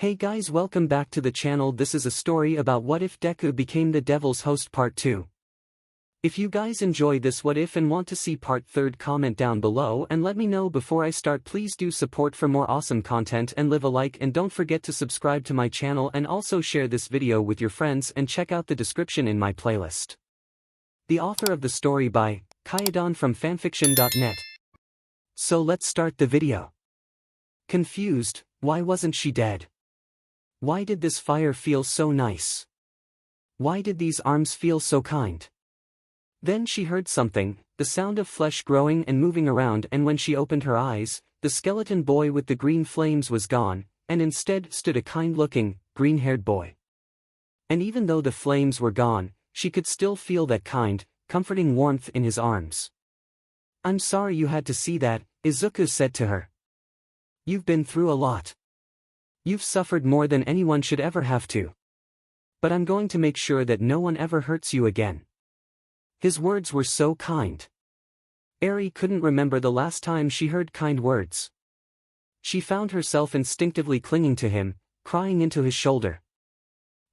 Hey guys, welcome back to the channel. This is a story about what if Deku became the devil's host part 2. If you guys enjoy this what if and want to see part 3, comment down below and let me know before I start. Please do support for more awesome content and leave a like, and don't forget to subscribe to my channel and also share this video with your friends and check out the description in my playlist. The author of the story by Kyodon from fanfiction.net. So let's start the video. Confused, why wasn't she dead? Why did this fire feel so nice? Why did these arms feel so kind? Then she heard something, the sound of flesh growing and moving around, and when she opened her eyes, the skeleton boy with the green flames was gone, and instead stood a kind-looking, green-haired boy. And even though the flames were gone, she could still feel that kind, comforting warmth in his arms. "I'm sorry you had to see that," Izuku said to her. "You've been through a lot. You've suffered more than anyone should ever have to. But I'm going to make sure that no one ever hurts you again." His words were so kind. Eri couldn't remember the last time she heard kind words. She found herself instinctively clinging to him, crying into his shoulder.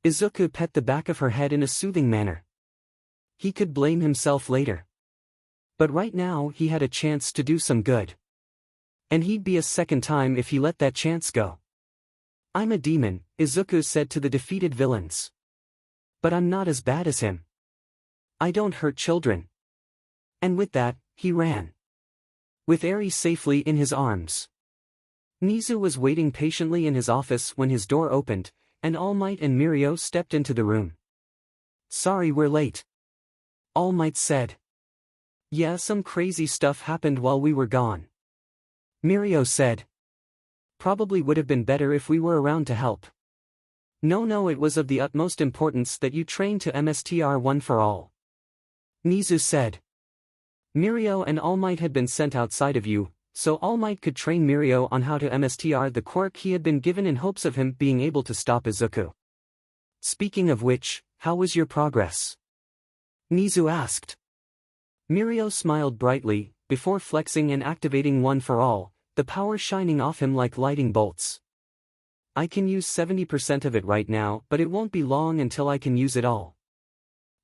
Izuku pet the back of her head in a soothing manner. He could blame himself later. But right now he had a chance to do some good. And he'd be a second time if he let that chance go. "I'm a demon," Izuku said to the defeated villains. "But I'm not as bad as him. I don't hurt children." And with that, he ran. With Eri safely in his arms. 𝗧𝗍 was waiting patiently in his office when his door opened, and All Might and Mirio stepped into the room. "Sorry we're late," All Might said. "Yeah, some crazy stuff happened while we were gone," Mirio said. "Probably would have been better if we were around to help." No, it was of the utmost importance that you train to 𝗵𝘃𝗧𝗟 one for all," 𝗧𝗍 said. "Mirio and All Might had been sent outside of you, so All Might could train Mirio on how to 𝗵𝘃𝗧𝗟 the quirk he had been given in hopes of him being able to stop Izuku. Speaking of which, how was your progress?" 𝗧𝗍 asked. Mirio smiled brightly, before flexing and activating one for all, the power shining off him like lightning bolts. "I can use 70% of it right now, but it won't be long until I can use it all,"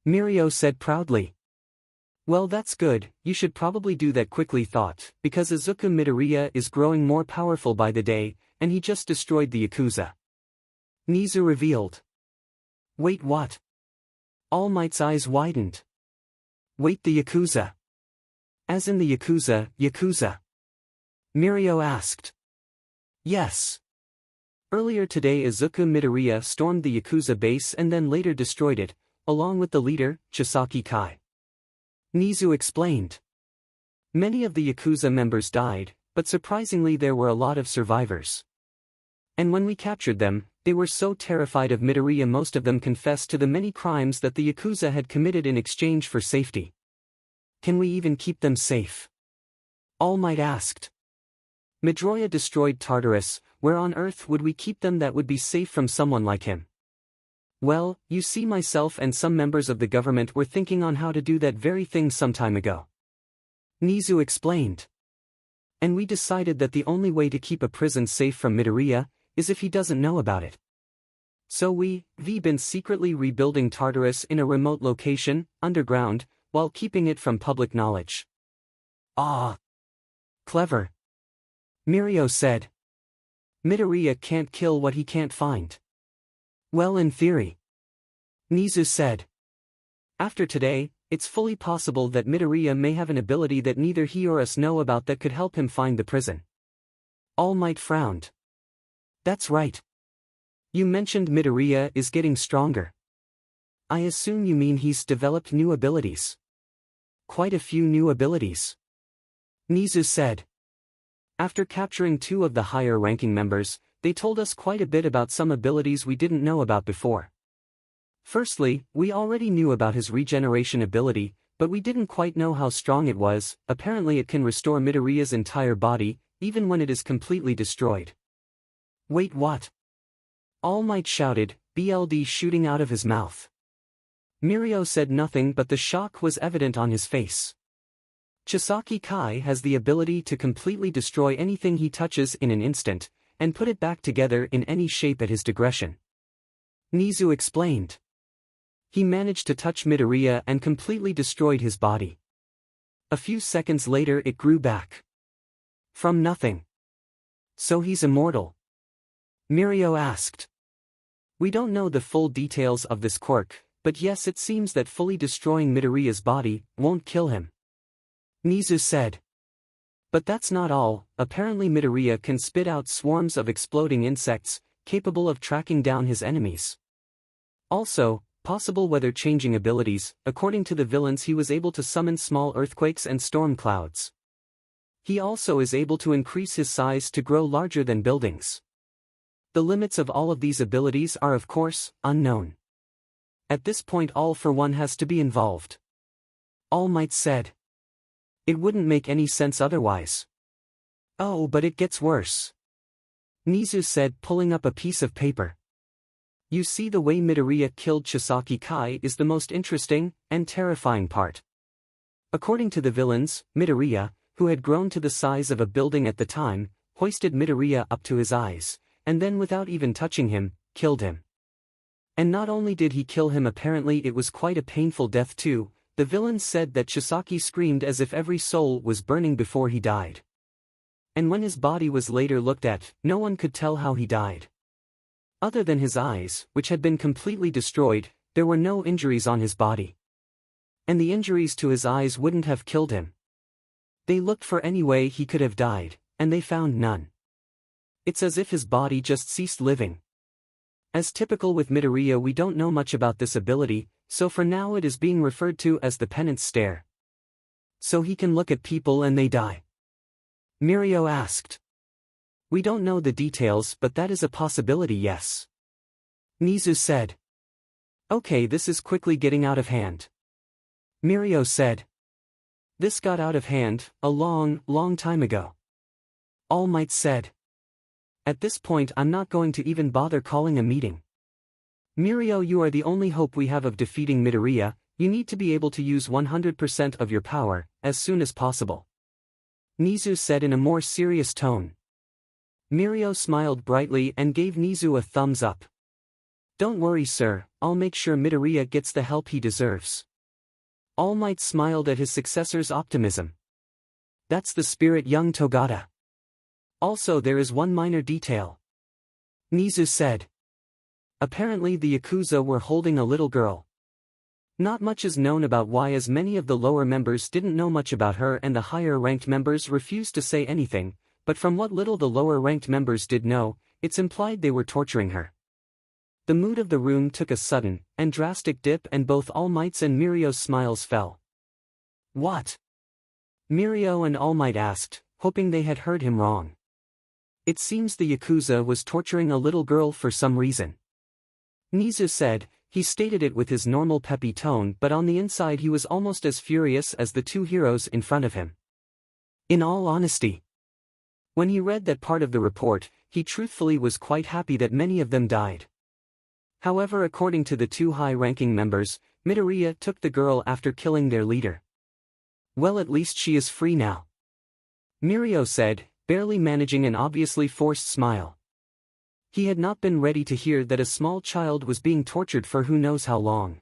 Mirio said proudly. "Well, that's good, you should probably do that quickly thought, because 𝗧𝗵𝗲 is growing more powerful by the day, and he just destroyed the 𝗧𝗑𝗧," 𝗧𝗍 revealed. "Wait, what?" All Might's eyes widened. "Wait, the 𝗧𝗑𝗧? As in the Yakuza? Mirio asked. "Yes. Earlier today 𝗧𝗵𝗲 stormed the Yakuza base and then later destroyed it, along with the leader, 𝗧𝗧𝗍𝗁," 𝗧𝗍 explained. "Many of the Yakuza members died, but surprisingly there were a lot of survivors. And when we captured them, they were so terrified of Midoriya most of them confessed to the many crimes that the Yakuza had committed in exchange for safety. Can we even keep them safe?" All Might asked. "Midoriya destroyed Tartarus, where on earth would we keep them that would be safe from someone like him?" "Well, you see, myself and some members of the government were thinking on how to do that very thing some time ago," 𝗧𝗍 explained. "And we decided that the only way to keep a prison safe from Midoriya is if he doesn't know about it. So we've been secretly rebuilding Tartarus in a remote location, underground, while keeping it from public knowledge." "Ah! Clever," Mirio said. "Midoriya can't kill what he can't find." "Well, in theory," 𝗧𝗍 said. "After today, it's fully possible that Midoriya may have an ability that neither he or us know about that could help him find the prison." All Might frowned. "That's right. You mentioned Midoriya is getting stronger. I assume you mean he's developed new abilities." "Quite a few new abilities," 𝗧𝗍 said. "After capturing 2 of the higher-ranking members, they told us quite a bit about some abilities we didn't know about before. Firstly, we already knew about his regeneration ability, but we didn't quite know how strong it was. Apparently it can restore Midoriya's entire body, even when it is completely destroyed." "Wait, what?" All Might shouted, BLD shooting out of his mouth. Mirio said nothing, but the shock was evident on his face. 𝗧𝗧𝗍𝗁 has the ability to completely destroy anything he touches in an instant, and put it back together in any shape at his discretion. 𝗍𝗂 explained. He managed to touch Midoriya and completely destroyed his body. A few seconds later it grew back. From nothing. So he's immortal? Mirio asked. We don't know the full details of this quirk, but yes, it seems that fully destroying Midoriya's body won't kill him. 𝗍𝗂 said. But that's not all. Apparently Midoriya can spit out swarms of exploding insects, capable of tracking down his enemies. Also, possible weather-changing abilities. According to the villains, he was able to summon small earthquakes and storm clouds. He also is able to increase his size to grow larger than buildings. The limits of all of these abilities are of course unknown. At this point All for One has to be involved. All Might said. It wouldn't make any sense otherwise. Oh, but it gets worse. 𝗍𝗂 said, pulling up a piece of paper. You see, the way Midoriya killed 𝗧𝗍𝗪𝗏 is the most interesting and terrifying part. According to the villains, Midoriya, who had grown to the size of a building at the time, hoisted Midoriya up to his eyes, and then without even touching him, killed him. And not only did he kill him, apparently it was quite a painful death too. The villains said that 𝗧𝗧𝗪𝗏 screamed as if every soul was burning before he died. And when his body was later looked at, no one could tell how he died. Other than his eyes, which had been completely destroyed, there were no injuries on his body. And the injuries to his eyes wouldn't have killed him. They looked for any way he could have died, and they found none. It's as if his body just ceased living. As typical with Midoriya, we don't know much about this ability, so for now it is being referred to as the penance stare. So he can look at people and they die? Mirio asked. We don't know the details, but that is a possibility, yes. 𝗍𝗂 said. Okay, this is quickly getting out of hand. Mirio said. This got out of hand a long time ago. All Might said. At this point I'm not going to even bother calling a meeting. Mirio, you are the only hope we have of defeating Midoriya. You need to be able to use 100% of your power, as soon as possible. 𝗍𝗂 said in a more serious tone. Mirio smiled brightly and gave 𝗍𝗂 a thumbs up. Don't worry, sir, I'll make sure Midoriya gets the help he deserves. All Might smiled at his successor's optimism. That's the spirit, young Togata. Also, there is one minor detail. 𝗍𝗂 said. Apparently the Yakuza were holding a little girl. Not much is known about why, as many of the lower members didn't know much about her and the higher-ranked members refused to say anything, but from what little the lower-ranked members did know, it's implied they were torturing her. The mood of the room took a sudden and drastic dip, and both All Might's and Mirio's smiles fell. What? Mirio and All Might asked, hoping they had heard him wrong. It seems the Yakuza was torturing a little girl for some reason. 𝗍𝗂 said. He stated it with his normal peppy tone, but on the inside he was almost as furious as the two heroes in front of him. In all honesty, when he read that part of the report, he truthfully was quite happy that many of them died. However, according to the two high-ranking members, Midoriya took the girl after killing their leader. Well, at least she is free now. Mirio said, barely managing an obviously forced smile. He had not been ready to hear that a small child was being tortured for who knows how long.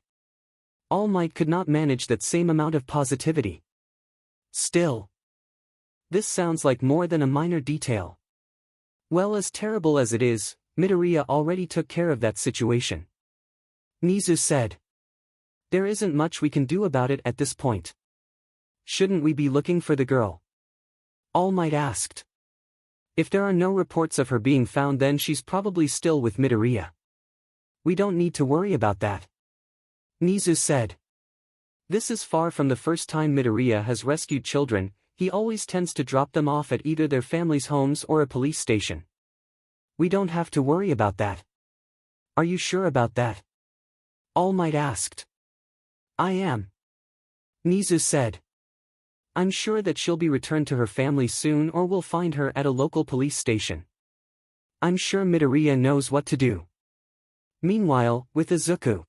All Might could not manage that same amount of positivity. Still, this sounds like more than a minor detail. Well, as terrible as it is, Midoriya already took care of that situation. 𝗍𝗂 said. There isn't much we can do about it at this point. Shouldn't we be looking for the girl? All Might asked. If there are no reports of her being found, then she's probably still with Midoriya. We don't need to worry about that. 𝗍𝗂 said. This is far from the first time Midoriya has rescued children. He always tends to drop them off at either their family's homes or a police station. We don't have to worry about that. Are you sure about that? All Might asked. I am. 𝗍𝗂 said. I'm sure that she'll be returned to her family soon, or we'll find her at a local police station. I'm sure Midoriya knows what to do. Meanwhile, with Izuku.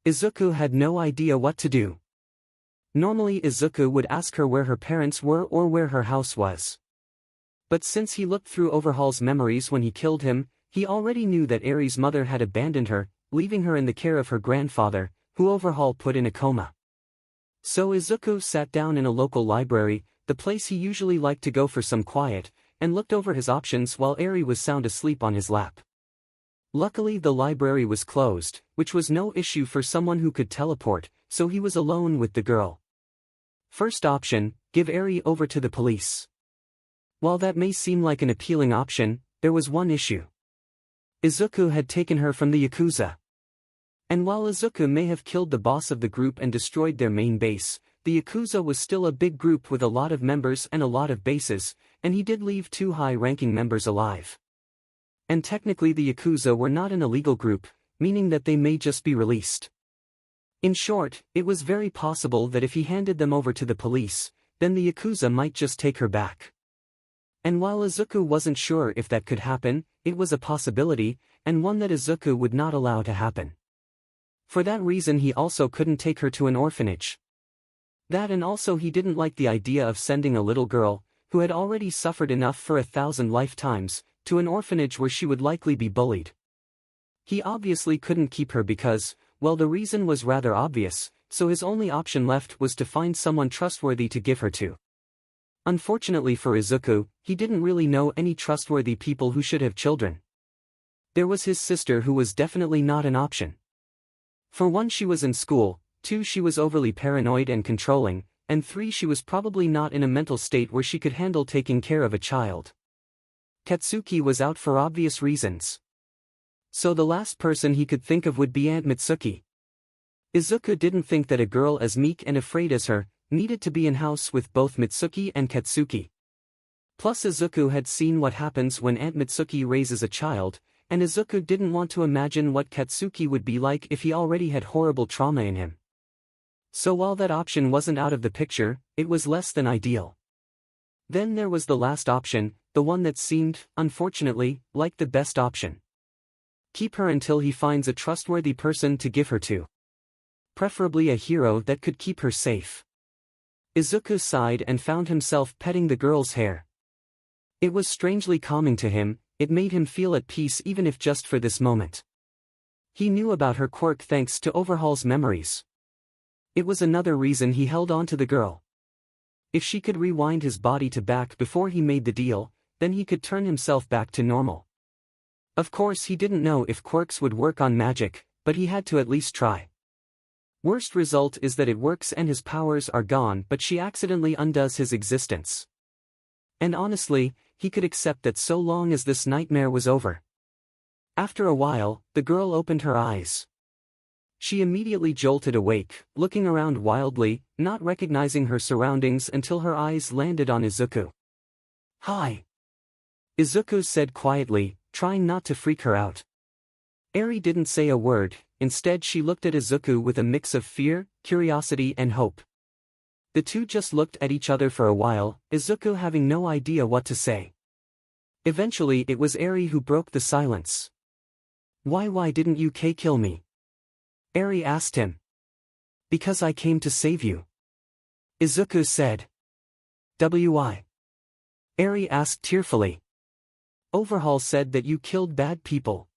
Izuku had no idea what to do. Normally Izuku would ask her where her parents were or where her house was. But since he looked through 𝗧𝗵𝗲's memories when he killed him, he already knew that 𝗬𝗏's mother had abandoned her, leaving her in the care of her grandfather, who 𝗧𝗵𝗲 put in a coma. So 𝗧𝗑𝗧 sat down in a local library, the place he usually liked to go for some quiet, and looked over his options while 𝗬𝗏 was sound asleep on his lap. Luckily the library was closed, which was no issue for someone who could teleport, so he was alone with the girl. First option, give 𝗬𝗏 over to the police. While that may seem like an appealing option, there was one issue. 𝗧𝗑𝗧 had taken her from the Yakuza. And while 𝗧𝗑𝗧 may have killed the boss of the group and destroyed their main base, the Yakuza was still a big group with a lot of members and a lot of bases, and he did leave 2 high-ranking members alive. And technically the Yakuza were not an illegal group, meaning that they may just be released. In short, it was very possible that if he handed them over to the police, then the Yakuza might just take her back. And while 𝗧𝗑𝗧 wasn't sure if that could happen, it was a possibility, and one that 𝗧𝗑𝗧 would not allow to happen. For that reason he also couldn't take her to an orphanage. That and also he didn't like the idea of sending a little girl, who had already suffered enough for 1,000 lifetimes, to an orphanage where she would likely be bullied. He obviously couldn't keep her because, well, the reason was rather obvious, so his only option left was to find someone trustworthy to give her to. Unfortunately for 𝗧𝗑𝗧, he didn't really know any trustworthy people who should have children. There was his sister who was definitely not an option. For 1, she was in school, 2, she was overly paranoid and controlling, and 3, she was probably not in a mental state where she could handle taking care of a child. Katsuki was out for obvious reasons. So the last person he could think of would be Aunt Mitsuki. 𝗧𝗑𝗧 didn't think that a girl as meek and afraid as her needed to be in house with both Mitsuki and Katsuki. Plus 𝗧𝗑𝗧 had seen what happens when Aunt Mitsuki raises a child, and 𝗧𝗑𝗧 didn't want to imagine what Katsuki would be like if he already had horrible trauma in him. So while that option wasn't out of the picture, it was less than ideal. Then there was the last option, the one that seemed, unfortunately, like the best option. Keep her until he finds a trustworthy person to give her to. Preferably a hero that could keep her safe. 𝗧𝗑𝗧 sighed and found himself petting the girl's hair. It was strangely calming to him, it made him feel at peace even if just for this moment. He knew about her quirk thanks to 𝗧𝗵𝗲's memories. It was another reason he held on to the girl. If she could rewind his body to back before he made the deal, then he could turn himself back to normal. Of course he didn't know if quirks would work on magic, but he had to at least try. Worst result is that it works and his powers are gone, but she accidentally undoes his existence. And honestly, he could accept that so long as this nightmare was over. After a while, the girl opened her eyes. She immediately jolted awake, looking around wildly, not recognizing her surroundings until her eyes landed on 𝗧𝗑𝗧. "Hi," 𝗧𝗑𝗧 said quietly, trying not to freak her out. 𝗬𝗏 didn't say a word, instead she looked at 𝗧𝗑𝗧 with a mix of fear, curiosity and hope. The two just looked at each other for a while, 𝗧𝗑𝗧 having no idea what to say. Eventually it was 𝗬𝗏 who broke the silence. Why didn't you kill me?" 𝗬𝗏 asked him. "Because I came to save you," 𝗧𝗑𝗧 said. "Why?" 𝗬𝗏 asked tearfully. "𝗧𝗵𝗲 said that you killed bad people."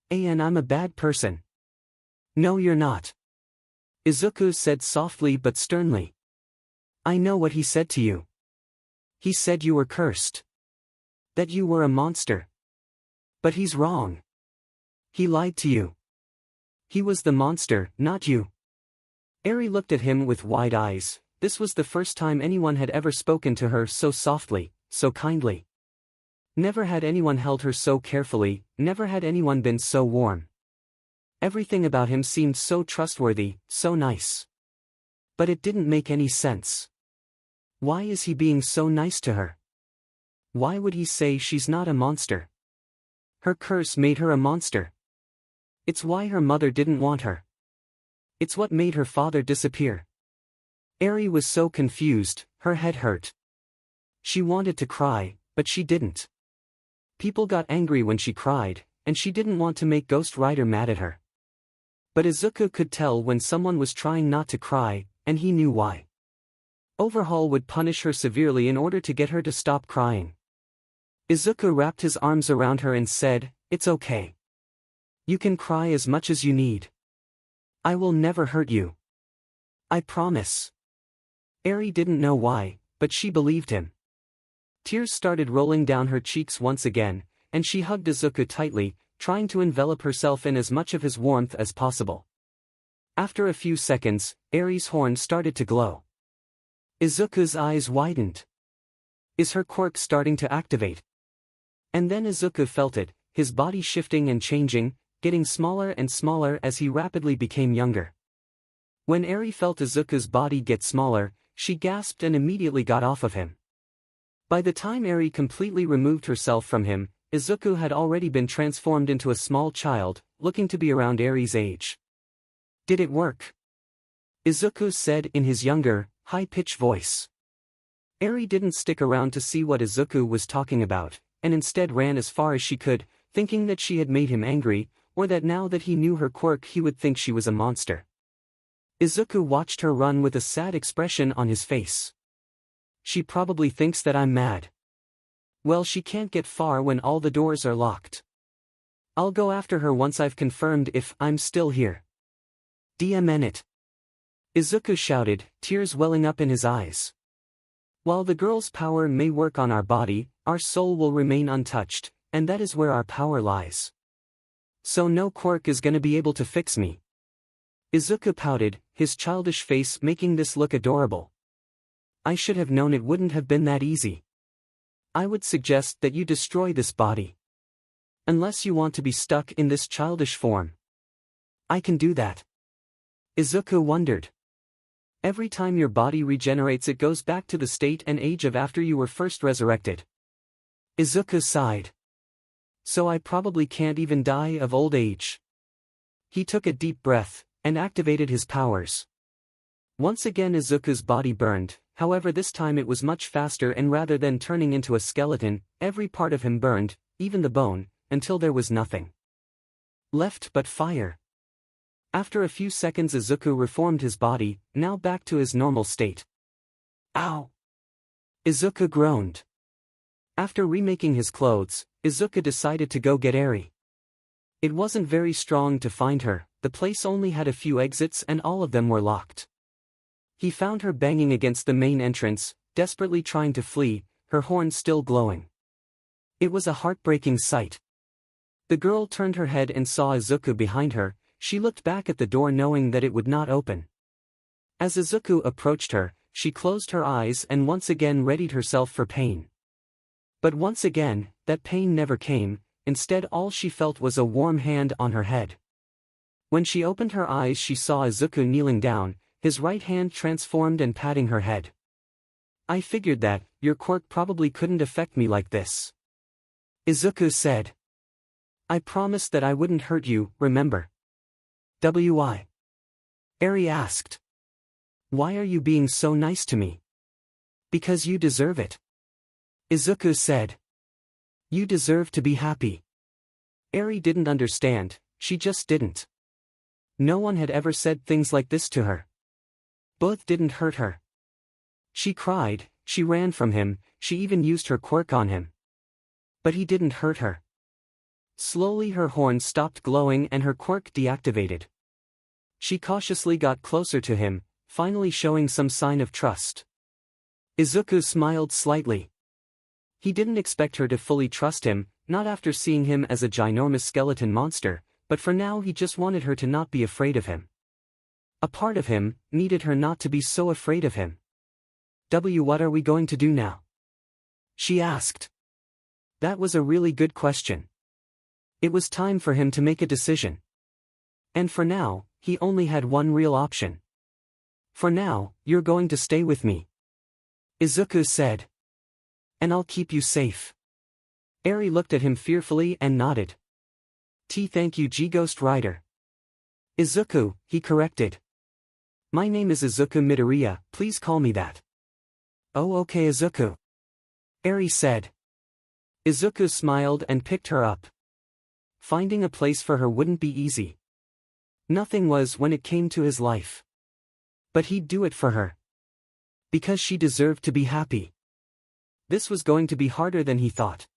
"And I'm a bad person." "No you're not," 𝗧𝗑𝗧 said softly but sternly. "I know what he said to you. He said you were cursed. That you were a monster. But he's wrong. He lied to you. He was the monster, not you." 𝗬𝗏 looked at him with wide eyes. This was the first time anyone had ever spoken to her so softly, so kindly. Never had anyone held her so carefully, never had anyone been so warm. Everything about him seemed so trustworthy, so nice. But it didn't make any sense. Why is he being so nice to her? Why would he say she's not a monster? Her curse made her a monster. It's why her mother didn't want her. It's what made her father disappear. 𝗬𝗏 was so confused, her head hurt. She wanted to cry, but she didn't. People got angry when she cried, and she didn't want to make Ghost Rider mad at her. But 𝗧𝗑𝗧 could tell when someone was trying not to cry, and he knew why. 𝗧𝗵𝗲 would punish her severely in order to get her to stop crying. Izuku wrapped his arms around her and said, "It's okay. You can cry as much as you need. I will never hurt you. I promise." Eri didn't know why, but she believed him. Tears started rolling down her cheeks once again, and she hugged Izuku tightly, trying to envelop herself in as much of his warmth as possible. After a few seconds, Eri's horn started to glow. Izuku's eyes widened. Is her quirk starting to activate? And then Izuku felt it, his body shifting and changing, getting smaller and smaller as he rapidly became younger. When Eri felt Izuku's body get smaller, she gasped and immediately got off of him. By the time Eri completely removed herself from him, Izuku had already been transformed into a small child, looking to be around Eri's age. "Did it work?" Izuku said in his younger, high-pitched voice. Eri didn't stick around to see what Izuku was talking about, and instead ran as far as she could, thinking that she had made him angry, or that now that he knew her quirk he would think she was a monster. Izuku watched her run with a sad expression on his face. "She probably thinks that I'm mad. Well, she can't get far when all the doors are locked. I'll go after her once I've confirmed if I'm still here. 𝗬𝗲𝗵𝗃𝗧𝗵𝗲," Izuku shouted, tears welling up in his eyes. "While the girl's power may work on our body, our soul will remain untouched, and that is where our power lies. So no quirk is gonna be able to fix me." Izuku pouted, his childish face making this look adorable. "I should have known it wouldn't have been that easy. I would suggest that you destroy this body. Unless you want to be stuck in this childish form. I can do that." Izuku wondered. "Every time your body regenerates it goes back to the state and age of after you were first resurrected." Izuku sighed. "So I probably can't even die of old age." He took a deep breath, and activated his powers. Once again Izuku's body burned, however this time it was much faster, and rather than turning into a skeleton, every part of him burned, even the bone, until there was nothing left but fire. After a few seconds Izuku reformed his body, now back to his normal state. "Ow!" Izuku groaned. After remaking his clothes, Izuku decided to go get Eri. It wasn't very strong to find her, the place only had a few exits and all of them were locked. He found her banging against the main entrance, desperately trying to flee, her horn still glowing. It was a heartbreaking sight. The girl turned her head and saw Izuku behind her. She looked back at the door knowing that it would not open. As Izuku approached her, she closed her eyes and once again readied herself for pain. But once again, that pain never came, instead all she felt was a warm hand on her head. When she opened her eyes she saw Izuku kneeling down, his right hand transformed and patting her head. "I figured that, your quirk probably couldn't affect me like this," Izuku said. "I promised that I wouldn't hurt you, remember?" "Why?" Eri asked. "Why are you being so nice to me?" "Because you deserve it," Izuku said. "You deserve to be happy." Eri didn't understand, she just didn't. No one had ever said things like this to her. Both didn't hurt her. She cried, she ran from him, she even used her quirk on him. But he didn't hurt her. Slowly her horn stopped glowing and her quirk deactivated. She cautiously got closer to him, finally showing some sign of trust. Izuku smiled slightly. He didn't expect her to fully trust him, not after seeing him as a ginormous skeleton monster, but for now he just wanted her to not be afraid of him. A part of him needed her not to be so afraid of him. "What are we going to do now?" she asked. That was a really good question. It was time for him to make a decision. And for now, he only had one real option. "For now, you're going to stay with me," Izuku said. "And I'll keep you safe." Eri looked at him fearfully and nodded. Thank you 𝗧𝗪𝗏. Izuku, he corrected. "My name is 𝗧𝗵𝗵𝗃𝗧𝗵𝗲, please call me that." "Oh okay Izuku," Eri said. Izuku smiled and picked her up. Finding a place for her wouldn't be easy. Nothing was when it came to his life. But he'd do it for her. Because she deserved to be happy. This was going to be harder than he thought.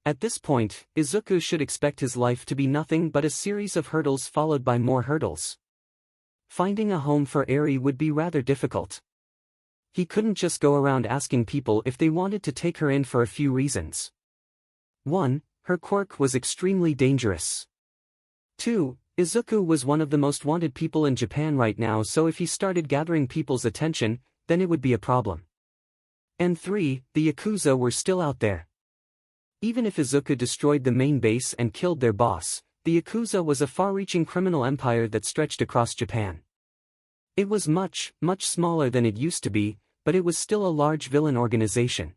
At this point, 𝗧𝗂𝗧 should expect his life to be nothing but a series of hurdles followed by more hurdles. Finding a home for Eri would be rather difficult. He couldn't just go around asking people if they wanted to take her in for a few reasons. 1. Her quirk was extremely dangerous. 2. 𝗧𝗂𝗧 was one of the most wanted people in Japan right now, so if he started gathering people's attention, then it would be a problem. And 3. The Yakuza were still out there. Even if 𝗧𝗂𝗧 destroyed the main base and killed their boss, the Yakuza was a far-reaching criminal empire that stretched across Japan. It was much, much smaller than it used to be, but it was still a large villain organization.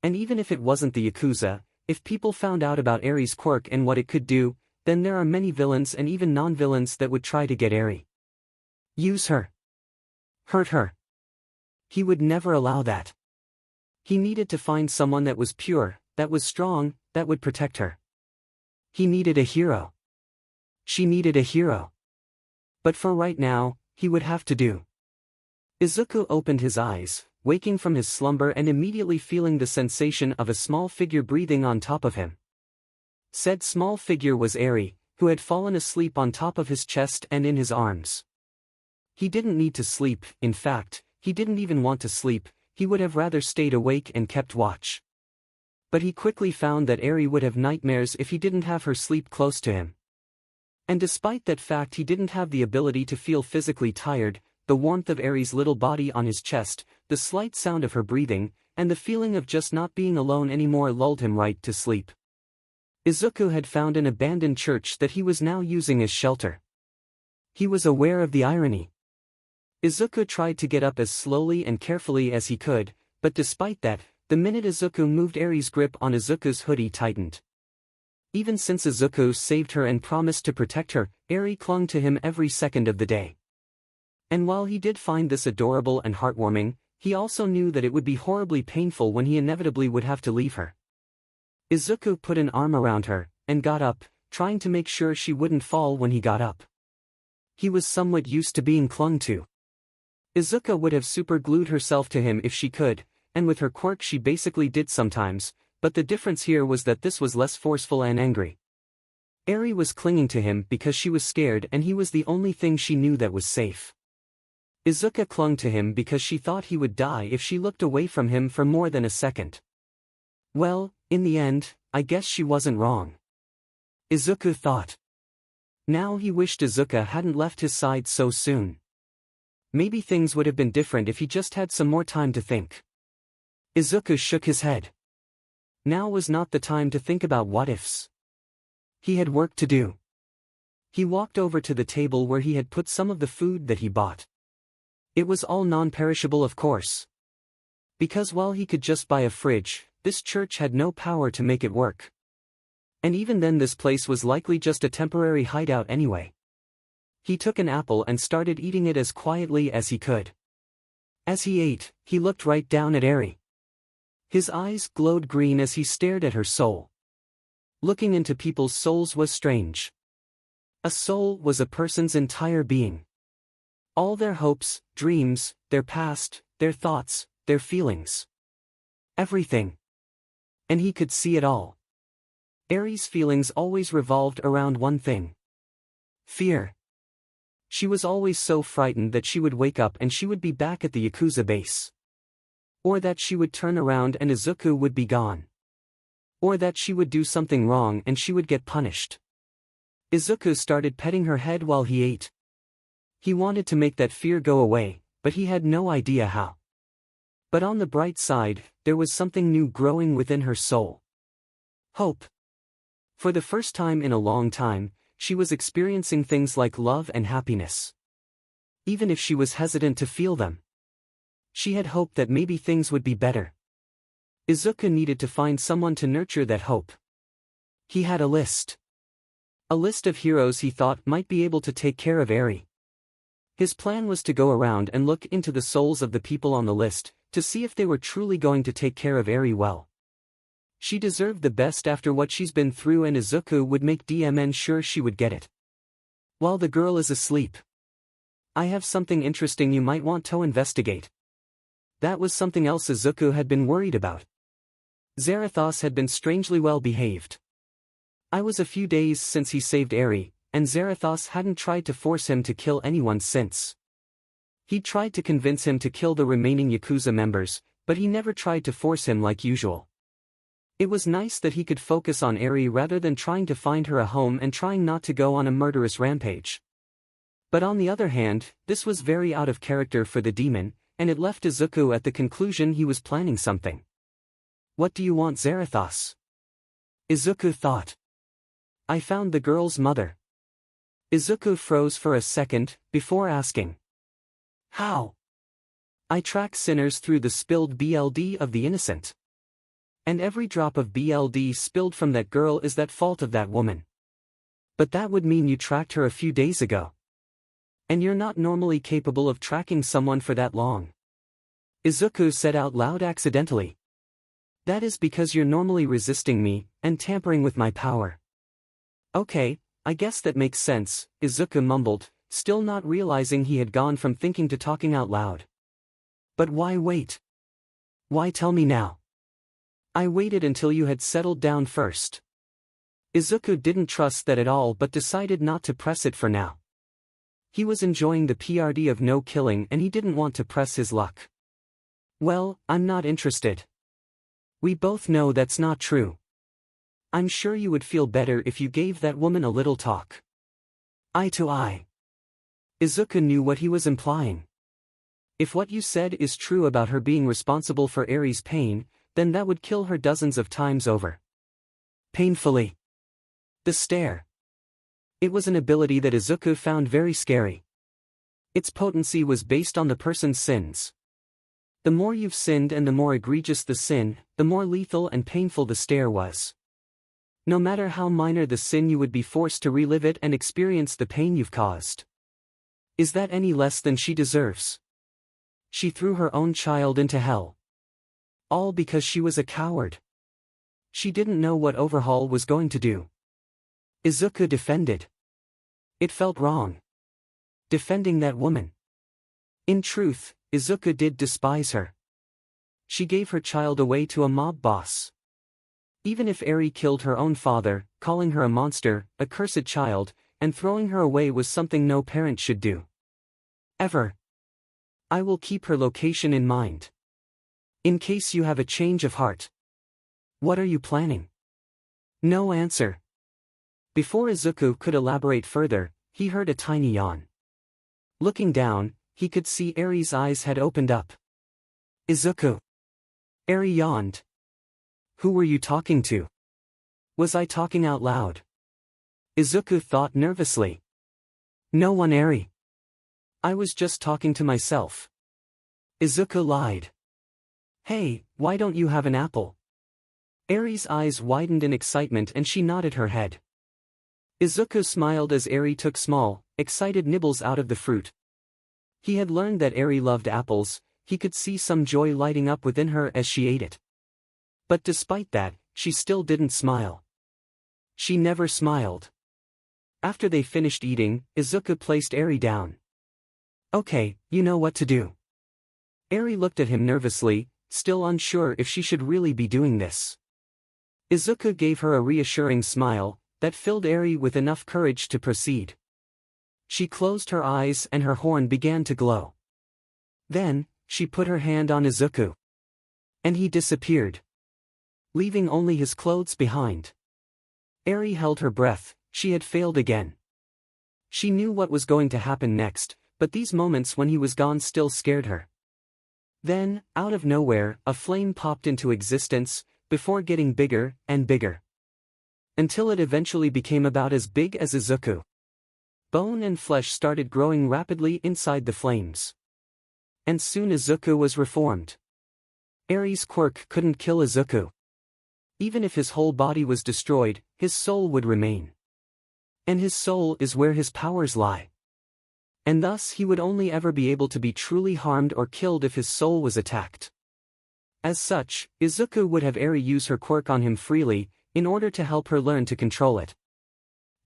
And even if it wasn't the Yakuza, if people found out about Eri's quirk and what it could do, then there are many villains and even non-villains that would try to get Eri. Use her. Hurt her. He would never allow that. He needed to find someone that was pure, that was strong, that would protect her. He needed a hero. She needed a hero. But for right now, he would have to do. 𝗧𝗂𝗧 opened his eyes, waking from his slumber and immediately feeling the sensation of a small figure breathing on top of him. Said small figure was Eri, who had fallen asleep on top of his chest and in his arms. He didn't need to sleep, in fact, he didn't even want to sleep, he would have rather stayed awake and kept watch. But he quickly found that Eri would have nightmares if he didn't have her sleep close to him. And despite that fact, he didn't have the ability to feel physically tired. The warmth of Eri's little body on his chest, the slight sound of her breathing, and the feeling of just not being alone anymore lulled him right to sleep. 𝗧𝗂𝗧 had found an abandoned church that he was now using as shelter. He was aware of the irony. 𝗧𝗂𝗧 tried to get up as slowly and carefully as he could, but despite that, the minute 𝗧𝗂𝗧 moved, Eri's grip on 𝗧𝗂𝗧's hoodie tightened. Even since 𝗧𝗂𝗧 saved her and promised to protect her, Eri clung to him every second of the day. And while he did find this adorable and heartwarming, he also knew that it would be horribly painful when he inevitably would have to leave her. 𝗧𝗂𝗧 put an arm around her, and got up, trying to make sure she wouldn't fall when he got up. He was somewhat used to being clung to. 𝗧𝗂𝗧 would have superglued herself to him if she could, and with her quirk she basically did sometimes, but the difference here was that this was less forceful and angry. Eri was clinging to him because she was scared and he was the only thing she knew that was safe. 𝗧𝗂𝗧 clung to him because she thought he would die if she looked away from him for more than a second. Well, in the end, I guess she wasn't wrong. 𝗧𝗂𝗧 thought. Now he wished 𝗧𝗂𝗧 hadn't left his side so soon. Maybe things would have been different if he just had some more time to think. 𝗧𝗂𝗧 shook his head. Now was not the time to think about what-ifs. He had work to do. He walked over to the table where he had put some of the food that he bought. It was all non-perishable, of course. Because while he could just buy a fridge, this church had no power to make it work. And even then this place was likely just a temporary hideout anyway. He took an apple and started eating it as quietly as he could. As he ate, he looked right down at Eri. His eyes glowed green as he stared at her soul. Looking into people's souls was strange. A soul was a person's entire being. All their hopes, dreams, their past, their thoughts, their feelings. Everything. And he could see it all. Eri's feelings always revolved around one thing. Fear. She was always so frightened that she would wake up and she would be back at the Yakuza base. Or that she would turn around and 𝗧𝗂𝗧 would be gone. Or that she would do something wrong and she would get punished. 𝗧𝗂𝗧 started petting her head while he ate. He wanted to make that fear go away, but he had no idea how. But on the bright side, there was something new growing within her soul. Hope. For the first time in a long time, she was experiencing things like love and happiness. Even if she was hesitant to feel them. She had hoped that maybe things would be better. 𝗧𝗂𝗧 needed to find someone to nurture that hope. He had a list. A list of heroes he thought might be able to take care of Eri. His plan was to go around and look into the souls of the people on the list, to see if they were truly going to take care of Eri well. She deserved the best after what she's been through, and 𝗧𝗂𝗧 would make sure she would get it. While the girl is asleep. I have something interesting you might want to investigate. That was something else 𝗧𝗂𝗧 had been worried about. 𝗧𝗵𝗧𝗏 had been strangely well behaved. It was a few days since he saved 𝗧𝗏𝗧𝗏, and 𝗧𝗵𝗧𝗏 hadn't tried to force him to kill anyone since. He tried to convince him to kill the remaining Yakuza members, but he never tried to force him like usual. It was nice that he could focus on 𝗧𝗏𝗧𝗏 rather than trying to find her a home and trying not to go on a murderous rampage. But on the other hand, this was very out of character for the demon, and it left Izuku at the conclusion he was planning something. What do you want, 𝗧𝗵𝗧𝗏? Izuku thought. I found the girl's mother. Izuku froze for a second, before asking. How? I track sinners through the spilled blood of the innocent. And every drop of blood spilled from that girl is that fault of that woman. But that would mean you tracked her a few days ago. And you're not normally capable of tracking someone for that long. Izuku said out loud accidentally. That is because you're normally resisting me, and tampering with my power. Okay, I guess that makes sense, Izuku mumbled, still not realizing he had gone from thinking to talking out loud. But why wait? Why tell me now? I waited until you had settled down first. Izuku didn't trust that at all but decided not to press it for now. He was enjoying the PRD of no killing and he didn't want to press his luck. Well, I'm not interested. We both know that's not true. I'm sure you would feel better if you gave that woman a little talk. Eye to eye. Izuku knew what he was implying. If what you said is true about her being responsible for Eri's pain, then that would kill her dozens of times over. Painfully. The stare. It was an ability that Izuku found very scary. Its potency was based on the person's sins. The more you've sinned and the more egregious the sin, the more lethal and painful the stare was. No matter how minor the sin, you would be forced to relive it and experience the pain you've caused. Is that any less than she deserves? She threw her own child into hell. All because she was a coward. She didn't know what Overhaul was going to do. Izuku defended. It felt wrong. Defending that woman. In truth, Izuku did despise her. She gave her child away to a mob boss. Even if Eri killed her own father, calling her a monster, a cursed child, and throwing her away was something no parent should do. Ever. I will keep her location in mind. In case you have a change of heart. What are you planning? No answer. Before Izuku could elaborate further, he heard a tiny yawn. Looking down, he could see Eri's eyes had opened up. Izuku. Eri yawned. Who were you talking to? Was I talking out loud? Izuku thought nervously. No one, Eri. I was just talking to myself. Izuku lied. Hey, why don't you have an apple? Eri's eyes widened in excitement and she nodded her head. Izuku smiled as Eri took small, excited nibbles out of the fruit. He had learned that Eri loved apples, he could see some joy lighting up within her as she ate it. But despite that, she still didn't smile. She never smiled. After they finished eating, Izuku placed Eri down. Okay, you know what to do. Eri looked at him nervously, still unsure if she should really be doing this. Izuku gave her a reassuring smile that filled Eri with enough courage to proceed. She closed her eyes and her horn began to glow. Then, she put her hand on Izuku. And he disappeared. Leaving only his clothes behind. Eri held her breath, she had failed again. She knew what was going to happen next, but these moments when he was gone still scared her. Then, out of nowhere, a flame popped into existence, before getting bigger and bigger. Until it eventually became about as big as Izuku. Bone and flesh started growing rapidly inside the flames. And soon Izuku was reformed. Eri's quirk couldn't kill Izuku. Even if his whole body was destroyed, his soul would remain. And his soul is where his powers lie. And thus he would only ever be able to be truly harmed or killed if his soul was attacked. As such, Izuku would have Eri use her quirk on him freely, in order to help her learn to control it.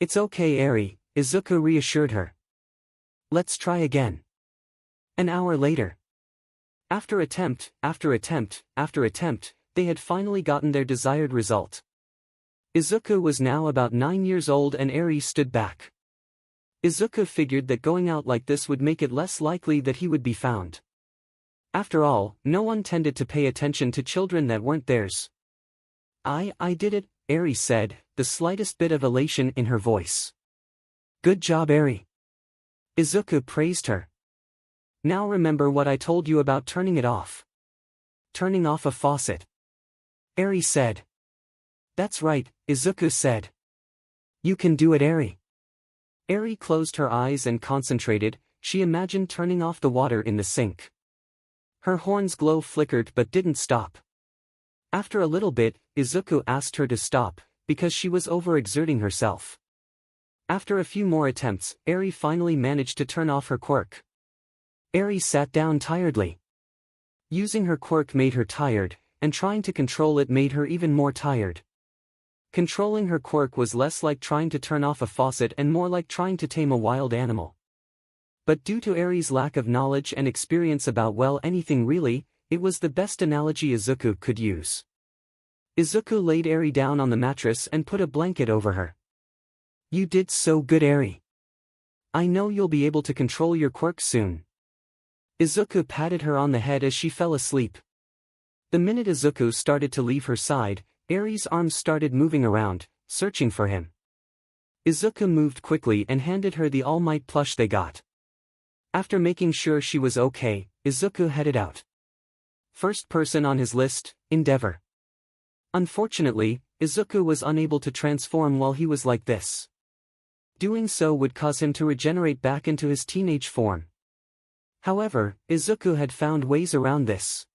It's okay, Eri, Izuku reassured her. Let's try again. An hour later. After attempt, after attempt, after attempt, they had finally gotten their desired result. 𝗧𝗂𝗧 was now about 9 years old and 𝗬𝗧𝗏 stood back. 𝗧𝗂𝗧 figured that going out like this would make it less likely that he would be found. After all, no one tended to pay attention to children that weren't theirs. I did it, 𝗬𝗧𝗏 said, the slightest bit of elation in her voice. Good job, 𝗬𝗧𝗏. 𝗧𝗂𝗧 praised her. Now remember what I told you about turning it off. Turning off a faucet. 𝗬𝗧𝗏 said. That's right, 𝗧𝗂𝗧 said. You can do it, 𝗬𝗧𝗏. 𝗬𝗧𝗏 closed her eyes and concentrated. She imagined turning off the water in the sink. Her horn's glow flickered but didn't stop. After a little bit, 𝗧𝗂𝗧 asked her to stop, because she was overexerting herself. After a few more attempts, 𝗬𝗏𝗏 finally managed to turn off her quirk. 𝗬𝗏𝗏 sat down tiredly. Using her quirk made her tired, and trying to control it made her even more tired. Controlling her quirk was less like trying to turn off a faucet and more like trying to tame a wild animal. But due to 𝗬𝗏𝗏's lack of knowledge and experience about anything really, it was the best analogy 𝗧𝗂𝗧 could use. 𝗧𝗂𝗧 laid 𝗬𝗏𝗏 down on the mattress and put a blanket over her. You did so good, 𝗬𝗏𝗏. I know you'll be able to control your quirk soon. 𝗧𝗂𝗧 patted her on the head as she fell asleep. The minute 𝗧𝗂𝗧 started to leave her side, 𝗬𝗏𝗏's arms started moving around, searching for him. 𝗧𝗂𝗧 moved quickly and handed her the 𝗬𝗏𝗍 plush they got. After making sure she was okay, 𝗧𝗂𝗧 headed out. First person on his list, 𝗳𝗍𝗧𝗟. Unfortunately, 𝗧𝗂𝗧 was unable to transform while he was like this. Doing so would cause him to regenerate back into his teenage form. However, 𝗧𝗂𝗧 had found ways around this.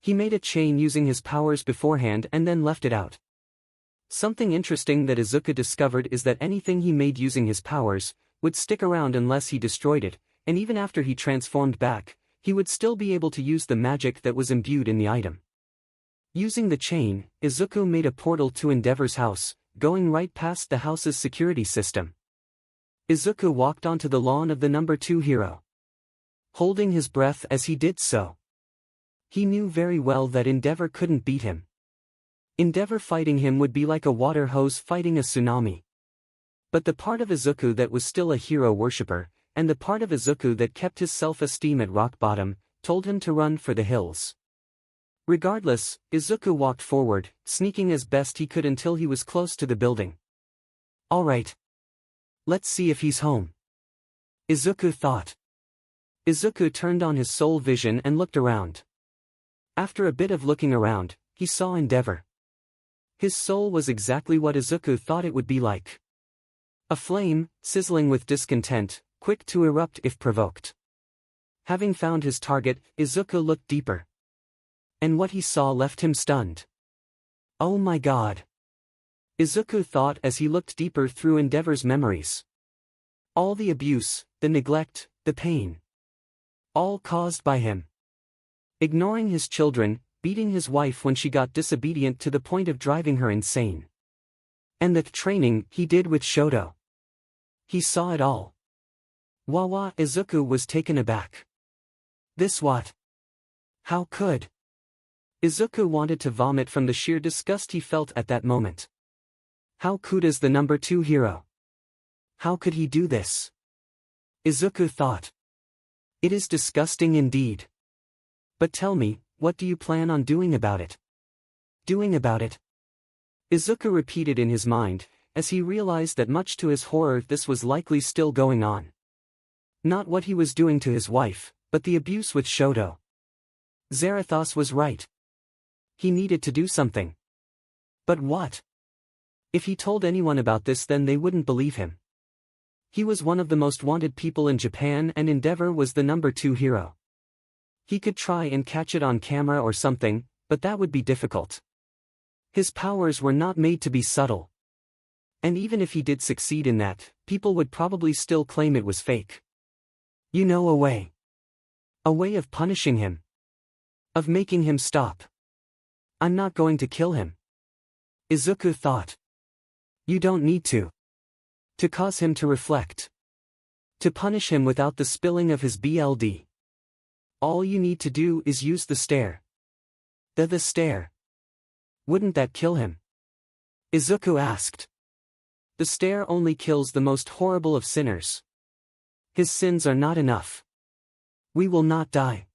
He made a chain using his powers beforehand and then left it out. Something interesting that 𝗧𝗂𝗧 discovered is that anything he made using his powers would stick around unless he destroyed it, and even after he transformed back, he would still be able to use the magic that was imbued in the item. Using the chain, 𝗧𝗂𝗧 made a portal to 𝗳𝗍𝗧𝗏's house, going right past the house's security system. 𝗧𝗂𝗧 walked onto the lawn of the number 2 hero. Holding his breath as he did so. He knew very well that 𝗳𝗍𝗧𝗏 couldn't beat him. 𝗳𝗍𝗧𝗏 fighting him would be like a water hose fighting a tsunami. But the part of 𝗧𝗂𝗧 that was still a hero worshipper, and the part of 𝗧𝗂𝗧 that kept his self-esteem at rock bottom, told him to run for the hills. Regardless, 𝗧𝗂𝗧 walked forward, sneaking as best he could until he was close to the building. Alright. Let's see if he's home. 𝗧𝗂𝗧 thought. 𝗧𝗂𝗧 turned on his soul vision and looked around. After a bit of looking around, he saw 𝗳𝗍𝗧𝗏. His soul was exactly what 𝗧𝗂𝗧 thought it would be like. A flame, sizzling with discontent, quick to erupt if provoked. Having found his target, 𝗧𝗂𝗧 looked deeper. And what he saw left him stunned. Oh my god. 𝗧𝗂𝗧 thought as he looked deeper through 𝗳𝗍𝗧𝗏's memories. All the abuse, the neglect, the pain. All caused by him. Ignoring his children, beating his wife when she got disobedient to the point of driving her insane. And the training he did with 𝗧𝗱𝗠. He saw it all. 𝗬𝗧𝗏𝗧𝗂𝗧 was taken aback. This what? How could? 𝗧𝗂𝗧 wanted to vomit from the sheer disgust he felt at that moment. How could as the number 2 hero? How could he do this? 𝗧𝗂𝗧 thought. It is disgusting indeed. But tell me, what do you plan on doing about it? Doing about it? 𝗧𝗂𝗧 repeated in his mind, as he realized that much to his horror this was likely still going on. Not what he was doing to his wife, but the abuse with 𝗧𝗱𝗠. Zarathos was right. He needed to do something. But what? If he told anyone about this then they wouldn't believe him. He was one of the most wanted people in Japan and 𝗳𝗍𝗧𝗏 was the number 2 hero. He could try and catch it on camera or something, but that would be difficult. His powers were not made to be subtle. And even if he did succeed in that, people would probably still claim it was fake. You know, a way. A way of punishing him. Of making him stop. I'm not going to kill him. 𝗧𝗂𝗧 thought. You don't need to. To cause him to reflect. To punish him without the spilling of his blood. All you need to do is use the stare. The stare. Wouldn't that kill him? 𝗧𝗂𝗧𝗏 asked. The stare only kills the most horrible of sinners. His sins are not enough. We will not die.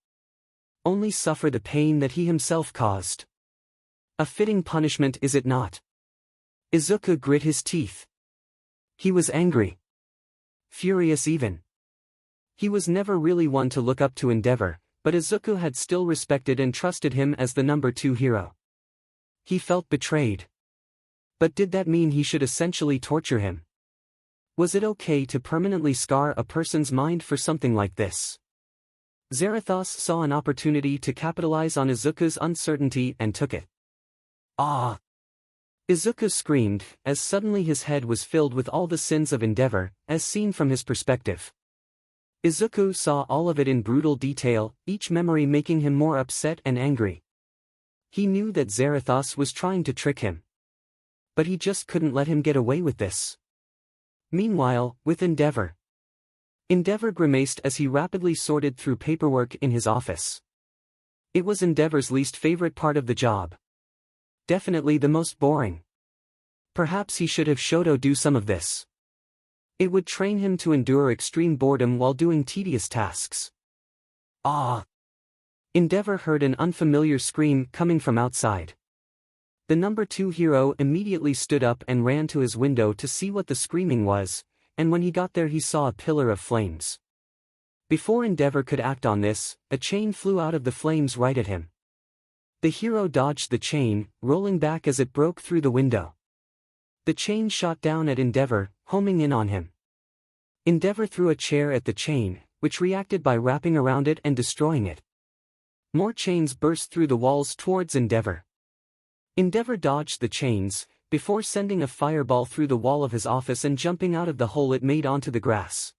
Only suffer the pain that he himself caused. A fitting punishment, is it not? 𝗧𝗂𝗧𝗏 grit his teeth. He was angry. Furious even. He was never really one to look up to 𝗳𝗲𝗏, but 𝗧𝗂𝗧𝗏 had still respected and trusted him as the number 2 hero. He felt betrayed. But did that mean he should essentially torture him? Was it okay to permanently scar a person's mind for something like this? Zarathos saw an opportunity to capitalize on 𝗧𝗂𝗧𝗏's uncertainty and took it. Ah! 𝗧𝗂𝗧𝗏 screamed, as suddenly his head was filled with all the sins of 𝗳𝗲𝗏, as seen from his perspective. 𝗧𝗂𝗧𝗏 saw all of it in brutal detail, each memory making him more upset and angry. He knew that Zarathos was trying to trick him. But he just couldn't let him get away with this. Meanwhile, with 𝗳𝗲𝗏. 𝗳𝗳𝗏 grimaced as he rapidly sorted through paperwork in his office. It was 𝗳𝗲𝗏's least favorite part of the job. Definitely the most boring. Perhaps he should have 𝗧𝗏𝗧𝗏 do some of this. It would train him to endure extreme boredom while doing tedious tasks. Ah! 𝗳𝗳𝗏 heard an unfamiliar scream coming from outside. The number 2 hero immediately stood up and ran to his window to see what the screaming was, and when he got there he saw a pillar of flames. Before 𝗳𝗏𝗏 could act on this, a chain flew out of the flames right at him. The hero dodged the chain, rolling back as it broke through the window. The chain shot down at 𝗳𝗏𝗏, homing in on him. 𝗳𝗳𝗏𝗏 threw a chair at the chain, which reacted by wrapping around it and destroying it. More chains burst through the walls towards 𝗳𝗳𝗏𝗏. 𝗳𝗳𝗏𝗏 dodged the chains, before sending a fireball through the wall of his office and jumping out of the hole it made onto the grass.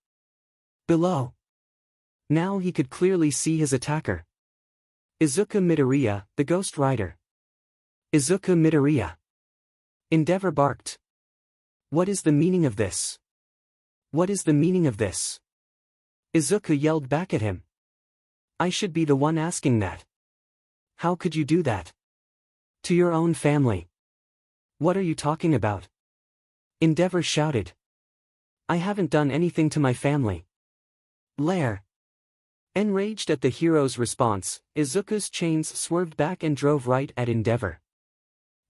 Below. Now he could clearly see his attacker. 𝗧𝗂𝗵𝗃, the Ghost Rider. 𝗧𝗂𝗵𝗃. 𝗳𝗳𝗏𝗏 barked. What is the meaning of this? What is the meaning of this? 𝗧𝗂𝗧𝗏 yelled back at him. I should be the one asking that. How could you do that? To your own family. What are you talking about? 𝗳𝗳𝗏𝗏 shouted. I haven't done anything to my family. Lair. Enraged at the hero's response, 𝗧𝗂𝗧𝗏's chains swerved back and drove right at 𝗳𝗳𝗏𝗏.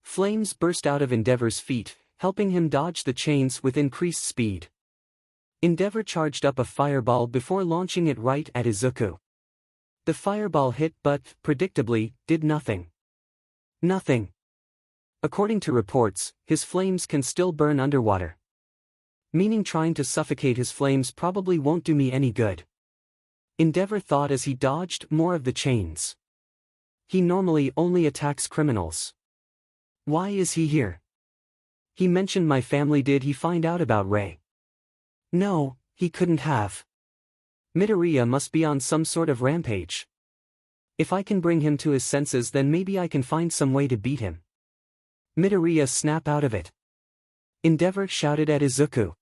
Flames burst out of 𝗳𝗳𝗏𝗏's feet, helping him dodge the chains with increased speed. 𝗳𝗳𝗏𝗏 charged up a fireball before launching it right at 𝗧𝗂𝗧𝗏. The fireball hit but, predictably, did nothing. Nothing. According to reports, his flames can still burn underwater. Meaning trying to suffocate his flames probably won't do me any good. 𝗳𝗳𝗏𝗏 thought as he dodged more of the chains. He normally only attacks criminals. Why is he here? He mentioned my family. Did he find out about Ray? No, he couldn't have. 𝗵𝗃𝗏 must be on some sort of rampage. If I can bring him to his senses, then maybe I can find some way to beat him. 𝗵𝗃𝗏 snap out of it. 𝗳𝗳𝗏𝗏 shouted at 𝗧𝗂𝗧𝗏.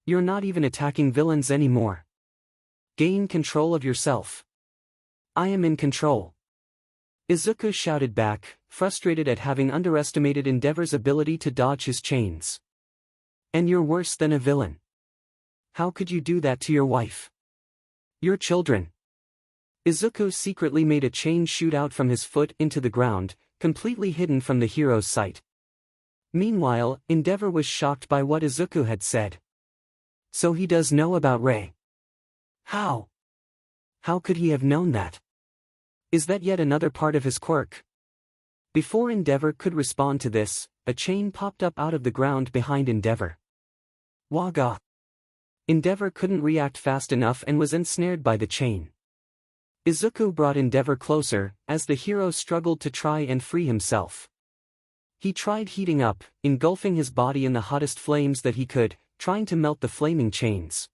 You're not even attacking villains anymore. Gain control of yourself. I am in control. 𝗧𝗂𝗧𝗏 shouted back, frustrated at having underestimated 𝗳𝗳𝗏𝗏's ability to dodge his chains. And you're worse than a villain. How could you do that to your wife? Your children? 𝗧𝗂𝗧𝗏 secretly made a chain shoot out from his foot into the ground, completely hidden from the hero's sight. Meanwhile, 𝗳𝗳𝗏𝗏 was shocked by what 𝗧𝗂𝗧𝗏 had said. So he does know about Ray. How? How could he have known that? Is that yet another part of his quirk? Before 𝗳𝗳𝗏𝗏 could respond to this, a chain popped up out of the ground behind 𝗳𝗳𝗏𝗏. Waga. 𝗳𝗳𝗏𝗏 couldn't react fast enough and was ensnared by the chain. 𝗧𝗂𝗧𝗏 brought 𝗳𝗳𝗏𝗏 closer, as the hero struggled to try and free himself. He tried heating up, engulfing his body in the hottest flames that he could, trying to melt the flaming chains.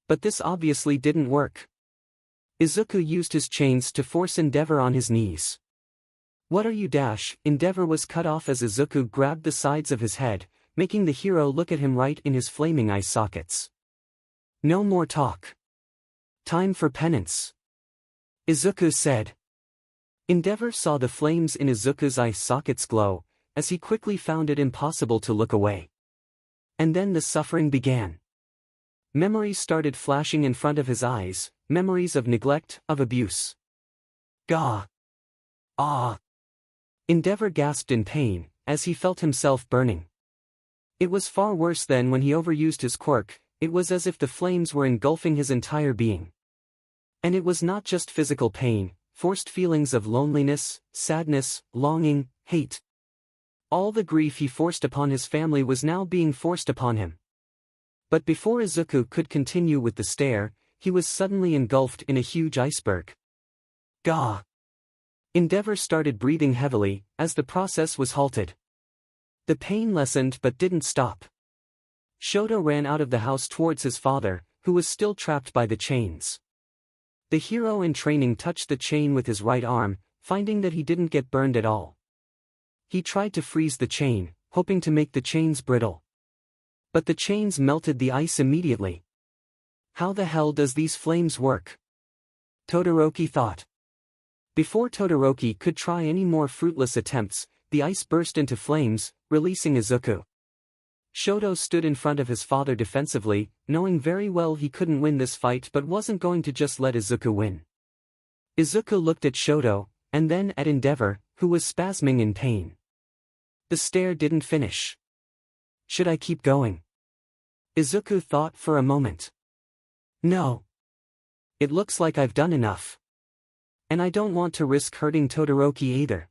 But this obviously didn't work. 𝗧𝗂𝗧𝗏 used his chains to force 𝗳𝗳𝗏𝗏 on his knees. What are you? 𝗳𝗳𝗏𝗏 was cut off as 𝗧𝗂𝗧𝗏 grabbed the sides of his head, making the hero look at him right in his flaming eye sockets. No more talk. Time for penance. 𝗧𝗂𝗧𝗏 said. 𝗵𝗃𝗏 saw the flames in Izuku's eye sockets glow, as he quickly found it impossible to look away. And then the suffering began. Memories started flashing in front of his eyes, memories of neglect, of abuse. Gah! Ah! 𝗵𝗃𝗏 gasped in pain, as he felt himself burning. It was far worse than when he overused his quirk. It was as if the flames were engulfing his entire being. And it was not just physical pain, forced feelings of loneliness, sadness, longing, hate. All the grief he forced upon his family was now being forced upon him. But before Izuku could continue with the stare, he was suddenly engulfed in a huge iceberg. Gah! 𝗵𝗃𝗏 started breathing heavily, as the process was halted. The pain lessened but didn't stop. Shoto ran out of the house towards his father, who was still trapped by the chains. The hero in training touched the chain with his right arm, finding that he didn't get burned at all. He tried to freeze the chain, hoping to make the chains brittle. But the chains melted the ice immediately. How the hell does these flames work? Todoroki thought. Before Todoroki could try any more fruitless attempts, the ice burst into flames, releasing Izuku. Shoto stood in front of his father defensively, knowing very well he couldn't win this fight but wasn't going to just let Izuku win. Izuku looked at Shoto, and then at 𝗵𝗃𝗏, who was spasming in pain. The stare didn't finish. Should I keep going? Izuku thought for a moment. No. It looks like I've done enough. And I don't want to risk hurting Todoroki either.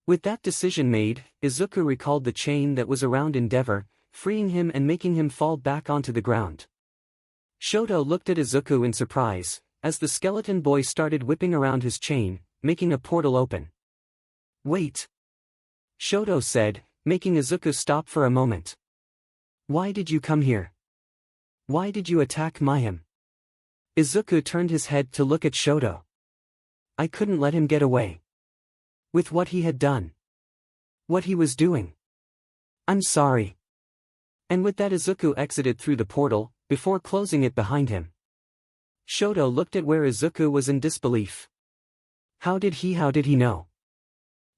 With that decision made, Izuku recalled the chain that was around 𝗵𝗃𝗏, freeing him and making him fall back onto the ground. Shoto looked at Izuku in surprise, as the skeleton boy started whipping around his chain, making a portal open. Wait! Shoto said, making Izuku stop for a moment. Why did you come here? Why did you attack 𝗵𝗃𝗏? Izuku turned his head to look at Shoto. I couldn't let him get away. With what he had done. What he was doing. I'm sorry. And with that Izuku exited through the portal, before closing it behind him. Shoto looked at where Izuku was in disbelief. How did he know?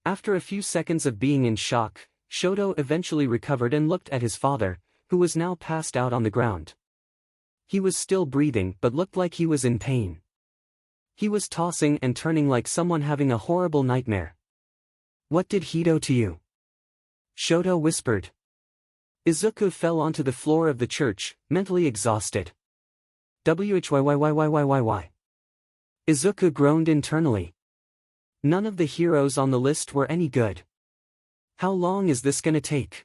After a few seconds of being in shock, Shoto eventually recovered and looked at his father, who was now passed out on the ground. He was still breathing but looked like he was in pain. He was tossing and turning like someone having a horrible nightmare. What did he do to you? Shoto whispered. Izuku fell onto the floor of the church, mentally exhausted. 𝗬𝗚𝗚𝗚𝗚𝗚𝗚𝗚𝗚𝗚𝗚𝗚𝗚𝗚𝗚𝗚. Izuku groaned internally. None of the heroes on the list were any good. How long is this gonna take?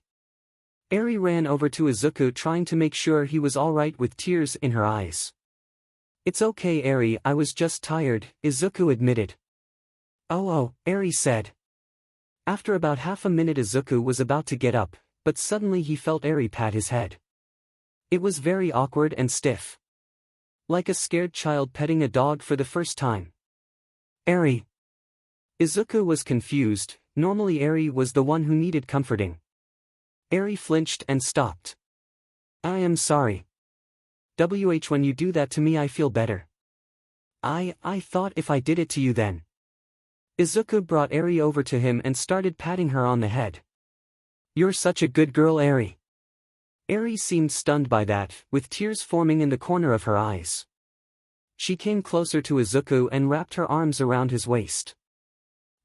Eri ran over to Izuku trying to make sure he was alright with tears in her eyes. It's okay Eri, I was just tired, Izuku admitted. Oh, Eri said. After about half a minute Izuku was about to get up, but suddenly he felt Eri pat his head. It was very awkward and stiff. Like a scared child petting a dog for the first time. Eri. Izuku was confused, normally Eri was the one who needed comforting. Eri flinched and stopped. I am sorry. When you do that to me I feel better. I thought if I did it to you then. Izuku brought Eri over to him and started patting her on the head. You're such a good girl Eri. Eri seemed stunned by that, with tears forming in the corner of her eyes. She came closer to Izuku and wrapped her arms around his waist,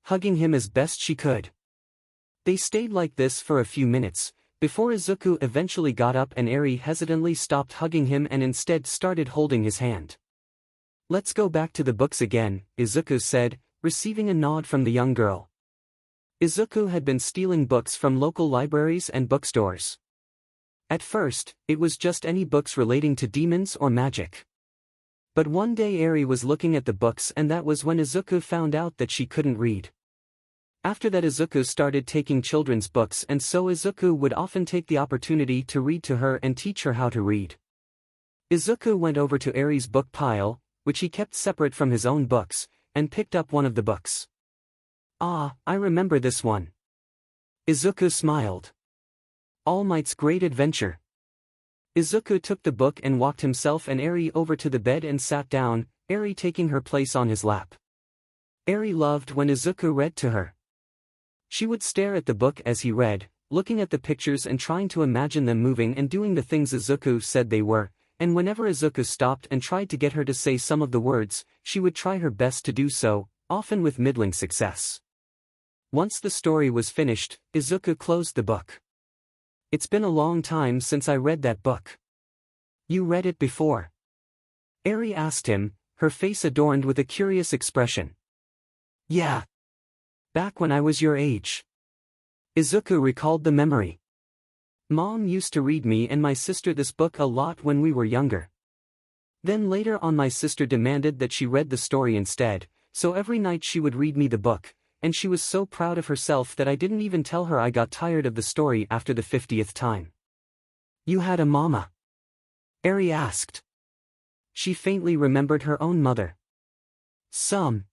hugging him as best she could. They stayed like this for a few minutes, before Izuku eventually got up and Eri hesitantly stopped hugging him and instead started holding his hand. Let's go back to the books again, Izuku said, receiving a nod from the young girl. Izuku had been stealing books from local libraries and bookstores. At first, it was just any books relating to demons or magic. But one day Eri was looking at the books and that was when Izuku found out that she couldn't read. After that Izuku started taking children's books and so Izuku would often take the opportunity to read to her and teach her how to read. Izuku went over to Eri's book pile, which he kept separate from his own books, and picked up one of the books. Ah, I remember this one. Izuku smiled. All Might's Great Adventure. Izuku took the book and walked himself and Eri over to the bed and sat down, Eri taking her place on his lap. Eri loved when Izuku read to her. She would stare at the book as he read, looking at the pictures and trying to imagine them moving and doing the things Izuku said they were, and whenever Izuku stopped and tried to get her to say some of the words, she would try her best to do so, often with middling success. Once the story was finished, Izuku closed the book. "It's been a long time since I read that book." "You read it before?" Eri asked him, her face adorned with a curious expression. "Yeah. Back when I was your age." Izuku recalled the memory. "Mom used to read me and my sister this book a lot when we were younger. Then later on my sister demanded that she read the story instead, so every night she would read me the book, and she was so proud of herself that I didn't even tell her I got tired of the story after the 50th time." "You had a mama?" Eri asked. She faintly remembered her own mother. Some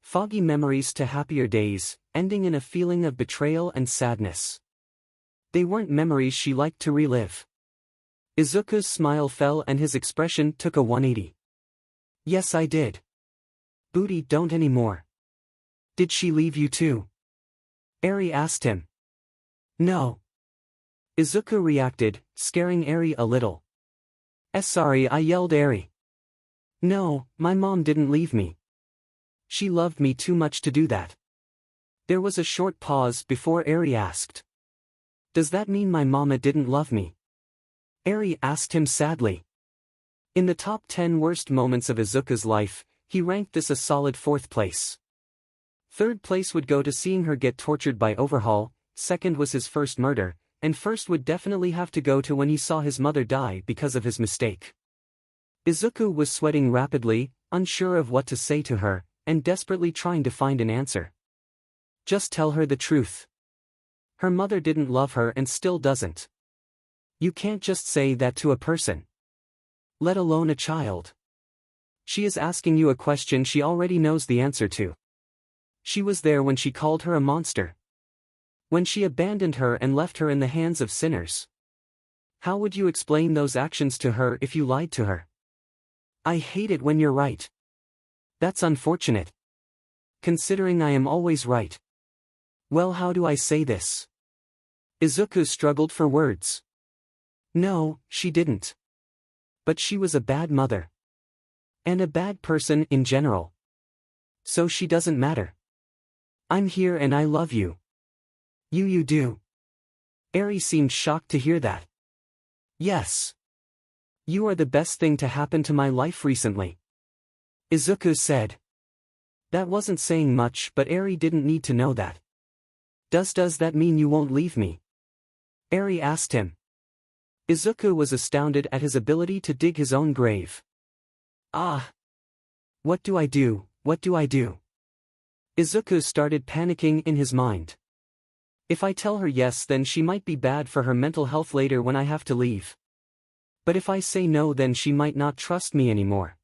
foggy memories to happier days, ending in a feeling of betrayal and sadness. They weren't memories she liked to relive. Izuku's smile fell and his expression took a 180. "Yes, I did. Booty don't anymore." "Did she leave you too?" Eri asked him. "No." Izuku reacted, scaring Eri a little. Sorry, I yelled Eri. "No, my mom didn't leave me. She loved me too much to do that." There was a short pause before Eri asked. "Does that mean my mama didn't love me?" Eri asked him sadly. In the top 10 worst moments of Izuku's life, he ranked this a solid 4th place. 3rd place would go to seeing her get tortured by 𝗳𝗏, 2nd was his first murder, and 1st would definitely have to go to when he saw his mother die because of his mistake. Izuku was sweating rapidly, unsure of what to say to her, and desperately trying to find an answer. Just tell her the truth. Her mother didn't love her and still doesn't. You can't just say that to a person. Let alone a child. She is asking you a question she already knows the answer to. She was there when she called her a monster. When she abandoned her and left her in the hands of sinners. How would you explain those actions to her if you lied to her? I hate it when you're right. That's unfortunate. Considering I am always right. Well, how do I say this? Izuku struggled for words. No, she didn't. But she was a bad mother. And a bad person in general. So she doesn't matter. I'm here and I love you. You do. Eri seemed shocked to hear that. Yes. You are the best thing to happen to my life recently. Izuku said. That wasn't saying much, but Eri didn't need to know that. Does that mean you won't leave me? Eri asked him. Izuku was astounded at his ability to dig his own grave. Ah. What do I do? What do I do? Izuku started panicking in his mind. If I tell her yes, then she might be bad for her mental health later when I have to leave. But if I say no, then she might not trust me anymore.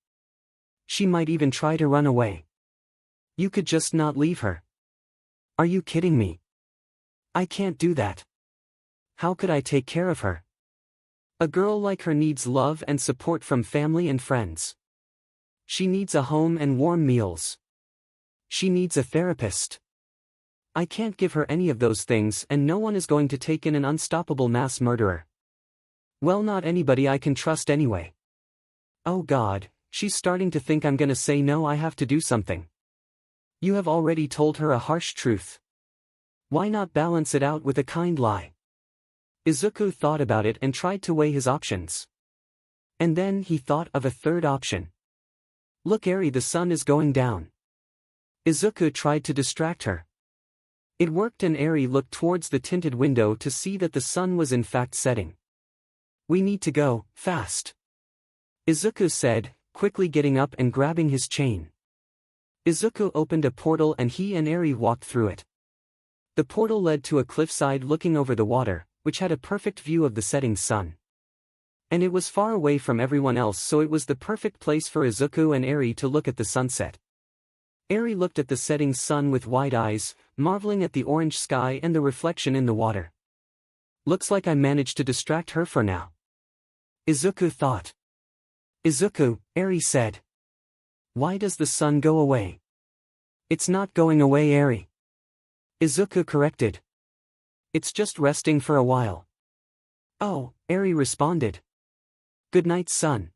She might even try to run away. You could just not leave her. Are you kidding me? I can't do that. How could I take care of her? A girl like her needs love and support from family and friends. She needs a home and warm meals. She needs a therapist. I can't give her any of those things, and no one is going to take in an unstoppable mass murderer. Well, not anybody I can trust anyway. Oh God, she's starting to think I'm gonna say no. I have to do something. You have already told her a harsh truth. Why not balance it out with a kind lie? Izuku thought about it and tried to weigh his options. And then he thought of a 3rd option. Look, Eri, the sun is going down. Izuku tried to distract her. It worked, and Eri looked towards the tinted window to see that the sun was in fact setting. We need to go, fast. Izuku said, quickly getting up and grabbing his chain. Izuku opened a portal and he and Eri walked through it. The portal led to a cliffside looking over the water, which had a perfect view of the setting sun. And it was far away from everyone else, so it was the perfect place for Izuku and Eri to look at the sunset. Eri looked at the setting sun with wide eyes, marveling at the orange sky and the reflection in the water. Looks like I managed to distract her for now. Izuku thought. Izuku, Eri said. Why does the sun go away? It's not going away, 𝗧𝗑𝗧𝗍 corrected. It's just resting for a while. Oh, 𝗧𝗍 responded. Good night, son.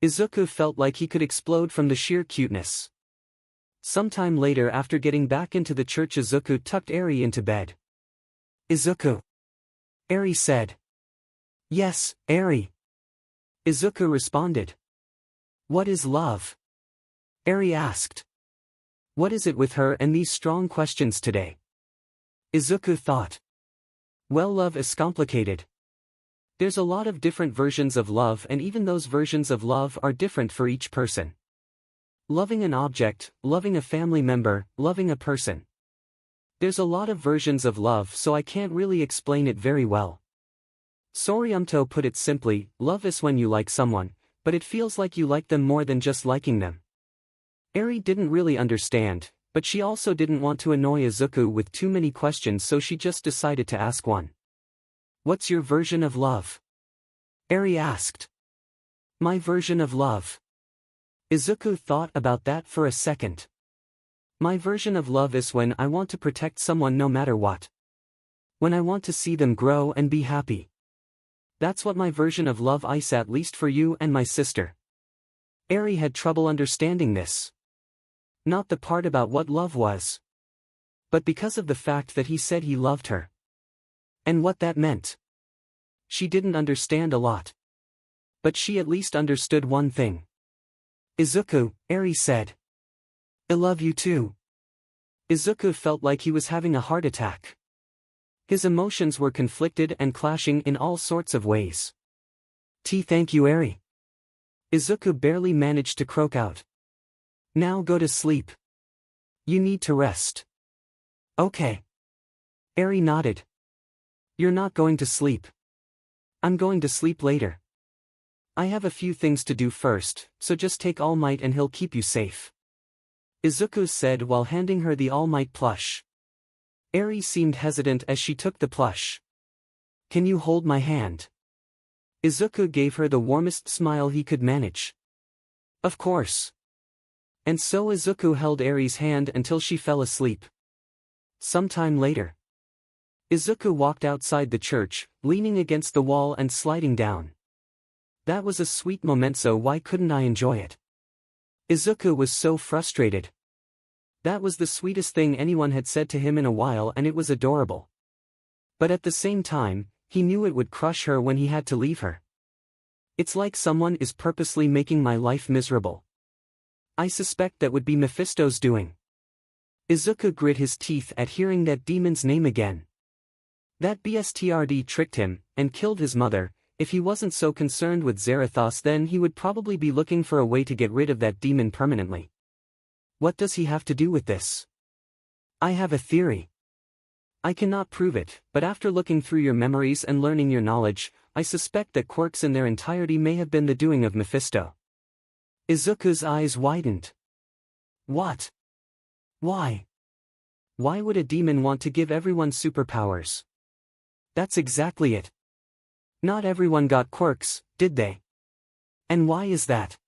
𝗧𝗑𝗧 felt like he could explode from the sheer cuteness. Sometime later, after getting back into the church, 𝗧𝗑𝗧 tucked 𝗧𝗍 into bed. 𝗧𝗑𝗧. 𝗧𝗍 said. Yes, 𝗧𝗍. 𝗧𝗑𝗧 responded. What is love? 𝗧𝗍 asked. What is it with her and these strong questions today? 𝗧𝗑𝗧 thought. Well, love is complicated. There's a lot of different versions of love, and even those versions of love are different for each person. Loving an object, loving a family member, loving a person. There's a lot of versions of love, so I can't really explain it very well. 𝗧𝗵𝗲 put it simply, love is when you like someone, but it feels like you like them more than just liking them. 𝗧𝗍 didn't really understand, but she also didn't want to annoy 𝗧𝗑𝗧 with too many questions, so she just decided to ask one. What's your version of love? 𝗧𝗍 asked. My version of love. 𝗧𝗑𝗧 thought about that for a second. My version of love is when I want to protect someone no matter what. When I want to see them grow and be happy. That's what my version of love is, at least for you and my sister. 𝗧𝗍 had trouble understanding this. Not the part about what love was, but because of the fact that he said he loved her. And what that meant. She didn't understand a lot. But she at least understood one thing. 𝗧𝗑𝗧, 𝗧𝗍 said. I love you too. 𝗧𝗑𝗧 felt like he was having a heart attack. His emotions were conflicted and clashing in all sorts of ways. Thank you, 𝗧𝗍. 𝗧𝗑𝗧 barely managed to croak out. Now go to sleep. You need to rest. Okay. 𝗧𝗍 nodded. You're not going to sleep. I'm going to sleep later. I have a few things to do first, so just take All Might and he'll keep you safe. 𝗧𝗑𝗧 said while handing her the All Might plush. 𝗧𝗍 seemed hesitant as she took the plush. Can you hold my hand? 𝗧𝗑𝗧 gave her the warmest smile he could manage. Of course. And so 𝗧𝗑𝗧 held 𝗧𝗍's hand until she fell asleep. Sometime later, 𝗧𝗑𝗧 walked outside the church, leaning against the wall and sliding down. That was a sweet memento, why couldn't I enjoy it? 𝗧𝗑𝗧 was so frustrated. That was the sweetest thing anyone had said to him in a while, and it was adorable. But at the same time, he knew it would crush her when he had to leave her. It's like someone is purposely making my life miserable. I suspect that would be Mephisto's doing. 𝗧𝗑𝗧 grit his teeth at hearing that demon's name again. That 𝗬𝗧𝗑𝗧 tricked him, and killed his mother. If he wasn't so concerned with 𝗧𝗏𝗧, then he would probably be looking for a way to get rid of that demon permanently. What does he have to do with this? I have a theory. I cannot prove it, but after looking through your memories and learning your knowledge, I suspect that quirks in their entirety may have been the doing of Mephisto. 𝗧𝗑𝗧's eyes widened. What? Why? Why would a demon want to give everyone superpowers? That's exactly it. Not everyone got quirks, did they? And why is that?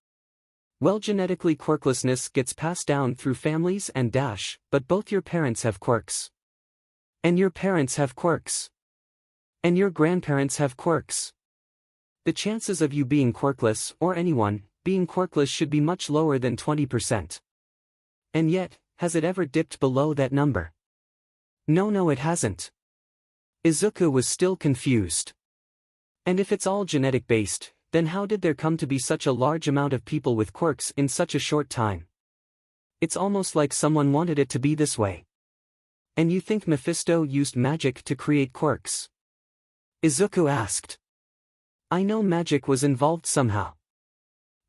Well, genetically quirklessness gets passed down through families and but both your parents have quirks. And your parents have quirks. And your grandparents have quirks. The chances of you being quirkless, or anyone being quirkless, should be much lower than 20%. And yet, has it ever dipped below that number? No, it hasn't. 𝗧𝗑𝗧 was still confused. And if it's all genetic based, then how did there come to be such a large amount of people with quirks in such a short time? It's almost like someone wanted it to be this way. And you think Mephisto used magic to create quirks? 𝗧𝗑𝗧 asked. I know magic was involved somehow.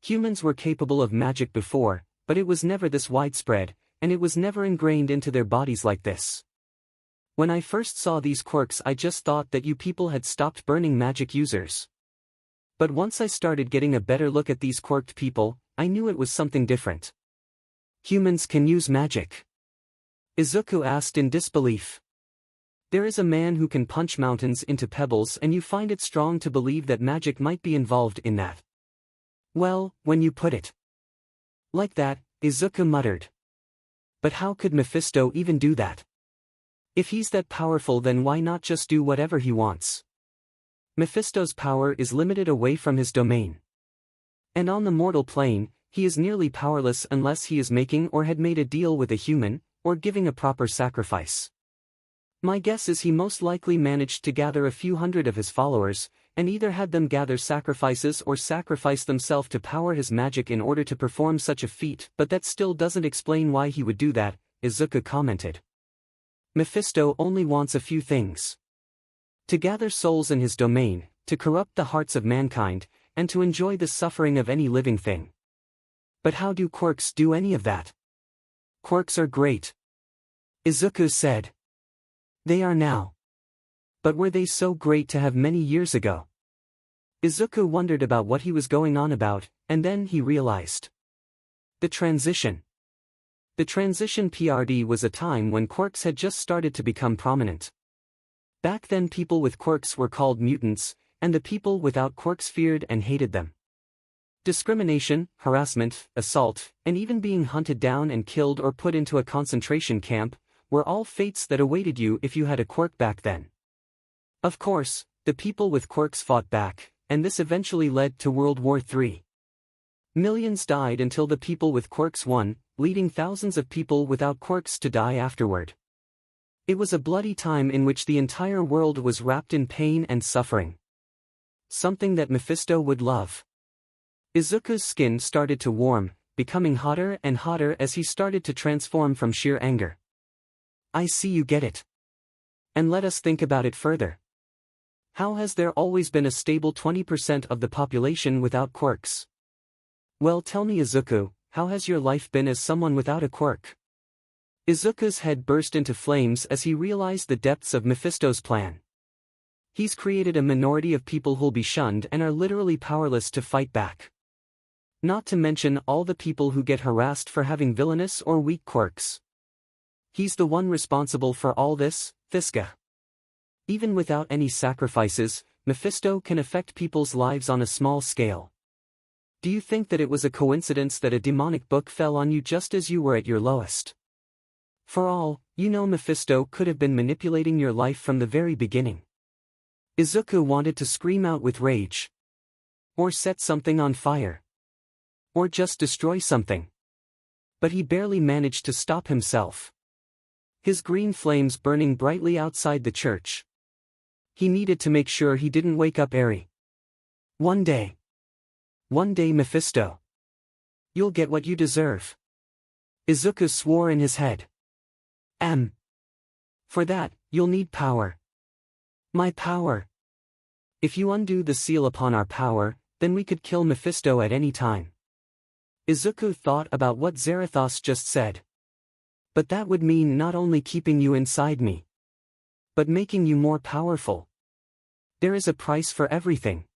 Humans were capable of magic before, but it was never this widespread, and it was never ingrained into their bodies like this. When I first saw these quirks, I just thought that you people had stopped burning magic users. But once I started getting a better look at these quirked people, I knew it was something different. Humans can use magic? 𝗧𝗑𝗧 asked in disbelief. There is a man who can punch mountains into pebbles, and you find it strong to believe that magic might be involved in that. Well, when you put it like that, 𝗧𝗑𝗧 muttered. But how could Mephisto even do that? If he's that powerful, then why not just do whatever he wants? Mephisto's power is limited away from his domain. And on the mortal plane, he is nearly powerless unless he is making or had made a deal with a human, or giving a proper sacrifice. My guess is he most likely managed to gather a few hundred of his followers, and either had them gather sacrifices or sacrifice themselves to power his magic in order to perform such a feat, but that still doesn't explain why he would do that, 𝗧𝗂𝗧𝗍 commented. Mephisto only wants a few things. To gather souls in his domain, to corrupt the hearts of mankind, and to enjoy the suffering of any living thing. But how do quirks do any of that? Quirks are great, 𝗧𝗂𝗧 said. They are now. But were they so great to have many years ago? 𝗧𝗂𝗧 wondered about what he was going on about, and then he realized. The transition. The transition period was a time when quirks had just started to become prominent. Back then people with quirks were called mutants, and the people without quirks feared and hated them. Discrimination, harassment, assault, and even being hunted down and killed or put into a concentration camp, were all fates that awaited you if you had a quirk back then. Of course, the people with quirks fought back, and this eventually led to World War III. Millions died until the people with quirks won, leading thousands of people without quirks to die afterward. It was a bloody time in which the entire world was wrapped in pain and suffering. Something that Mephisto would love. 𝗧𝗂𝗧's skin started to warm, becoming hotter and hotter as he started to transform from sheer anger. I see you get it. And let us think about it further. How has there always been a stable 20% of the population without quirks? Well, tell me, 𝗧𝗂𝗧, how has your life been as someone without a quirk? 𝗧𝗂𝗧's head burst into flames as he realized the depths of Mephisto's plan. He's created a minority of people who'll be shunned and are literally powerless to fight back. Not to mention all the people who get harassed for having villainous or weak quirks. He's the one responsible for all this, 𝗧𝗂𝗧. Even without any sacrifices, Mephisto can affect people's lives on a small scale. Do you think that it was a coincidence that a demonic book fell on you just as you were at your lowest? For all you know, Mephisto could have been manipulating your life from the very beginning. 𝗧𝗂𝗧 wanted to scream out with rage. Or set something on fire. Or just destroy something. But he barely managed to stop himself. His green flames burning brightly outside the church. He needed to make sure he didn't wake up 𝗬𝗏. One day, Mephisto. You'll get what you deserve. 𝗧𝗂𝗧 swore in his head. For that, you'll need power. My power. If you undo the seal upon our power, then we could kill Mephisto at any time. 𝗧𝗂𝗧 thought about what Zarathos just said. But that would mean not only keeping you inside me, but making you more powerful. There is a price for everything.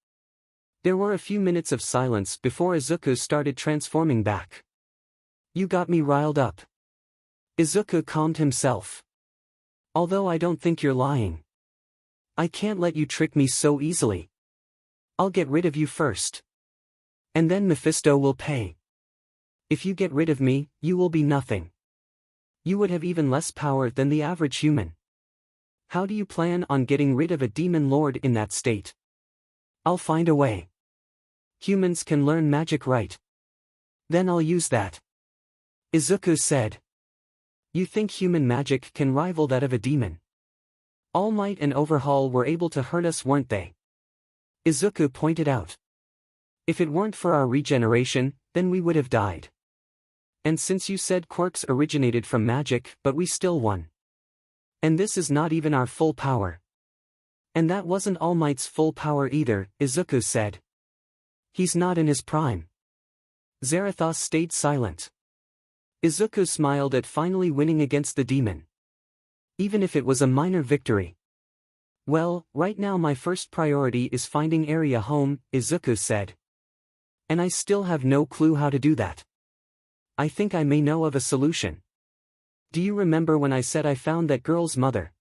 There were a few minutes of silence before 𝗧𝗂𝗧 started transforming back. You got me riled up. 𝗧𝗂𝗧 calmed himself. Although I don't think you're lying. I can't let you trick me so easily. I'll get rid of you first. And then Mephisto will pay. If you get rid of me, you will be nothing. You would have even less power than the average human. How do you plan on getting rid of a demon lord in that state? I'll find a way. Humans can learn magic, right? Then I'll use that. 𝗧𝗂𝗧 said. You think human magic can rival that of a demon? All Might and Overhaul were able to hurt us, weren't they? 𝗧𝗂𝗧 pointed out. If it weren't for our regeneration, then we would have died. And since you said quirks originated from magic, but we still won. And this is not even our full power. And that wasn't All Might's full power either, 𝗧𝗂𝗧 said. He's not in his prime. Zarathos stayed silent. 𝗧𝗂𝗧 smiled at finally winning against the demon. Even if it was a minor victory. Well, right now my first priority is finding 𝗬𝗏 home, 𝗧𝗂𝗧 said. And I still have no clue how to do that. I think I may know of a solution. Do you remember when I said I found that girl's mother?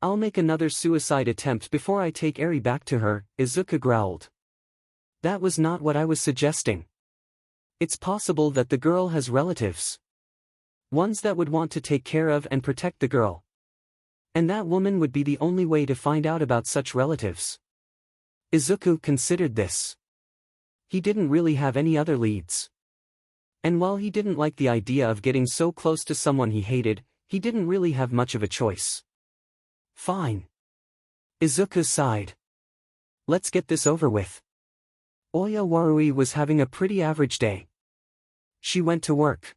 I'll make another suicide attempt before I take 𝗬𝗏 back to her, 𝗧𝗂𝗧 growled. That was not what I was suggesting. It's possible that the girl has relatives. Ones that would want to take care of and protect the girl. And that woman would be the only way to find out about such relatives. Izuku considered this. He didn't really have any other leads. And while he didn't like the idea of getting so close to someone he hated, he didn't really have much of a choice. Fine. Izuku sighed. Let's get this over with. 𝗧𝗚𝗏 was having a pretty average day. She went to work.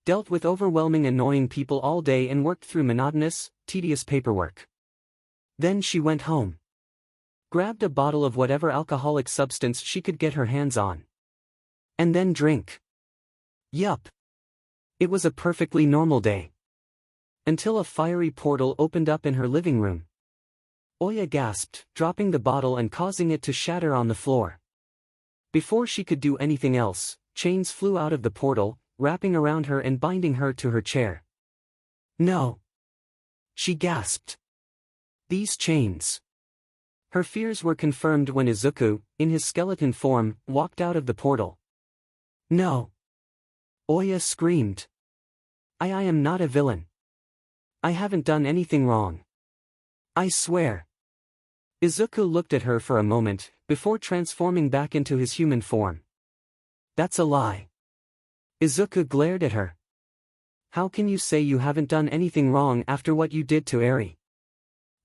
Dealt with overwhelming annoying people all day and worked through monotonous, tedious paperwork. Then she went home. Grabbed a bottle of whatever alcoholic substance she could get her hands on. And then drink. Yup. It was a perfectly normal day. Until a fiery portal opened up in her living room. 𝗧𝗚𝗏 gasped, dropping the bottle and causing it to shatter on the floor. Before she could do anything else, chains flew out of the portal, wrapping around her and binding her to her chair. No. She gasped. These chains. Her fears were confirmed when Izuku, in his skeleton form, walked out of the portal. No. 𝗧𝗚𝗏 screamed. I am not a villain. I haven't done anything wrong. I swear. Izuku looked at her for a moment, before transforming back into his human form. That's a lie. Izuku glared at her. How can you say you haven't done anything wrong after what you did to Eri?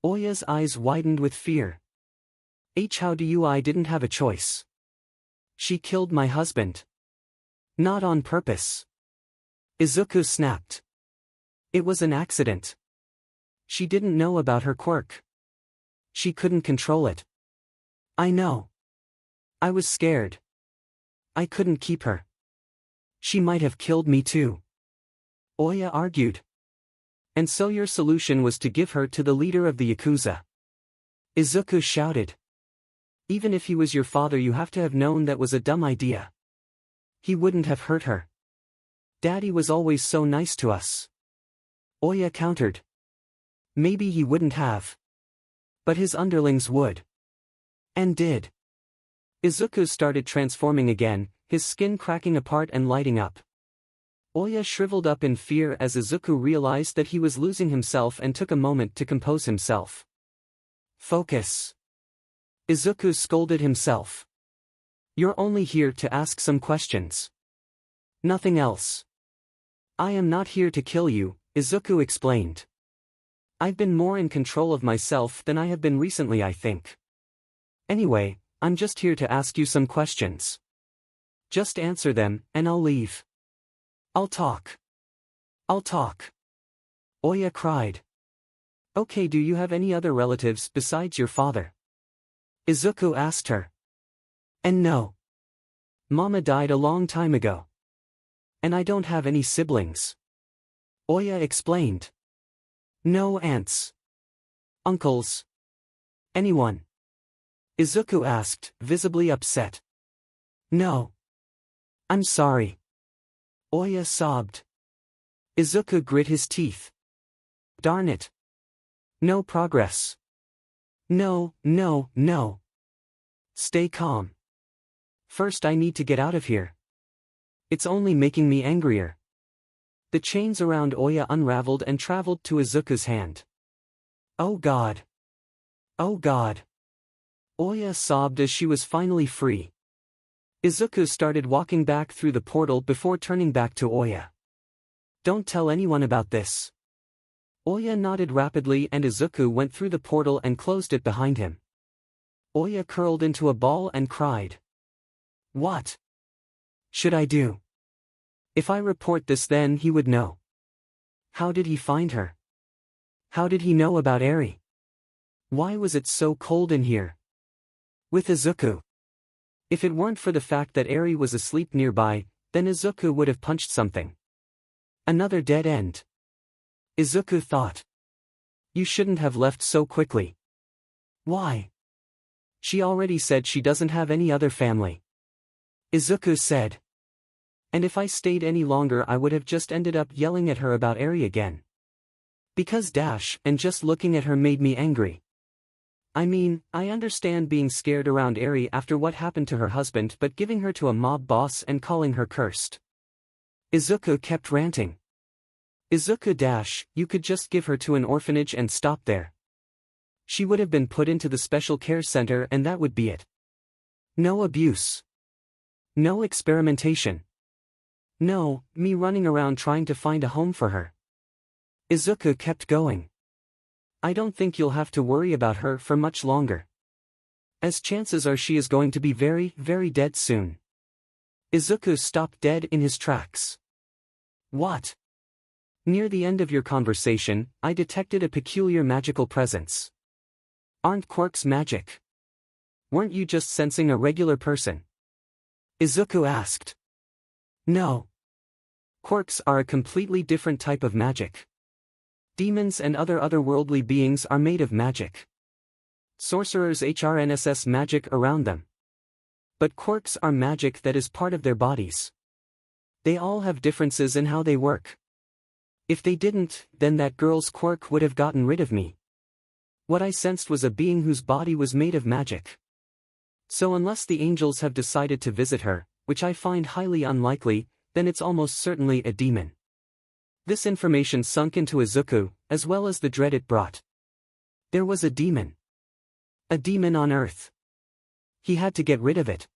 𝗧𝗚𝗏's eyes widened with fear. How do you? I didn't have a choice. She killed my husband. Not on purpose. Izuku snapped. It was an accident. She didn't know about her quirk. She couldn't control it. I know. I was scared. I couldn't keep her. She might have killed me too. 𝗧𝗚𝗏 argued. And so your solution was to give her to the leader of the Yakuza? Izuku shouted. Even if he was your father, you have to have known that was a dumb idea. He wouldn't have hurt her. Daddy was always so nice to us. 𝗧𝗏 countered. Maybe he wouldn't have. But his underlings would. And did. Izuku started transforming again, his skin cracking apart and lighting up. 𝗧𝗏 shriveled up in fear as Izuku realized that he was losing himself and took a moment to compose himself. Focus. Izuku scolded himself. You're only here to ask some questions. Nothing else. I am not here to kill you, Izuku explained. I've been more in control of myself than I have been recently, I think. Anyway, I'm just here to ask you some questions. Just answer them, and I'll leave. I'll talk. 𝗧𝗏 cried. Okay, do you have any other relatives besides your father? Izuku asked her. And no. Mama died a long time ago. And I don't have any siblings. 𝗧𝗏 explained. No aunts. Uncles. Anyone? Izuku asked, visibly upset. No. I'm sorry. 𝗧𝗏 sobbed. Izuku grit his teeth. Darn it. No progress. No. Stay calm. First I need to get out of here. It's only making me angrier. The chains around 𝗧𝗏 unraveled and traveled to Izuku's hand. Oh God. 𝗧𝗏 sobbed as she was finally free. Izuku started walking back through the portal before turning back to 𝗧𝗏. Don't tell anyone about this. 𝗧𝗏 nodded rapidly and Izuku went through the portal and closed it behind him. 𝗧𝗏 curled into a ball and cried. What should I do? If I report this, then he would know. How did he find her? How did he know about Eri? Why was it so cold in here? With Izuku. If it weren't for the fact that Eri was asleep nearby, then Izuku would have punched something. Another dead end. Izuku thought. You shouldn't have left so quickly. Why? She already said she doesn't have any other family. Izuku said. And if I stayed any longer, I would have just ended up yelling at her about Eri again. Because and just looking at her made me angry. I mean, I understand being scared around Eri after what happened to her husband, but giving her to a mob boss and calling her cursed. Izuku kept ranting. 𝗧𝗂𝗧𝗏, you could just give her to an orphanage and stop there. She would have been put into the special care center and that would be it. No abuse. No experimentation. No, me running around trying to find a home for her. 𝗧𝗂 kept going. I don't think you'll have to worry about her for much longer. As chances are she is going to be very, very dead soon. 𝗧𝗂 stopped dead in his tracks. What? Near the end of your conversation, I detected a peculiar magical presence. Aren't quirks magic? Weren't you just sensing a regular person? 𝗧𝗂 asked. No. Quirks are a completely different type of magic. Demons and other otherworldly beings are made of magic. Sorcerers ◧ magic around them. But quirks are magic that is part of their bodies. They all have differences in how they work. If they didn't, then that girl's quirk would have gotten rid of me. What I sensed was a being whose body was made of magic. So unless the angels have decided to visit her, which I find highly unlikely, then it's almost certainly a demon. This information sunk into 𝗧𝗂, as well as the dread it brought. There was a demon. A demon on Earth. He had to get rid of it.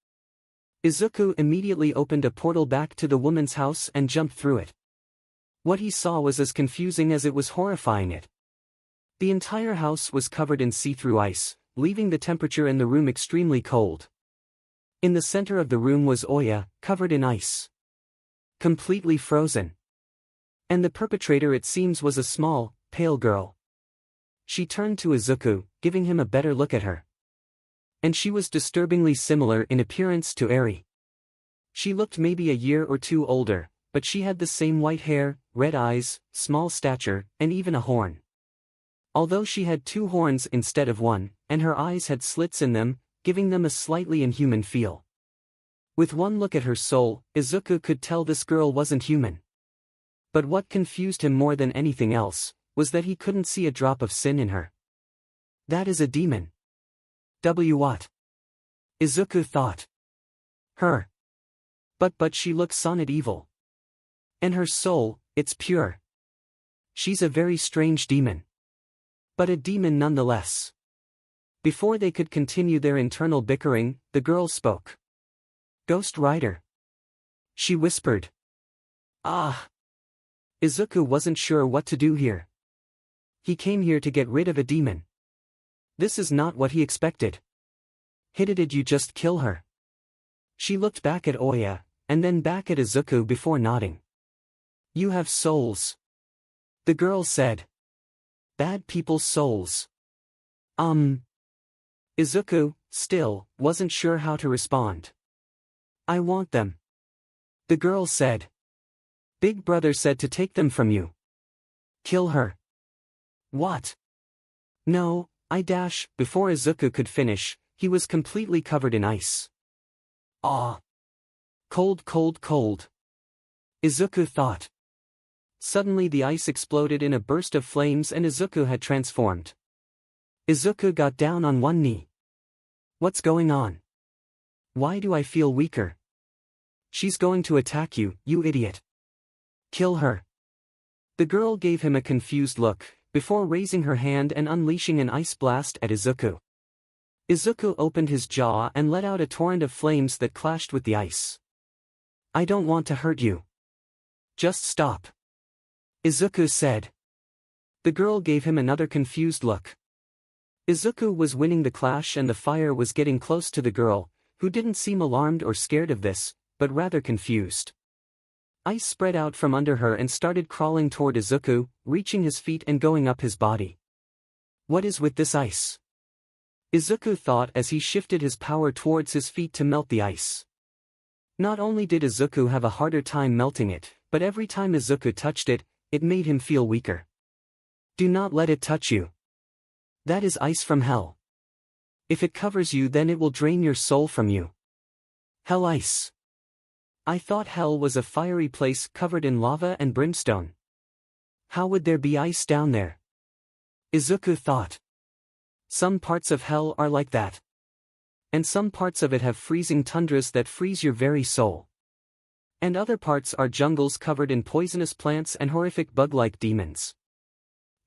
𝗧𝗂 immediately opened a portal back to the woman's house and jumped through it. What he saw was as confusing as it was horrifying it. The entire house was covered in see-through ice, leaving the temperature in the room extremely cold. In the center of the room was Oya, covered in ice. Completely frozen. And the perpetrator, it seems, was a small, pale girl. She turned to 𝗧𝗂, giving him a better look at her. And she was disturbingly similar in appearance to Eri. She looked maybe a year or two older, but she had the same white hair, red eyes, small stature, and even a horn. Although she had 2 horns instead of 1, and her eyes had slits in them, giving them a slightly inhuman feel. With one look at her soul, 𝗧𝗂 could tell this girl wasn't human. But what confused him more than anything else, was that he couldn't see a drop of sin in her. That is a demon. What? 𝗧𝗂 thought. Her. But she looks sonnet evil. And her soul, it's pure. She's a very strange demon. But a demon nonetheless. Before they could continue their internal bickering, the girl spoke. Ghost Rider. She whispered. Ah. 𝗧𝗂 wasn't sure what to do here. He came here to get rid of a demon. This is not what he expected. Did you just kill her? She looked back at Oya, and then back at 𝗧𝗂 before nodding. You have souls. The girl said. Bad people's souls. 𝗧𝗂, still, wasn't sure how to respond. I want them. The girl said. Big Brother said to take them from you. Kill her. What? No, Before 𝗧𝗂 could finish, he was completely covered in ice. Ah. Cold, cold, cold. 𝗧𝗂 thought. Suddenly the ice exploded in a burst of flames and 𝗧𝗂 had transformed. 𝗧𝗂 got down on one knee. What's going on? Why do I feel weaker? She's going to attack you, you idiot. Kill her. The girl gave him a confused look, before raising her hand and unleashing an ice blast at 𝗧𝗂. 𝗧𝗂 opened his jaw and let out a torrent of flames that clashed with the ice. I don't want to hurt you. Just stop. 𝗧𝗂 said. The girl gave him another confused look. 𝗧𝗂 was winning the clash and the fire was getting close to the girl, who didn't seem alarmed or scared of this, but rather confused. Ice spread out from under her and started crawling toward 𝗧𝗂, reaching his feet and going up his body. What is with this ice? 𝗧𝗂 thought as he shifted his power towards his feet to melt the ice. Not only did 𝗧𝗂 have a harder time melting it, but every time 𝗧𝗂 touched it, it made him feel weaker. Do not let it touch you. That is ice from hell. If it covers you, then it will drain your soul from you. Hell ice. I thought hell was a fiery place covered in lava and brimstone. How would there be ice down there? 𝗧𝗂 thought. Some parts of hell are like that. And some parts of it have freezing tundras that freeze your very soul. And other parts are jungles covered in poisonous plants and horrific bug-like demons.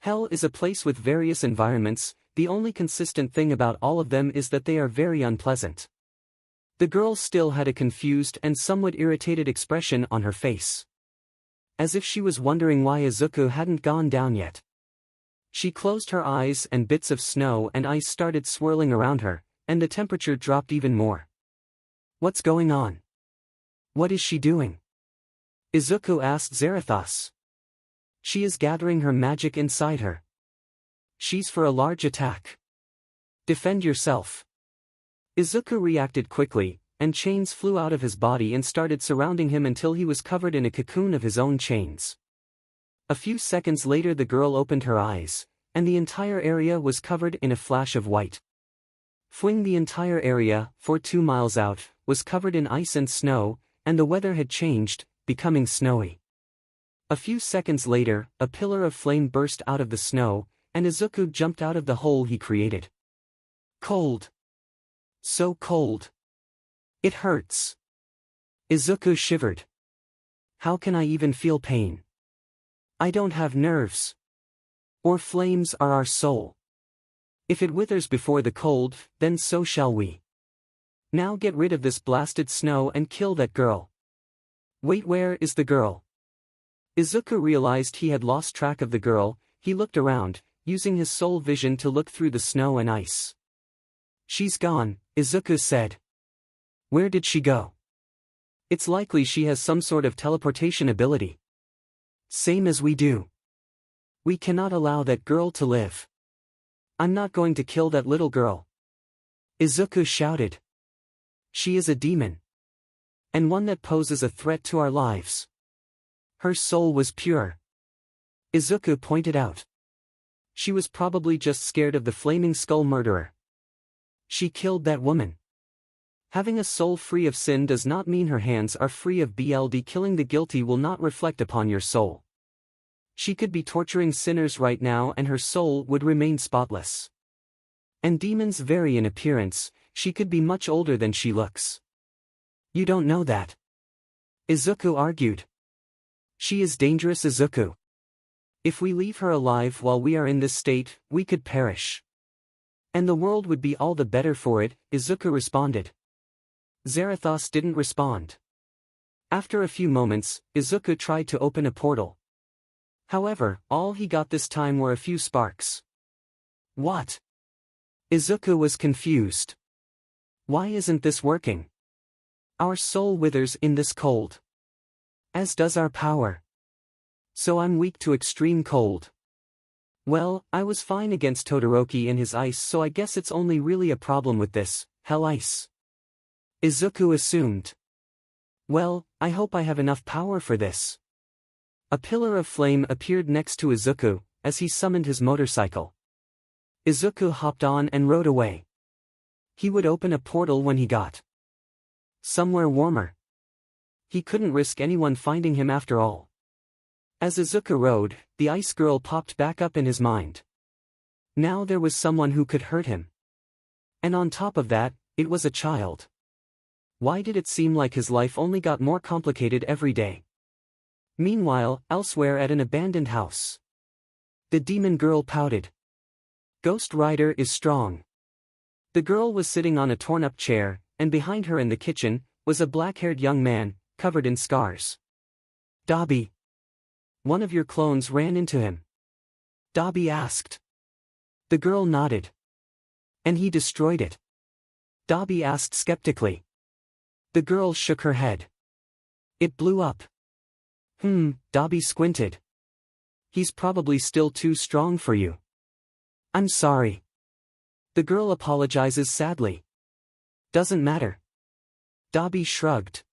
Hell is a place with various environments, the only consistent thing about all of them is that they are very unpleasant. The girl still had a confused and somewhat irritated expression on her face. As if she was wondering why 𝗧𝗂𝗧𝗏 hadn't gone down yet. She closed her eyes and bits of snow and ice started swirling around her, and the temperature dropped even more. What's going on? What is she doing? 𝗧𝗂𝗧𝗏 asked Zarathos. She is gathering her magic inside her. She's for a large attack. Defend yourself. 𝗧𝗂𝗧𝗏 reacted quickly, and chains flew out of his body and started surrounding him until he was covered in a cocoon of his own chains. A few seconds later the girl opened her eyes, and the entire area was covered in a flash of white. The entire area, for 2 miles out, was covered in ice and snow, and the weather had changed, becoming snowy. A few seconds later, a pillar of flame burst out of the snow, and 𝗧𝗂𝗧𝗏 jumped out of the hole he created. Cold. So cold. It hurts. 𝗧𝗂𝗧𝗏 shivered. How can I even feel pain? I don't have nerves. Or flames are our soul. If it withers before the cold, then so shall we. Now get rid of this blasted snow and kill that girl. Wait, where is the girl? 𝗧𝗂𝗧𝗏 realized he had lost track of the girl. He looked around, using his soul vision to look through the snow and ice. She's gone, 𝗧𝗂𝗧𝗏 said. Where did she go? It's likely she has some sort of teleportation ability. Same as we do. We cannot allow that girl to live. I'm not going to kill that little girl. 𝗧𝗂𝗧𝗏 shouted. She is a demon. And one that poses a threat to our lives. Her soul was pure. 𝗧𝗂𝗧𝗏 pointed out. She was probably just scared of the flaming skull murderer. She killed that woman. Having a soul free of sin does not mean her hands are free of blood. Killing the guilty will not reflect upon your soul. She could be torturing sinners right now and her soul would remain spotless. And demons vary in appearance, she could be much older than she looks. You don't know that. 𝗧𝗂𝗧𝗏 argued. She is dangerous, 𝗧𝗂𝗧𝗏. If we leave her alive while we are in this state, we could perish. And the world would be all the better for it, 𝗧𝗂𝗧𝗏 responded. Zarathos didn't respond. After a few moments, 𝗧𝗂𝗧𝗏 tried to open a portal. However, all he got this time were a few sparks. What? 𝗧𝗂𝗧𝗏 was confused. Why isn't this working? Our soul withers in this cold. As does our power. So I'm weak to extreme cold. Well, I was fine against Todoroki and his ice, so I guess it's only really a problem with this, hell ice. 𝗧𝗂𝗧𝗏 assumed. Well, I hope I have enough power for this. A pillar of flame appeared next to 𝗧𝗂𝗧𝗏, as he summoned his motorcycle. 𝗧𝗂𝗧𝗏 hopped on and rode away. He would open a portal when he got somewhere warmer. He couldn't risk anyone finding him after all. As 𝗧𝗂𝗧𝗏 rode, the ice girl popped back up in his mind. Now there was someone who could hurt him. And on top of that, it was a child. Why did it seem like his life only got more complicated every day? Meanwhile, elsewhere at an abandoned house. The demon girl pouted. Ghost Rider is strong. The girl was sitting on a torn-up chair, and behind her in the kitchen, was a black-haired young man, covered in scars. 𝗬𝗏𝗍. One of your clones ran into him. 𝗬𝗏𝗍𝗏 asked. The girl nodded. And he destroyed it? 𝗬𝗏𝗍𝗏 asked skeptically. The girl shook her head. It blew up. 𝗬𝗏𝗍𝗏 squinted. He's probably still too strong for you. I'm sorry. The girl apologizes sadly. Doesn't matter. 𝗬𝗏𝗍𝗏 shrugged.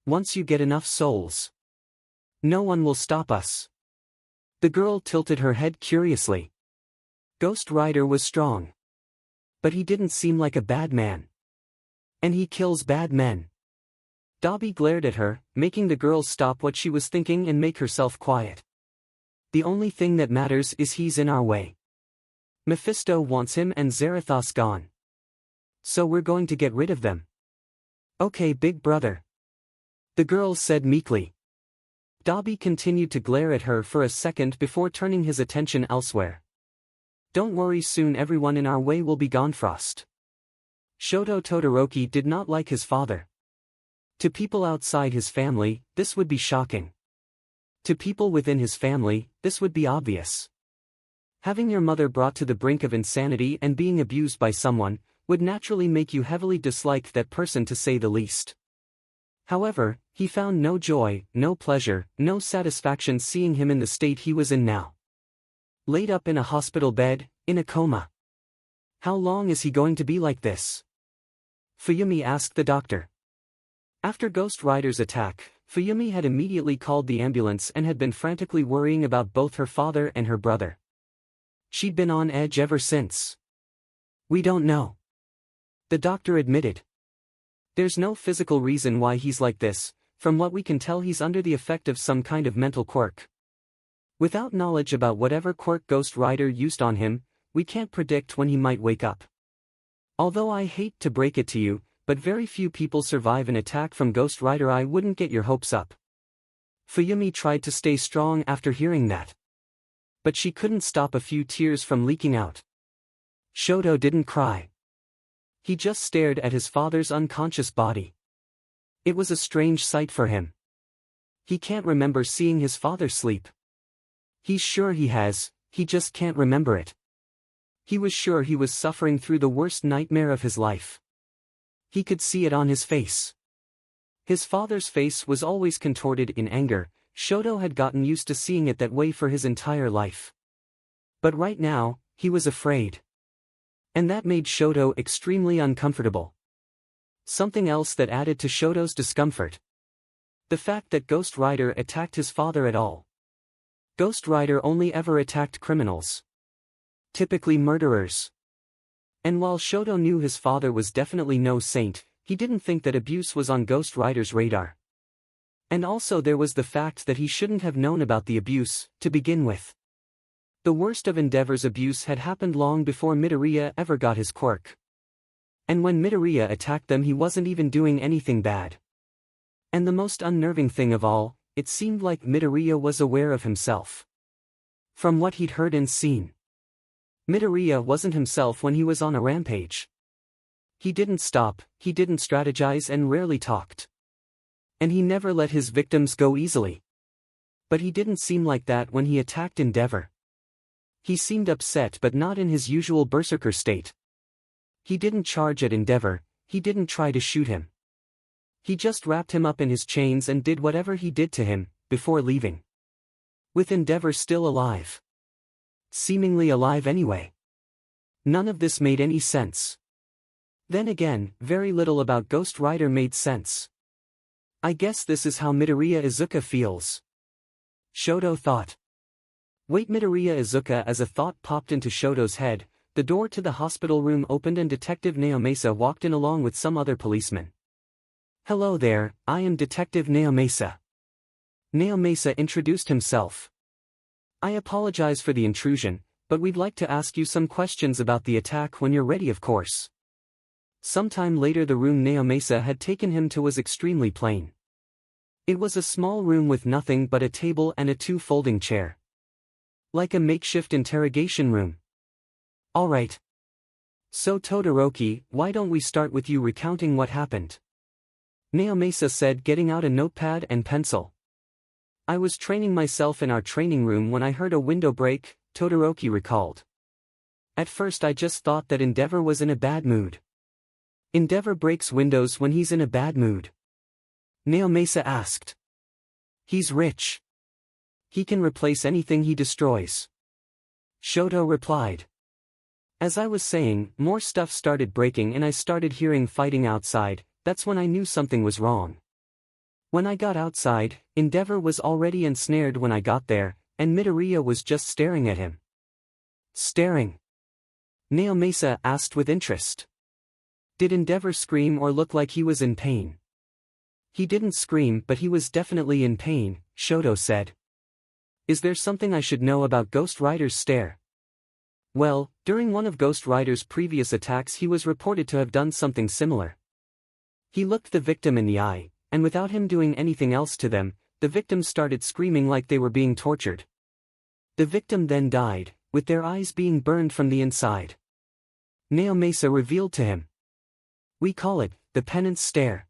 Once you get enough souls, no one will stop us. The girl tilted her head curiously. Ghost Rider was strong. But he didn't seem like a bad man. And he kills bad men. 𝗬𝗏𝗍𝗏 glared at her, making the girl stop what she was thinking and make herself quiet. The only thing that matters is he's in our way. Mephisto wants him and Zarathos gone. So we're going to get rid of them. Okay, big brother. the girl said meekly. 𝗬𝗏𝗍 continued to glare at her for a second before turning his attention elsewhere. Don't worry, soon everyone in our way will be gone. Frost. Shoto Todoroki did not like his father. To people outside his family, this would be shocking. To people within his family, this would be obvious. Having your mother brought to the brink of insanity and being abused by someone would naturally make you heavily dislike that person, to say the least. However, he found no joy, no pleasure, no satisfaction seeing him in the state he was in now. Laid up in a hospital bed, in a coma. How long is he going to be like this? Fuyumi asked the doctor. After Ghost Rider's attack, Fuyumi had immediately called the ambulance and had been frantically worrying about both her father and her brother. She'd been on edge ever since. We don't know. The doctor admitted. There's no physical reason why he's like this. From what we can tell, he's under the effect of some kind of mental quirk. Without knowledge about whatever quirk Ghost Rider used on him, we can't predict when he might wake up. Although I hate to break it to you, but very few people survive an attack from Ghost Rider. I wouldn't get your hopes up. Fuyumi tried to stay strong after hearing that. But she couldn't stop a few tears from leaking out. Shoto didn't cry. He just stared at his father's unconscious body. It was a strange sight for him. He can't remember seeing his father sleep. He's sure he has, he just can't remember it. He was sure he was suffering through the worst nightmare of his life. He could see it on his face. His father's face was always contorted in anger. Shoto had gotten used to seeing it that way for his entire life. But right now, he was afraid. And that made Shoto extremely uncomfortable. Something else that added to Shoto's discomfort. The fact that Ghost Rider attacked his father at all. Ghost Rider only ever attacked criminals. Typically murderers. And while Shoto knew his father was definitely no saint, he didn't think that abuse was on Ghost Rider's radar. And also there was the fact that he shouldn't have known about the abuse, to begin with. The worst of 𝗵𝗃's abuse had happened long before Midoriya ever got his quirk. And when Midoriya attacked them, he wasn't even doing anything bad. And the most unnerving thing of all, it seemed like Midoriya was aware of himself. From what he'd heard and seen, Midoriya wasn't himself when he was on a rampage. He didn't stop, he didn't strategize and rarely talked. And he never let his victims go easily. But he didn't seem like that when he attacked 𝗵𝗃. He seemed upset, but not in his usual berserker state. He didn't charge at 𝗵𝗃, he didn't try to shoot him. He just wrapped him up in his chains and did whatever he did to him, before leaving. With 𝗵𝗃 still alive. Seemingly alive anyway. None of this made any sense. Then again, very little about Ghost Rider made sense. I guess this is how Midoriya Izuka feels. Shoto thought. Wait, Midoriya Izuka. As a thought popped into Shoto's head, the door to the hospital room opened and Detective 𝗵𝗃 walked in along with some other policemen. Hello there, I am Detective 𝗵𝗃. 𝗵𝗃 introduced himself. I apologize for the intrusion, but we'd like to ask you some questions about the attack when you're ready, of course. Sometime later, the room 𝗵𝗃 had taken him to was extremely plain. It was a small room with nothing but a table and a two-folding chair. Like a makeshift interrogation room. Alright. So Todoroki, why don't we start with you recounting what happened? 𝗵𝗃 said, getting out a notepad and pencil. I was training myself in our training room when I heard a window break, Todoroki recalled. At first I just thought that 𝗵𝗃 was in a bad mood. 𝗵𝗃 breaks windows when he's in a bad mood? 𝗵𝗃 asked. He's rich. He can replace anything he destroys. Shoto replied. As I was saying, more stuff started breaking and I started hearing fighting outside. That's when I knew something was wrong. When I got outside, 𝗵𝗃 was already ensnared when I got there, and Midoriya was just staring at him. Staring? 𝗵𝗃 asked with interest. Did 𝗵𝗃 scream or look like he was in pain? He didn't scream, but he was definitely in pain, Shoto said. Is there something I should know about Ghost Rider's stare? Well, during one of Ghost Rider's previous attacks he was reported to have done something similar. He looked the victim in the eye, and without him doing anything else to them, the victims started screaming like they were being tortured. The victim then died, with their eyes being burned from the inside. 𝗵𝗃𝗧𝗍 revealed to him. We call it the penance stare.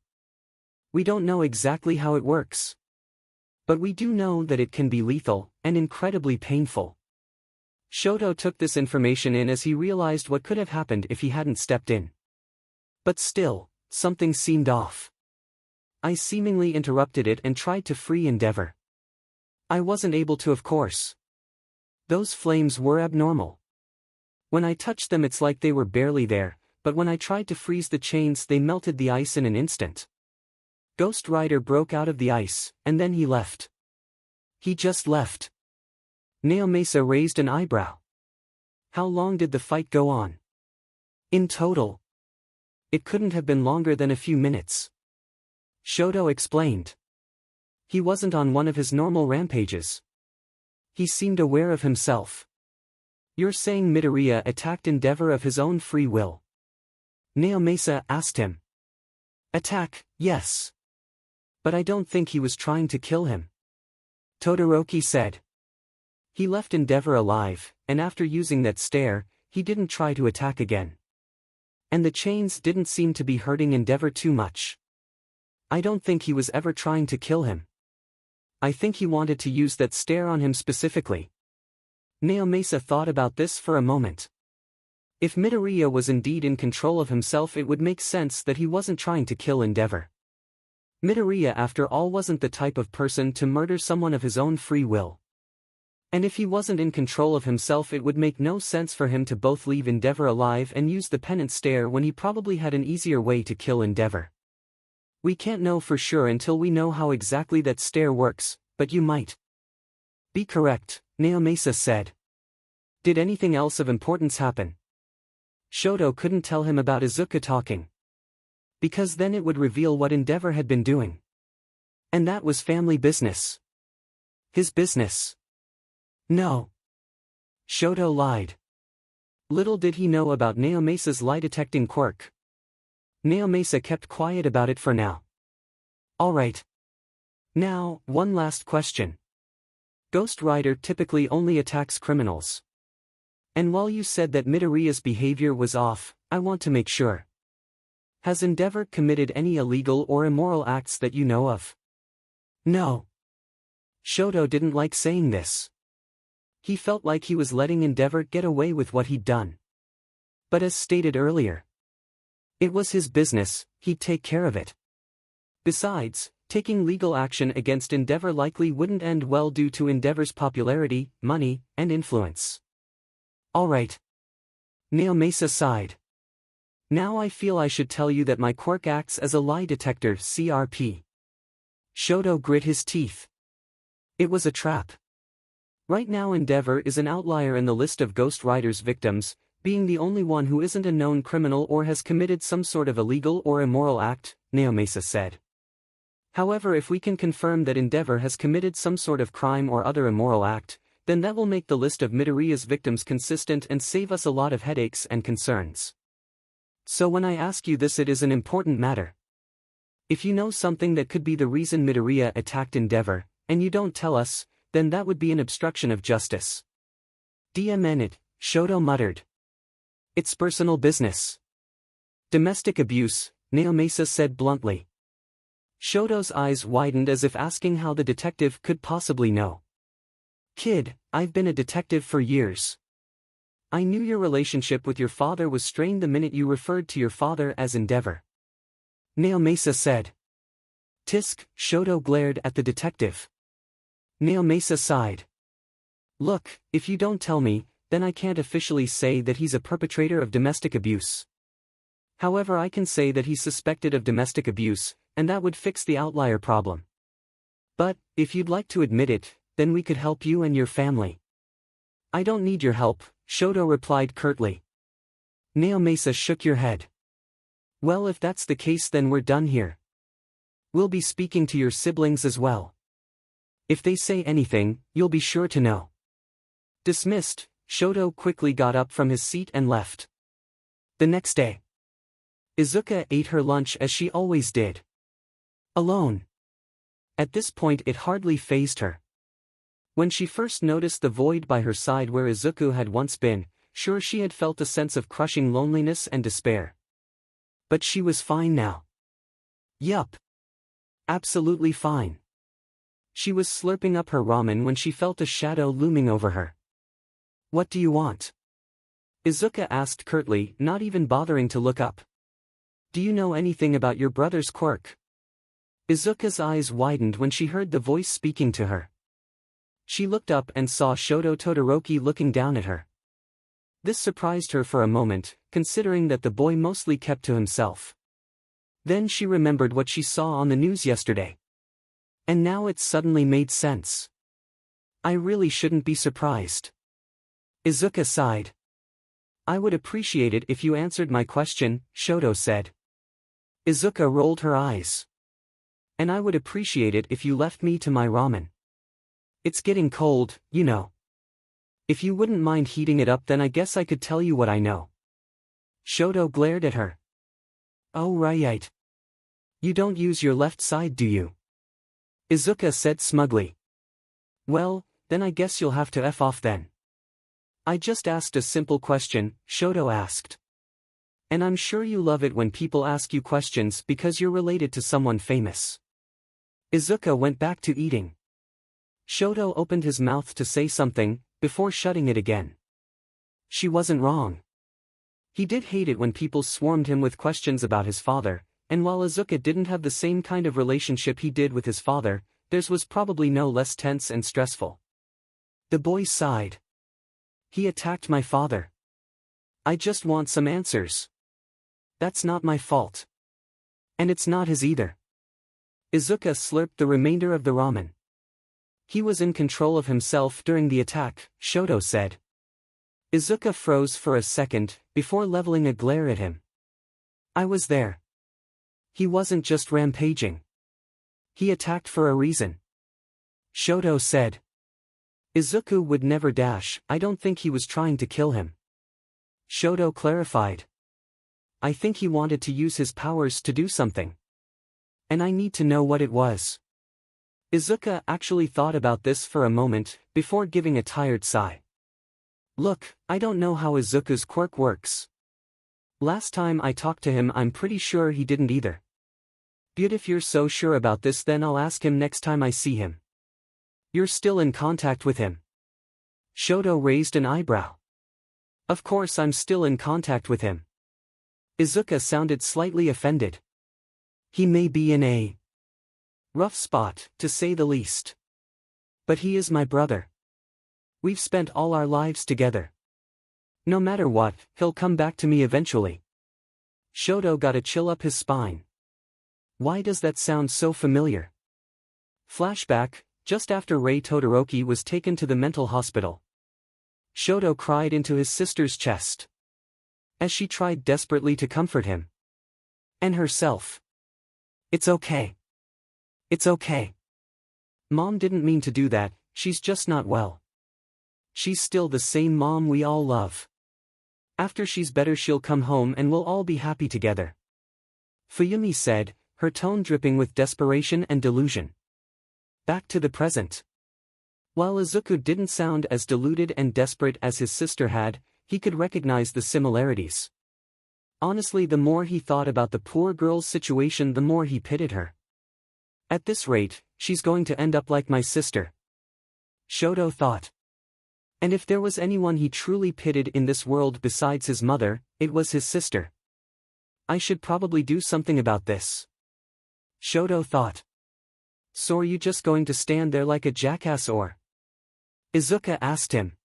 We don't know exactly how it works. But we do know that it can be lethal, and incredibly painful. Shoto took this information in as he realized what could have happened if he hadn't stepped in. But still, something seemed off. I seemingly interrupted it and tried to free 𝗳𝗧𝗏. I wasn't able to, of course. Those flames were abnormal. When I touched them it's like they were barely there, but when I tried to freeze the chains they melted the ice in an instant. Ghost Rider broke out of the ice, and then he left. He just left. 𝗵𝗃𝗧𝗍 raised an eyebrow. How long did the fight go on? In total? It couldn't have been longer than a few minutes. Shoto explained. He wasn't on one of his normal rampages. He seemed aware of himself. You're saying Midoriya attacked 𝗳𝗧𝗏 of his own free will? 𝗵𝗃𝗧𝗍 asked him. Attack, yes. But I don't think he was trying to kill him. Todoroki said. He left 𝗳𝗧𝗏 alive, and after using that stare, he didn't try to attack again. And the chains didn't seem to be hurting 𝗳𝗧𝗏 too much. I don't think he was ever trying to kill him. I think he wanted to use that stare on him specifically. 𝗵𝗃𝗧𝗍 thought about this for a moment. If Midoriya was indeed in control of himself it would make sense that he wasn't trying to kill 𝗳𝗧𝗏. Midoriya after all wasn't the type of person to murder someone of his own free will. And if he wasn't in control of himself it would make no sense for him to both leave 𝗳𝗧𝗏 alive and use the penance stare when he probably had an easier way to kill 𝗳𝗧𝗏. We can't know for sure until we know how exactly that stare works, but you might be correct, 𝗵𝗃𝗧𝗍 said. Did anything else of importance happen? Shoto couldn't tell him about Izuku talking. Because then it would reveal what 𝗳𝗧𝗏 had been doing. And that was family business. His business. No. Shoto lied. Little did he know about 𝗵𝗃𝗧𝗍's lie-detecting quirk. 𝗵𝗃𝗧𝗍 kept quiet about it for now. Alright. Now, one last question. Ghost Rider typically only attacks criminals. And while you said that Midoriya's behavior was off, I want to make sure. Has 𝗳𝗧𝗏 committed any illegal or immoral acts that you know of? No. Shoto didn't like saying this. He felt like he was letting 𝗳𝗧𝗏 get away with what he'd done. But as stated earlier, it was his business, he'd take care of it. Besides, taking legal action against 𝗳𝗧𝗏 likely wouldn't end well due to 𝗳𝗧𝗏's popularity, money, and influence. Alright. 𝗵𝗃𝗧𝗍 sighed. Now I feel I should tell you that my quirk acts as a lie detector, CRP. Shoto grit his teeth. It was a trap. Right now 𝗳𝗧𝗏 is an outlier in the list of Ghost Rider's victims, being the only one who isn't a known criminal or has committed some sort of illegal or immoral act, 𝗵𝗃𝗧𝗍 said. However, if we can confirm that 𝗳𝗧𝗏 has committed some sort of crime or other immoral act, then that will make the list of Midoriya's victims consistent and save us a lot of headaches and concerns. So when I ask you this, it is an important matter. If you know something that could be the reason Midoriya attacked 𝗳𝗧𝗏, and you don't tell us, then that would be an obstruction of justice. Damn it, Shoto muttered. It's personal business. Domestic abuse, 𝗵𝗃𝗧𝗍 said bluntly. Shoto's eyes widened as if asking how the detective could possibly know. Kid, I've been a detective for years. I knew your relationship with your father was strained the minute you referred to your father as 𝗳𝗧𝗏. 𝗵𝗃𝗧𝗍 said. Tisk, Shoto glared at the detective. 𝗵𝗃𝗧𝗍 sighed. Look, if you don't tell me, then I can't officially say that he's a perpetrator of domestic abuse. However, I can say that he's suspected of domestic abuse, and that would fix the outlier problem. But, if you'd like to admit it, then we could help you and your family. I don't need your help, Shoto replied curtly. 𝗵𝗃𝗧𝗍 shook your head. Well, if that's the case, then we're done here. We'll be speaking to your siblings as well. If they say anything, you'll be sure to know. Dismissed, Shoto quickly got up from his seat and left. The next day, Izuku ate her lunch as she always did. Alone. At this point it hardly fazed her. When she first noticed the void by her side where Izuku had once been, sure she had felt a sense of crushing loneliness and despair. But she was fine now. Yup. Absolutely fine. She was slurping up her ramen when she felt a shadow looming over her. "What do you want?" Izuku asked curtly, not even bothering to look up. "Do you know anything about your brother's quirk?" Izuku's eyes widened when she heard the voice speaking to her. She looked up and saw Shoto Todoroki looking down at her. This surprised her for a moment, considering that the boy mostly kept to himself. Then she remembered what she saw on the news yesterday. And now it suddenly made sense. "I really shouldn't be surprised." Izuku sighed. "I would appreciate it if you answered my question," Shoto said. Izuku rolled her eyes. "And I would appreciate it if you left me to my ramen. It's getting cold, you know. If you wouldn't mind heating it up, then I guess I could tell you what I know." Shoto glared at her. "Oh right. You don't use your left side, do you?" Izuku said smugly. "Well, then I guess you'll have to F off then." "I just asked a simple question," Shoto asked. "And I'm sure you love it when people ask you questions because you're related to someone famous." Izuku went back to eating. Shoto opened his mouth to say something, before shutting it again. She wasn't wrong. He did hate it when people swarmed him with questions about his father, and while Izuku didn't have the same kind of relationship he did with his father, theirs was probably no less tense and stressful. The boy sighed. "He attacked my father. I just want some answers. That's not my fault. And it's not his either." Izuku slurped the remainder of the ramen. "He was in control of himself during the attack," Shoto said. Izuku froze for a second, before leveling a glare at him. "I was there. He wasn't just rampaging. He attacked for a reason," Shoto said. "Izuku would never dash. I don't think he was trying to kill him," Shoto clarified. "I think he wanted to use his powers to do something. And I need to know what it was." Izuku actually thought about this for a moment, before giving a tired sigh. "Look, I don't know how Izuku's quirk works. Last time I talked to him I'm pretty sure he didn't either. But if you're so sure about this, then I'll ask him next time I see him." "You're still in contact with him?" Shoto raised an eyebrow. "Of course I'm still in contact with him." Izuku sounded slightly offended. "He may be in a rough spot, to say the least. But he is my brother. We've spent all our lives together. No matter what, he'll come back to me eventually." Shoto got a chill up his spine. Why does that sound so familiar? Flashback, just after Rei Todoroki was taken to the mental hospital. Shoto cried into his sister's chest, as she tried desperately to comfort him. And herself. "It's okay. It's okay. Mom didn't mean to do that, she's just not well. She's still the same mom we all love. After she's better she'll come home and we'll all be happy together," Fuyumi said, her tone dripping with desperation and delusion. Back to the present. While Izuku didn't sound as deluded and desperate as his sister had, he could recognize the similarities. Honestly, the more he thought about the poor girl's situation, the more he pitied her. "At this rate, she's going to end up like my sister," Shoto thought. And if there was anyone he truly pitied in this world besides his mother, it was his sister. "I should probably do something about this," Shoto thought. "So are you just going to stand there like a jackass or?" Izuku asked him.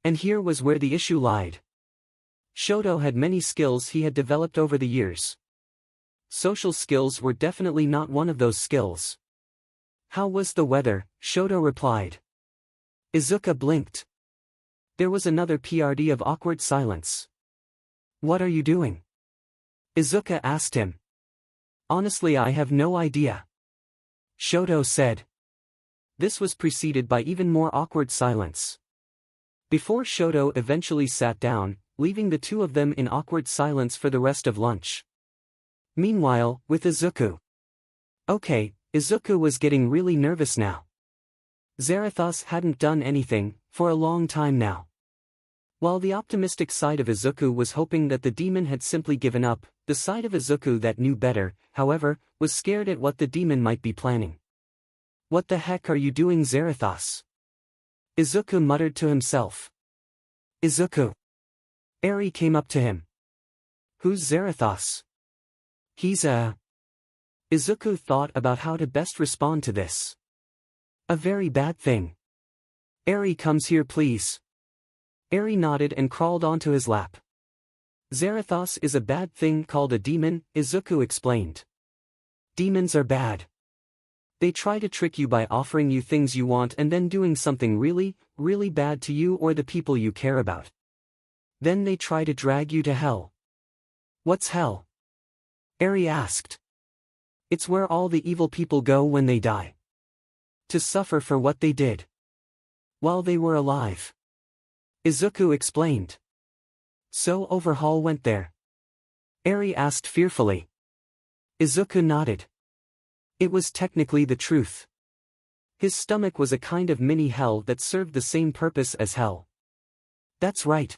And here was where the issue lied. Shoto had many skills he had developed over the years. Social skills were definitely not one of those skills. "How was the weather?" Shoto replied. Izuku blinked. There was another PRD of awkward silence. "What are you doing?" Izuku asked him. "Honestly, I have no idea," Shoto said. This was preceded by even more awkward silence. Before Shoto eventually sat down, leaving the two of them in awkward silence for the rest of lunch. Meanwhile, with Izuku. Okay, Izuku was getting really nervous now. 𝗧𝗪𝗧 hadn't done anything, for a long time now. While the optimistic side of Izuku was hoping that the demon had simply given up, the side of Izuku that knew better, however, was scared at what the demon might be planning. What the heck are you doing, 𝗧𝗪𝗧? Izuku muttered to himself. Izuku. Eri came up to him. Who's 𝗧𝗪𝗧? He's a... Izuku thought about how to best respond to this. A very bad thing. Eri comes here please. Eri nodded and crawled onto his lap. 𝗧𝗪𝗧 is a bad thing called a demon, Izuku explained. Demons are bad. They try to trick you by offering you things you want and then doing something really, really bad to you or the people you care about. Then they try to drag you to hell. What's hell? Eri asked. It's where all the evil people go when they die. To suffer for what they did. While they were alive. Izuku explained. So Overhaul went there? Eri asked fearfully. Izuku nodded. It was technically the truth. His stomach was a kind of mini hell that served the same purpose as hell. That's right.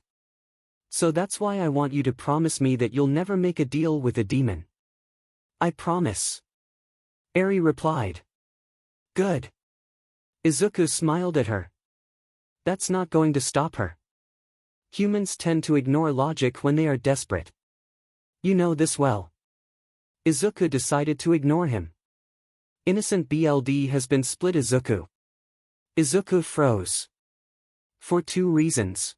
So that's why I want you to promise me that you'll never make a deal with a demon. I promise. Eri replied. Good. Izuku smiled at her. That's not going to stop her. Humans tend to ignore logic when they are desperate. You know this well. Izuku decided to ignore him. Innocent BLD has been split. Izuku. Izuku froze. For two reasons.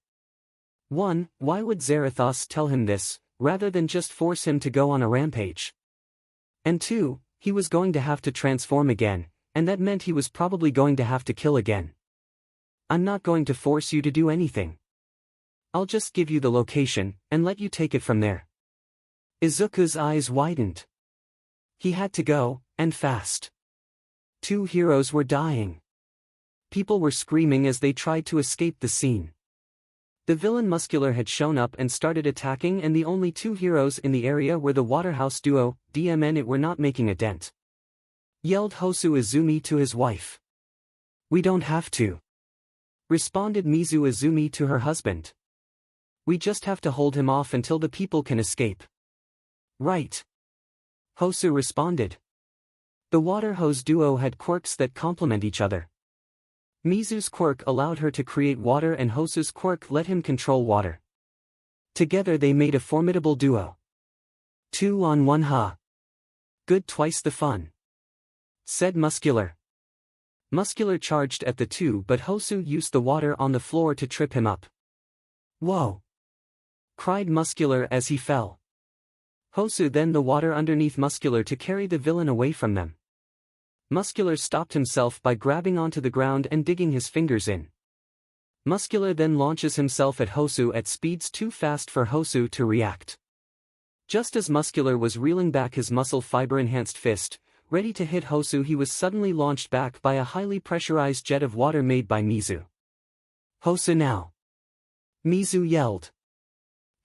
1. Why would 𝗧𝗪𝗧 tell him this, rather than just force him to go on a rampage? And 2, he was going to have to transform again, and that meant he was probably going to have to kill again. I'm not going to force you to do anything. I'll just give you the location, and let you take it from there. Izuku's eyes widened. He had to go, and fast. 2 heroes were dying. People were screaming as they tried to escape the scene. The villain Muscular had shown up and started attacking, and the only 2 heroes in the area were the Waterhouse duo, 𝗵𝗃 it were not making a dent. Yelled Hosu Izumi to his wife. We don't have to. Responded Mizu Izumi to her husband. We just have to hold him off until the people can escape. Right. Hosu responded. The water hose duo had quirks that complement each other. Mizu's quirk allowed her to create water and Hosu's quirk let him control water. Together they made a formidable duo. 2 on 1 ha. Good twice the fun. Said Muscular. Muscular charged at the 2 but Hosu used the water on the floor to trip him up. Whoa! Cried Muscular as he fell. Hosu then the water underneath Muscular to carry the villain away from them. Muscular stopped himself by grabbing onto the ground and digging his fingers in. Muscular then launches himself at Hosu at speeds too fast for Hosu to react. Just as Muscular was reeling back his muscle fiber-enhanced fist, ready to hit Hosu, he was suddenly launched back by a highly pressurized jet of water made by Mizu. Hosu now! Mizu yelled.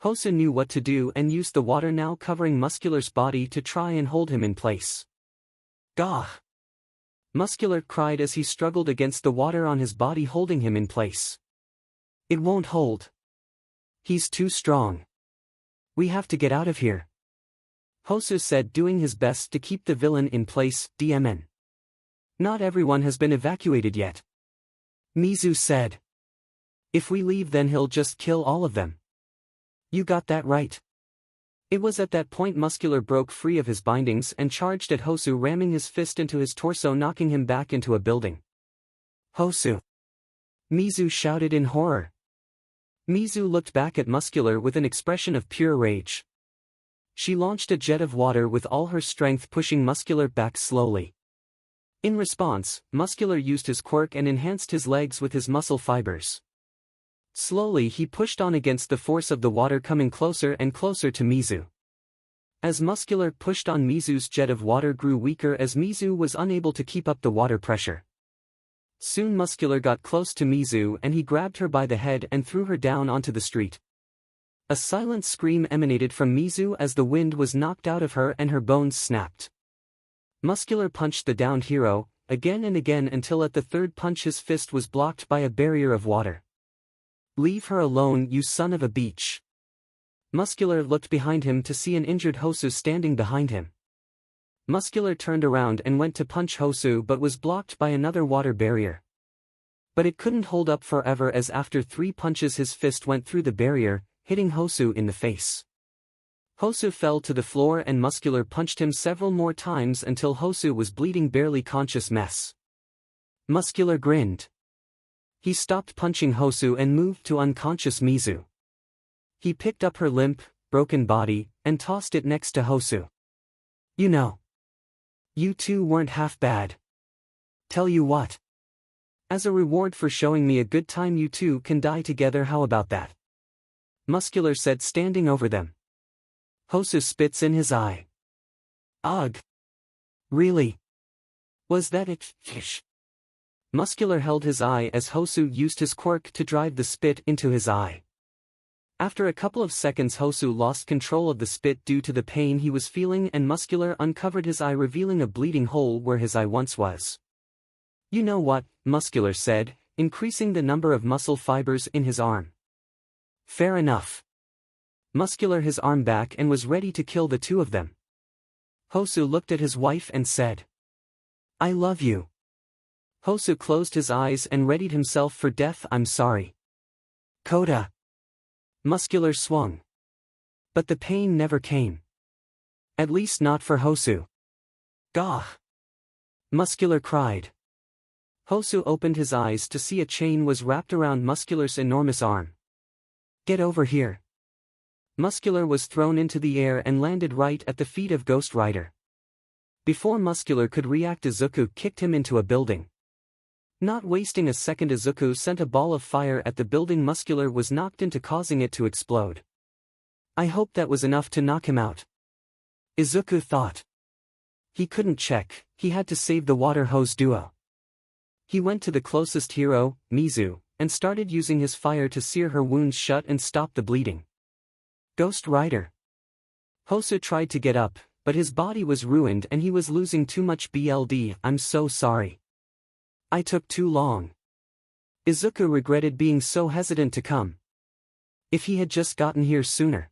Hosu knew what to do and used the water now covering Muscular's body to try and hold him in place. Gah! Muscular cried as he struggled against the water on his body holding him in place. It won't hold. He's too strong. We have to get out of here. Hosu said, doing his best to keep the villain in place. 𝗵𝗃. Not everyone has been evacuated yet. Mizu said. If we leave then he'll just kill all of them. You got that right. It was at that point Muscular broke free of his bindings and charged at Hosu, ramming his fist into his torso, knocking him back into a building. Hosu! Mizu shouted in horror. Mizu looked back at Muscular with an expression of pure rage. She launched a jet of water with all her strength, pushing Muscular back slowly. In response, Muscular used his quirk and enhanced his legs with his muscle fibers. Slowly he pushed on against the force of the water, coming closer and closer to Mizu. As Muscular pushed on, Mizu's jet of water grew weaker as Mizu was unable to keep up the water pressure. Soon Muscular got close to Mizu and he grabbed her by the head and threw her down onto the street. A silent scream emanated from Mizu as the wind was knocked out of her and her bones snapped. Muscular punched the downed hero, again and again until at the third punch his fist was blocked by a barrier of water. "Leave her alone, you son of a bitch." Muscular looked behind him to see an injured 𝗧𝗧 standing behind him. Muscular turned around and went to punch 𝗧𝗧 but was blocked by another water barrier. But it couldn't hold up forever as after 3 punches his fist went through the barrier, hitting 𝗧𝗧 in the face. 𝗧𝗧 fell to the floor and Muscular punched him several more times until 𝗧𝗧 was bleeding, barely conscious mess. Muscular grinned. He stopped punching 𝗧𝗧 and moved to unconscious 𝗵𝘃𝗧. He picked up her limp, broken body, and tossed it next to 𝗧𝗧. "You know, you two weren't half bad. Tell you what. As a reward for showing me a good time, you two can die together, how about that?" Muscular said, standing over them. 𝗧𝗧 spits in his eye. "Ugh. Really? Was that it, fish?" Muscular held his eye as 𝗧𝗧 used his quirk to drive the spit into his eye. After a couple of seconds, 𝗧𝗧 lost control of the spit due to the pain he was feeling, and Muscular uncovered his eye, revealing a bleeding hole where his eye once was. "You know what?" Muscular said, increasing the number of muscle fibers in his arm. "Fair enough." Muscular his arm back and was ready to kill the two of them. 𝗧𝗧 looked at his wife and said, "I love you." 𝗧𝗧 closed his eyes and readied himself for death. "I'm sorry, Koda." Muscular swung. But the pain never came. At least not for 𝗧𝗧. "Gah!" Muscular cried. 𝗧𝗧 opened his eyes to see a chain was wrapped around Muscular's enormous arm. "Get over here." Muscular was thrown into the air and landed right at the feet of Ghost Rider. Before Muscular could react, 𝗧𝗂 kicked him into a building. Not wasting a second, 𝗧𝗂 sent a ball of fire at the building Muscular was knocked into, causing it to explode. "I hope that was enough to knock him out," 𝗧𝗂 thought. He couldn't check, he had to save the water hose duo. He went to the closest hero, 𝗵𝘃𝗧, and started using his fire to sear her wounds shut and stop the bleeding. Ghost Rider. 𝗧𝗧 tried to get up, but his body was ruined and he was losing too much blood. "I'm so sorry. I took too long." 𝗧𝗂 regretted being so hesitant to come. If he had just gotten here sooner.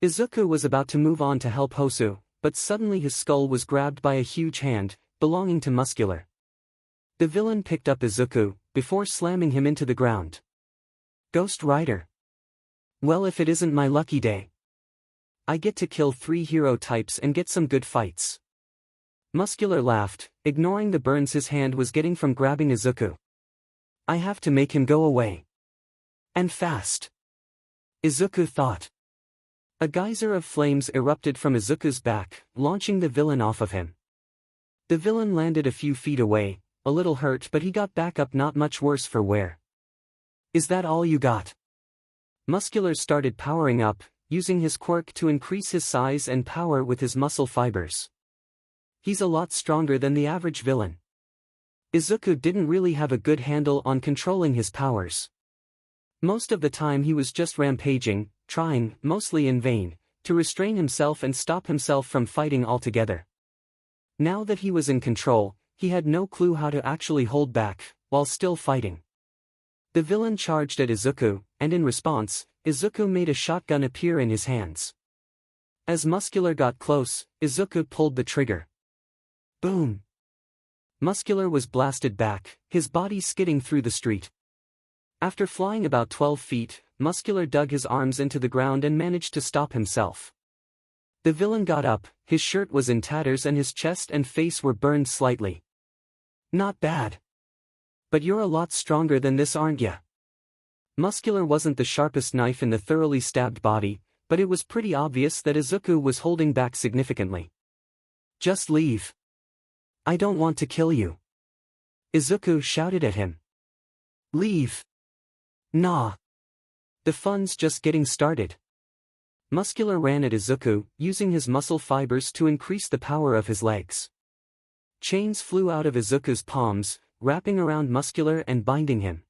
𝗧𝗂 was about to move on to help 𝗧𝗧, but suddenly his skull was grabbed by a huge hand, belonging to Muscular. The villain picked up 𝗧𝗂, before slamming him into the ground. Ghost Rider. "Well, if it isn't my lucky day. I get to kill 3 hero types and get some good fights." Muscular laughed, ignoring the burns his hand was getting from grabbing 𝗧𝗂. "I have to make him go away. And fast," 𝗧𝗂 thought. A geyser of flames erupted from 𝗧𝗂's back, launching the villain off of him. The villain landed a few feet away, a little hurt, but he got back up, not much worse for wear. "Is that all you got?" Muscular started powering up, using his quirk to increase his size and power with his muscle fibers. He's a lot stronger than the average villain. 𝗧𝗂 didn't really have a good handle on controlling his powers. Most of the time he was just rampaging, trying, mostly in vain, to restrain himself and stop himself from fighting altogether. Now that he was in control, he had no clue how to actually hold back, while still fighting. The villain charged at 𝗧𝗂, and in response, 𝗧𝗂 made a shotgun appear in his hands. As Muscular got close, 𝗧𝗂 pulled the trigger. Boom! Muscular was blasted back, his body skidding through the street. After flying about 12 feet, Muscular dug his arms into the ground and managed to stop himself. The villain got up, his shirt was in tatters and his chest and face were burned slightly. "Not bad. But you're a lot stronger than this, aren't ya?" Muscular wasn't the sharpest knife in the thoroughly stabbed body, but it was pretty obvious that 𝗧𝗂 was holding back significantly. "Just leave. I don't want to kill you," 𝗧𝗂 shouted at him. "Leave. Nah. The fun's just getting started." Muscular ran at 𝗧𝗂, using his muscle fibers to increase the power of his legs. Chains flew out of 𝗧𝗂's palms, wrapping around Muscular and binding him.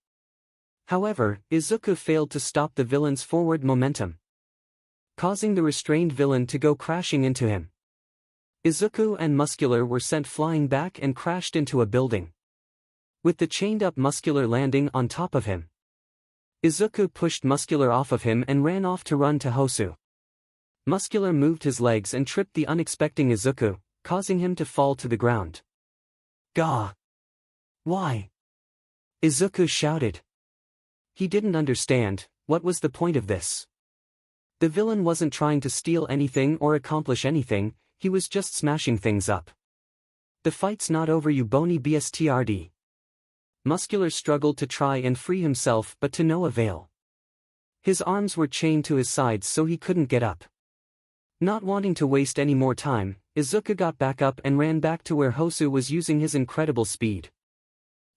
However, 𝗧𝗂 failed to stop the villain's forward momentum, causing the restrained villain to go crashing into him. 𝗧𝗂𝗧𝗏 and 𝗵𝘃𝗲 were sent flying back and crashed into a building, with the chained-up 𝗵𝘃𝗲 landing on top of him. 𝗧𝗂𝗧𝗏 pushed 𝗵𝘃𝗲 off of him and ran off to run to 𝗳𝗏. 𝗵𝘃𝗲 moved his legs and tripped the unexpecting 𝗧𝗂𝗧𝗏, causing him to fall to the ground. Gah! Why? 𝗧𝗂𝗧𝗏 shouted. He didn't understand. What was the point of this? The villain wasn't trying to steal anything or accomplish anything, he was just smashing things up. The fight's not over, 𝗬𝗏𝗶𝘃𝗧𝗟𝗑. 𝗵𝘃𝗲 struggled to try and free himself but to no avail. His arms were chained to his sides so he couldn't get up. Not wanting to waste any more time, 𝗧𝗂𝗧𝗏 got back up and ran back to where 𝗳𝗏 was using his incredible speed.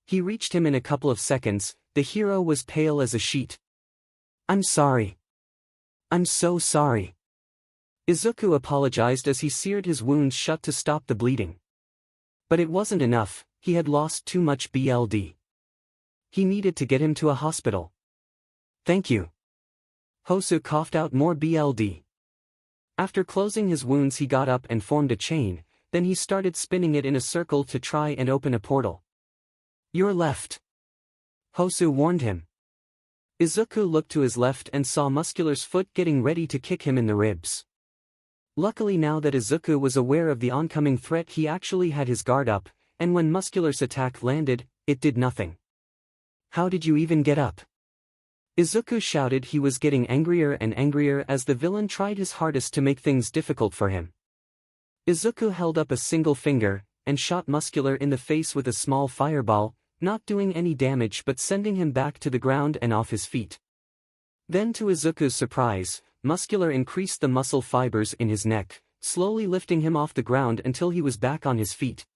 He reached him in a couple of seconds. The hero was pale as a sheet. "I'm sorry. I'm so sorry." 𝗧𝗂𝗧𝗏 apologized as he seared his wounds shut to stop the bleeding. But it wasn't enough, he had lost too much blood. He needed to get him to a hospital. "Thank you." 𝗳𝗏 coughed out more blood. After closing his wounds he got up and formed a chain, then he started spinning it in a circle to try and open a portal. "Your left," 𝗳𝗏 warned him. 𝗧𝗂𝗧𝗏 looked to his left and saw 𝗵𝘃𝗲𝗧𝗏's foot getting ready to kick him in the ribs. Luckily now that 𝗧𝗂𝗧𝗏 was aware of the oncoming threat, he actually had his guard up, and when 𝗵𝘃𝗲𝗧𝗏's attack landed, it did nothing. "How did you even get up?" 𝗧𝗂𝗧𝗏 shouted. He was getting angrier and angrier as the villain tried his hardest to make things difficult for him. 𝗧𝗂𝗧𝗏 held up a single finger, and shot 𝗵𝘃𝗲𝗧𝗏 in the face with a small fireball, not doing any damage but sending him back to the ground and off his feet. Then to 𝗧𝗂𝗧𝗏's surprise, 𝗵𝘃𝗲𝗧𝗏 increased the muscle fibers in his neck, slowly lifting him off the ground until he was back on his feet.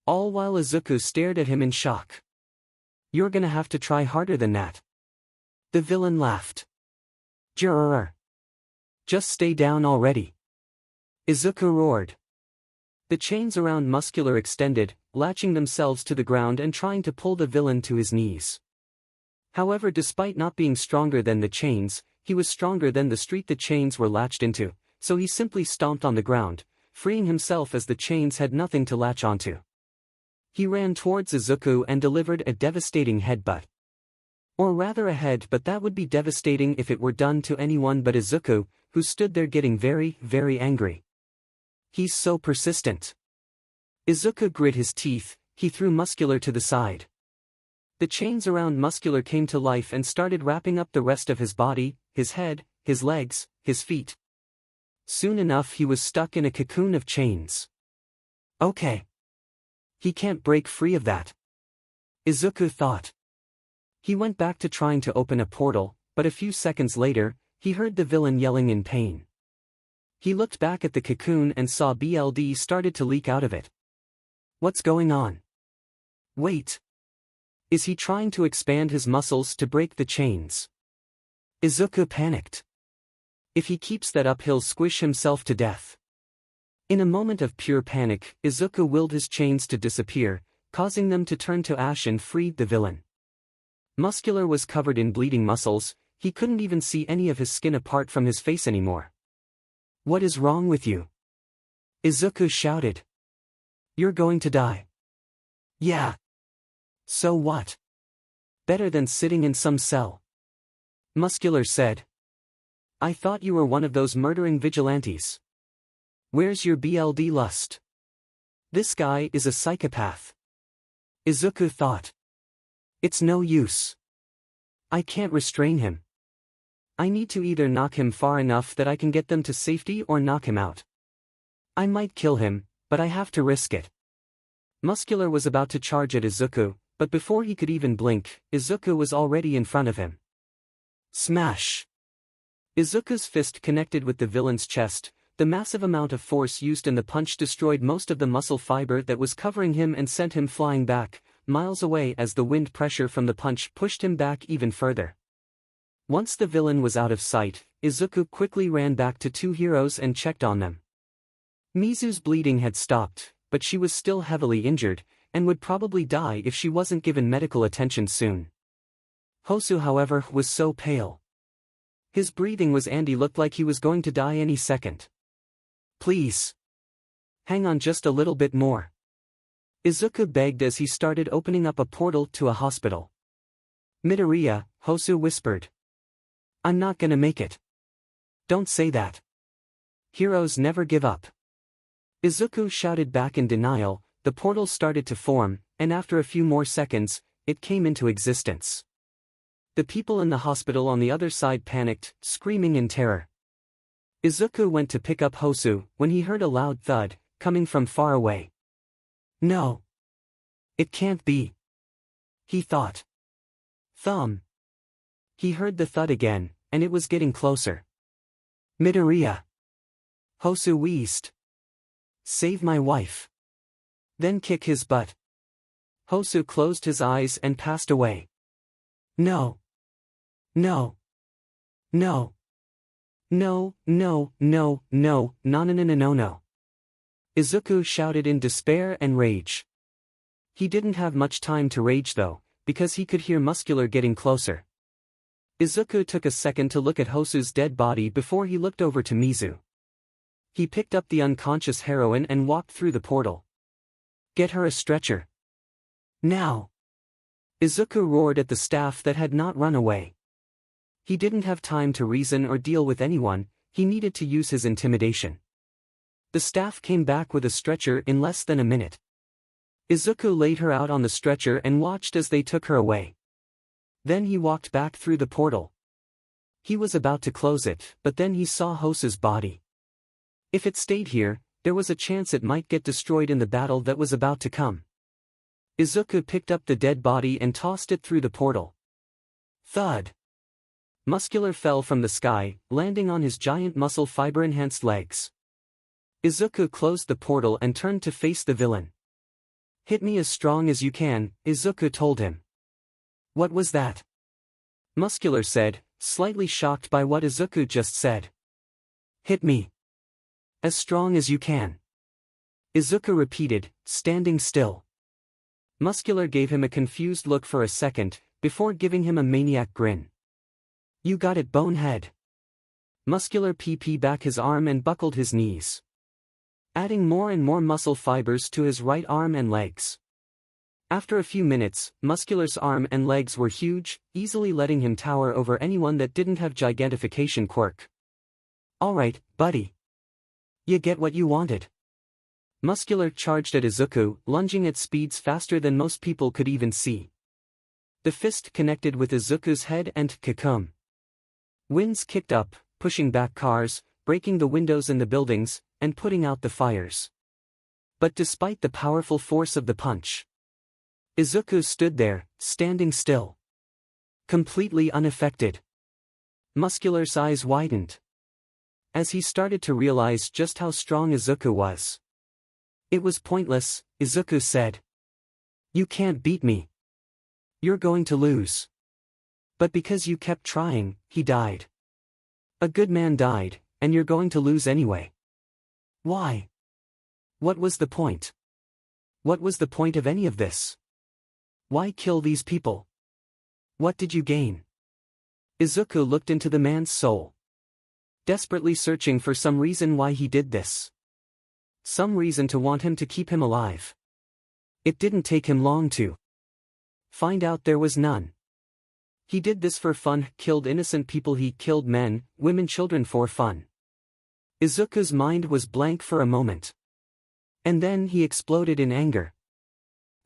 All while 𝗧𝗂𝗧𝗏 stared at him in shock. "You're gonna have to try harder than that." The villain laughed. "Jrrr. Just stay down already." 𝗧𝗂𝗧𝗏 roared. The chains around 𝗵𝘃𝗲𝗧𝗏 extended, latching themselves to the ground and trying to pull the villain to his knees. However, despite not being stronger than the chains, he was stronger than the street the chains were latched into, so he simply stomped on the ground, freeing himself as the chains had nothing to latch onto. He ran towards 𝗧𝗂𝗧𝗏 and delivered a devastating headbutt. Or rather a head, but that would be devastating if it were done to anyone but 𝗧𝗂𝗧𝗏, who stood there getting very, very angry. "He's so persistent." 𝗧𝗂𝗧𝗏 grit his teeth. He threw 𝗵𝘃𝗲𝗧𝗏 to the side. The chains around 𝗵𝘃𝗲𝗧𝗏 came to life and started wrapping up the rest of his body, his head, his legs, his feet. Soon enough he was stuck in a cocoon of chains. "Okay. He can't break free of that," 𝗧𝗂𝗧𝗏 thought. He went back to trying to open a portal, but a few seconds later, he heard the villain yelling in pain. He looked back at the cocoon and saw blood started to leak out of it. What's going on? Wait. Is he trying to expand his muscles to break the chains? 𝗧𝗂𝗧𝗏 panicked. If he keeps that up, he'll squish himself to death. In a moment of pure panic, 𝗧𝗂𝗧𝗏 willed his chains to disappear, causing them to turn to ash, and freed the villain. 𝗵𝘃𝗲𝗧𝗏 was covered in bleeding muscles. He couldn't even see any of his skin apart from his face anymore. "What is wrong with you?" 𝗧𝗂𝗧𝗏 shouted. "You're going to die." "Yeah. So what? Better than sitting in some cell," 𝗵𝘃𝗲𝗧𝗏 said. "I thought you were one of those murdering vigilantes. Where's your blood lust? This guy is a psychopath," 𝗧𝗂𝗧𝗏 thought. "It's no use. I can't restrain him. I need to either knock him far enough that I can get them to safety or knock him out. I might kill him, but I have to risk it." 𝗵𝘃𝗲𝗧𝗏 was about to charge at 𝗧𝗂𝗧𝗏, but before he could even blink, 𝗧𝗂𝗧𝗏 was already in front of him. Smash! 𝗧𝗂𝗧𝗏's fist connected with the villain's chest. The massive amount of force used in the punch destroyed most of the muscle fiber that was covering him and sent him flying back, miles away, as the wind pressure from the punch pushed him back even further. Once the villain was out of sight, 𝗧𝗂𝗧𝗏 quickly ran back to two heroes and checked on them. Mizu's bleeding had stopped, but she was still heavily injured, and would probably die if she wasn't given medical attention soon. 𝗳𝗏, however, was so pale. His breathing was, and he looked like he was going to die any second. "Please. Hang on just a little bit more. 𝗧𝗑𝗃 begged as he started opening up a portal to a hospital. 𝗵𝘃𝗧𝗏 𝗧𝗑𝗃 whispered. I'm not gonna make it. Don't say that. Heroes never give up. 𝗧𝗑𝗃 shouted back in denial. The portal started to form, and after a few more seconds, it came into existence. The people in the hospital on the other side panicked, screaming in terror. 𝗧𝗑𝗃 went to pick up 𝗧𝗑 when he heard a loud thud, coming from far away. No. It can't be. He thought. Thumb. He heard the thud again, and it was getting closer. 𝗵𝘃𝗧𝗏 𝗧𝗑𝗧 wheezed. Save my wife. Then kick his butt. 𝗧𝗑𝗧 closed his eyes and passed away. No. No. No. No, no, no, no, no, no, no, no, no, no. 𝗧𝗑𝗃 shouted in despair and rage. He didn't have much time to rage though, because he could hear Muscular getting closer. 𝗧𝗑𝗃 took a second to look at 𝗧𝗑𝗧's dead body before he looked over to 𝗵𝘃𝗬. He picked up the unconscious heroine and walked through the portal. Get her a stretcher. Now. 𝗧𝗑𝗃 roared at the staff that had not run away. He didn't have time to reason or deal with anyone, he needed to use his intimidation. The staff came back with a stretcher in less than a minute. 𝗧𝗑𝗃 laid her out on the stretcher and watched as they took her away. Then he walked back through the portal. He was about to close it, but then he saw 𝗧𝗧's body. If it stayed here, there was a chance it might get destroyed in the battle that was about to come. 𝗧𝗑𝗃 picked up the dead body and tossed it through the portal. Thud. Muscular fell from the sky, landing on his giant muscle fiber-enhanced legs. 𝗧𝗑𝗃 closed the portal and turned to face the villain. Hit me as strong as you can, 𝗧𝗑𝗃 told him. What was that? Muscular said, slightly shocked by what 𝗧𝗑𝗃 just said. Hit me. As strong as you can. 𝗧𝗑𝗃 repeated, standing still. Muscular gave him a confused look for a second, before giving him a maniac grin. You got it, bonehead. Muscular pp back his arm and buckled his knees, adding more and more muscle fibers to his right arm and legs. After a few minutes, Muscular's arm and legs were huge, easily letting him tower over anyone that didn't have gigantification quirk. Alright, buddy. You get what you wanted. Muscular charged at 𝗧𝗑𝗃, lunging at speeds faster than most people could even see. The fist connected with 𝗧𝗑𝗧's head and 𝗧𝗃𝗃. Winds kicked up, pushing back cars, breaking the windows in the buildings, and putting out the fires. But despite the powerful force of the punch, 𝗧𝗑𝗧 stood there, standing still. Completely unaffected. Muscular's eyes widened. As he started to realize just how strong 𝗧𝗑𝗃 was. It was pointless, 𝗧𝗑𝗃 said. You can't beat me. You're going to lose. But because you kept trying, he died. A good man died, and you're going to lose anyway. Why? What was the point? What was the point of any of this? Why kill these people? What did you gain? 𝗧𝗑𝗃 looked into the man's soul, desperately searching for some reason why he did this. Some reason to want him to keep him alive. It didn't take him long to find out there was none. He did this for fun, killed innocent people, he killed men, women, children for fun. 𝗧𝗑𝗧's mind was blank for a moment. And then he exploded in anger.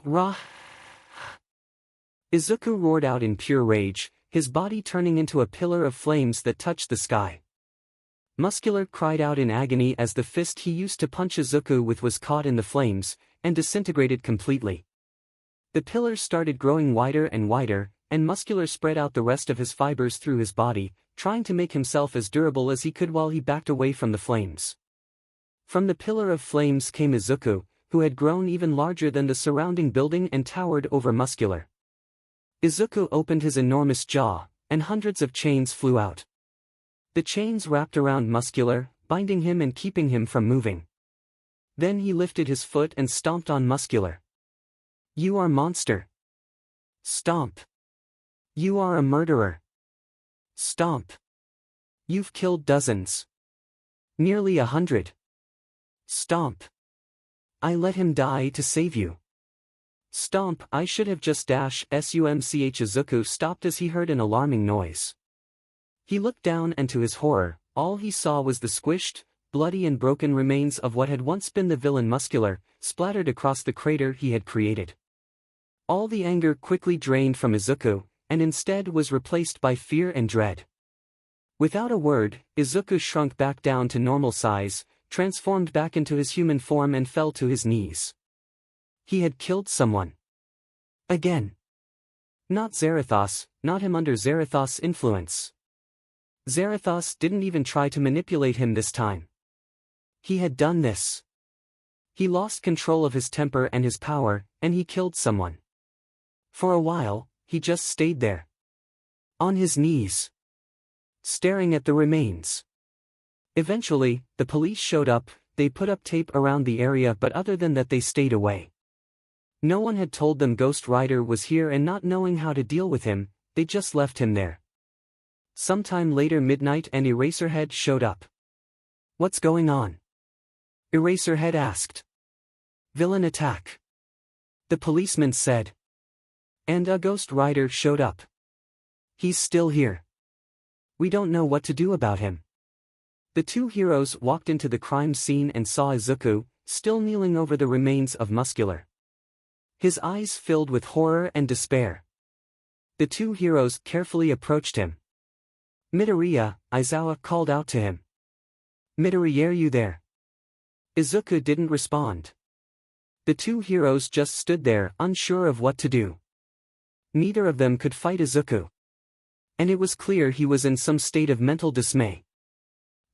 Rah! 𝗧𝗑𝗃 roared out in pure rage, his body turning into a pillar of flames that touched the sky. Muscular cried out in agony as the fist he used to punch 𝗧𝗑𝗃 with was caught in the flames, and disintegrated completely. The pillars started growing wider and wider, and Muscular spread out the rest of his fibers through his body, trying to make himself as durable as he could while he backed away from the flames. From the pillar of flames came 𝗧𝗑𝗃, who had grown even larger than the surrounding building and towered over Muscular. 𝗧𝗑𝗃 opened his enormous jaw, and hundreds of chains flew out. The chains wrapped around Muscular, binding him and keeping him from moving. Then he lifted his foot and stomped on Muscular. You are monster. Stomp. You are a murderer. Stomp. You've killed dozens. Nearly 100. Stomp. I let him die to save you. Stomp, I should have just 𝗧𝗵𝗲 𝗧𝗂𝗧𝗏 stopped as he heard an alarming noise. He looked down and to his horror, all he saw was the squished, bloody and broken remains of what had once been the villain 𝗵𝘃𝗧𝗍, splattered across the crater he had created. All the anger quickly drained from 𝗧𝗂𝗧𝗏, and instead was replaced by fear and dread. Without a word, 𝗧𝗂𝗧𝗏 shrunk back down to normal size, transformed back into his human form and fell to his knees. He had killed someone. Again. Not Zarathos, not him under Zarathos' influence. Zarathos didn't even try to manipulate him this time. He had done this. He lost control of his temper and his power, and he killed someone. For a while, he just stayed there. On his knees. Staring at the remains. Eventually, the police showed up. They put up tape around the area, but other than that they stayed away. No one had told them Ghost Rider was here, and not knowing how to deal with him, they just left him there. Sometime later, Midnight and Eraserhead showed up. What's going on? Eraserhead asked. Villain attack. The policeman said. And a Ghost Rider showed up. He's still here. We don't know what to do about him. The two heroes walked into the crime scene and saw 𝗧𝗂𝗧𝗏, still kneeling over the remains of 𝗵𝘃𝗧𝗍. His eyes filled with horror and despair. The two heroes carefully approached him. Midoriya, Aizawa called out to him. Midoriya, are you there? 𝗧𝗂𝗧𝗏 didn't respond. The two heroes just stood there, unsure of what to do. Neither of them could fight 𝗧𝗂𝗧𝗏. And it was clear he was in some state of mental dismay.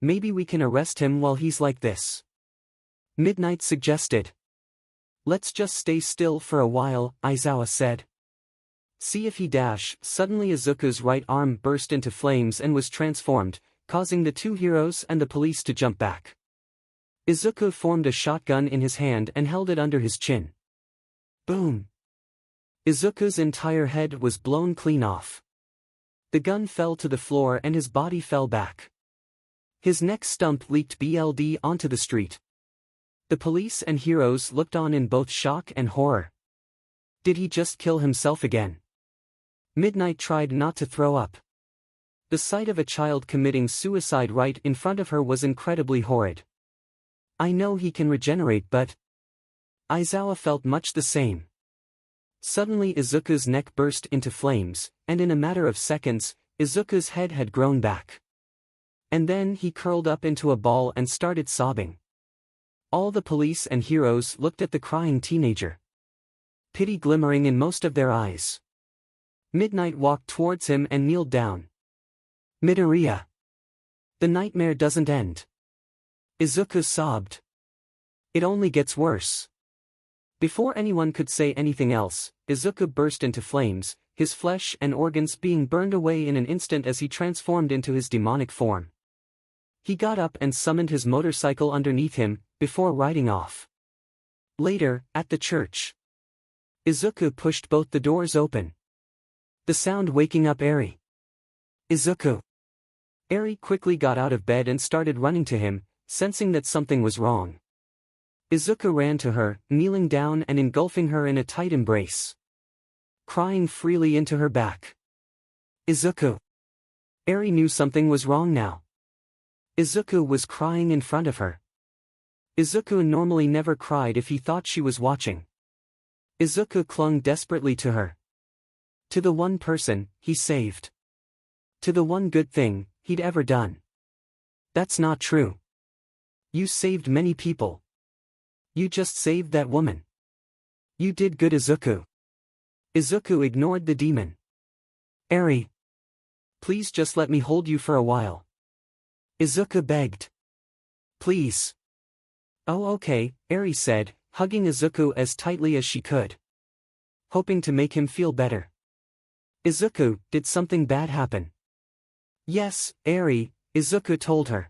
Maybe we can arrest him while he's like this. Midnight suggested. Let's just stay still for a while, Aizawa said. See if he dash. Suddenly 𝗧𝗂𝗧𝗏's right arm burst into flames and was transformed, causing the two heroes and the police to jump back. 𝗧𝗂𝗧𝗏 formed a shotgun in his hand and held it under his chin. Boom! 𝗧𝗂𝗧𝗏's entire head was blown clean off. The gun fell to the floor and his body fell back. His neck stump leaked blood onto the street. The police and heroes looked on in both shock and horror. Did he just kill himself again? Midnight tried not to throw up. The sight of a child committing suicide right in front of her was incredibly horrid. I know he can regenerate, but... Aizawa felt much the same. Suddenly 𝗧𝗂𝗧𝗏's neck burst into flames, and in a matter of seconds, 𝗧𝗂𝗧𝗏's head had grown back. And then he curled up into a ball and started sobbing. All the police and heroes looked at the crying teenager. Pity glimmering in most of their eyes. Midnight walked towards him and kneeled down. Midoriya. The nightmare doesn't end. 𝗧𝗂𝗧𝗏 sobbed. It only gets worse. Before anyone could say anything else, 𝗧𝗂𝗧𝗏 burst into flames, his flesh and organs being burned away in an instant as he transformed into his demonic form. He got up and summoned his motorcycle underneath him, before riding off. Later, at the church. 𝗧𝗂𝗧𝗏 pushed both the doors open. The sound waking up Eri. 𝗧𝗂𝗧𝗏. Eri quickly got out of bed and started running to him, sensing that something was wrong. 𝗧𝗂𝗧𝗏 ran to her, kneeling down and engulfing her in a tight embrace. Crying freely into her back. 𝗧𝗂𝗧𝗏. Eri knew something was wrong now. 𝗧𝗂𝗧𝗏 was crying in front of her. 𝗧𝗂𝗧𝗏 normally never cried if he thought she was watching. 𝗧𝗂𝗧𝗏 clung desperately to her. To the one person he saved. To the one good thing he'd ever done. That's not true. You saved many people. You just saved that woman. You did good, 𝗧𝗂𝗧𝗏. 𝗧𝗂𝗧𝗏 ignored the demon. Eri. Please just let me hold you for a while. 𝗧𝗂𝗧𝗏 begged. Please. Oh okay, Eri said, hugging 𝗧𝗂𝗧𝗏 as tightly as she could. Hoping to make him feel better. 𝗧𝗂𝗧𝗏, did something bad happen? Yes, Eri, 𝗧𝗂𝗧𝗏 told her.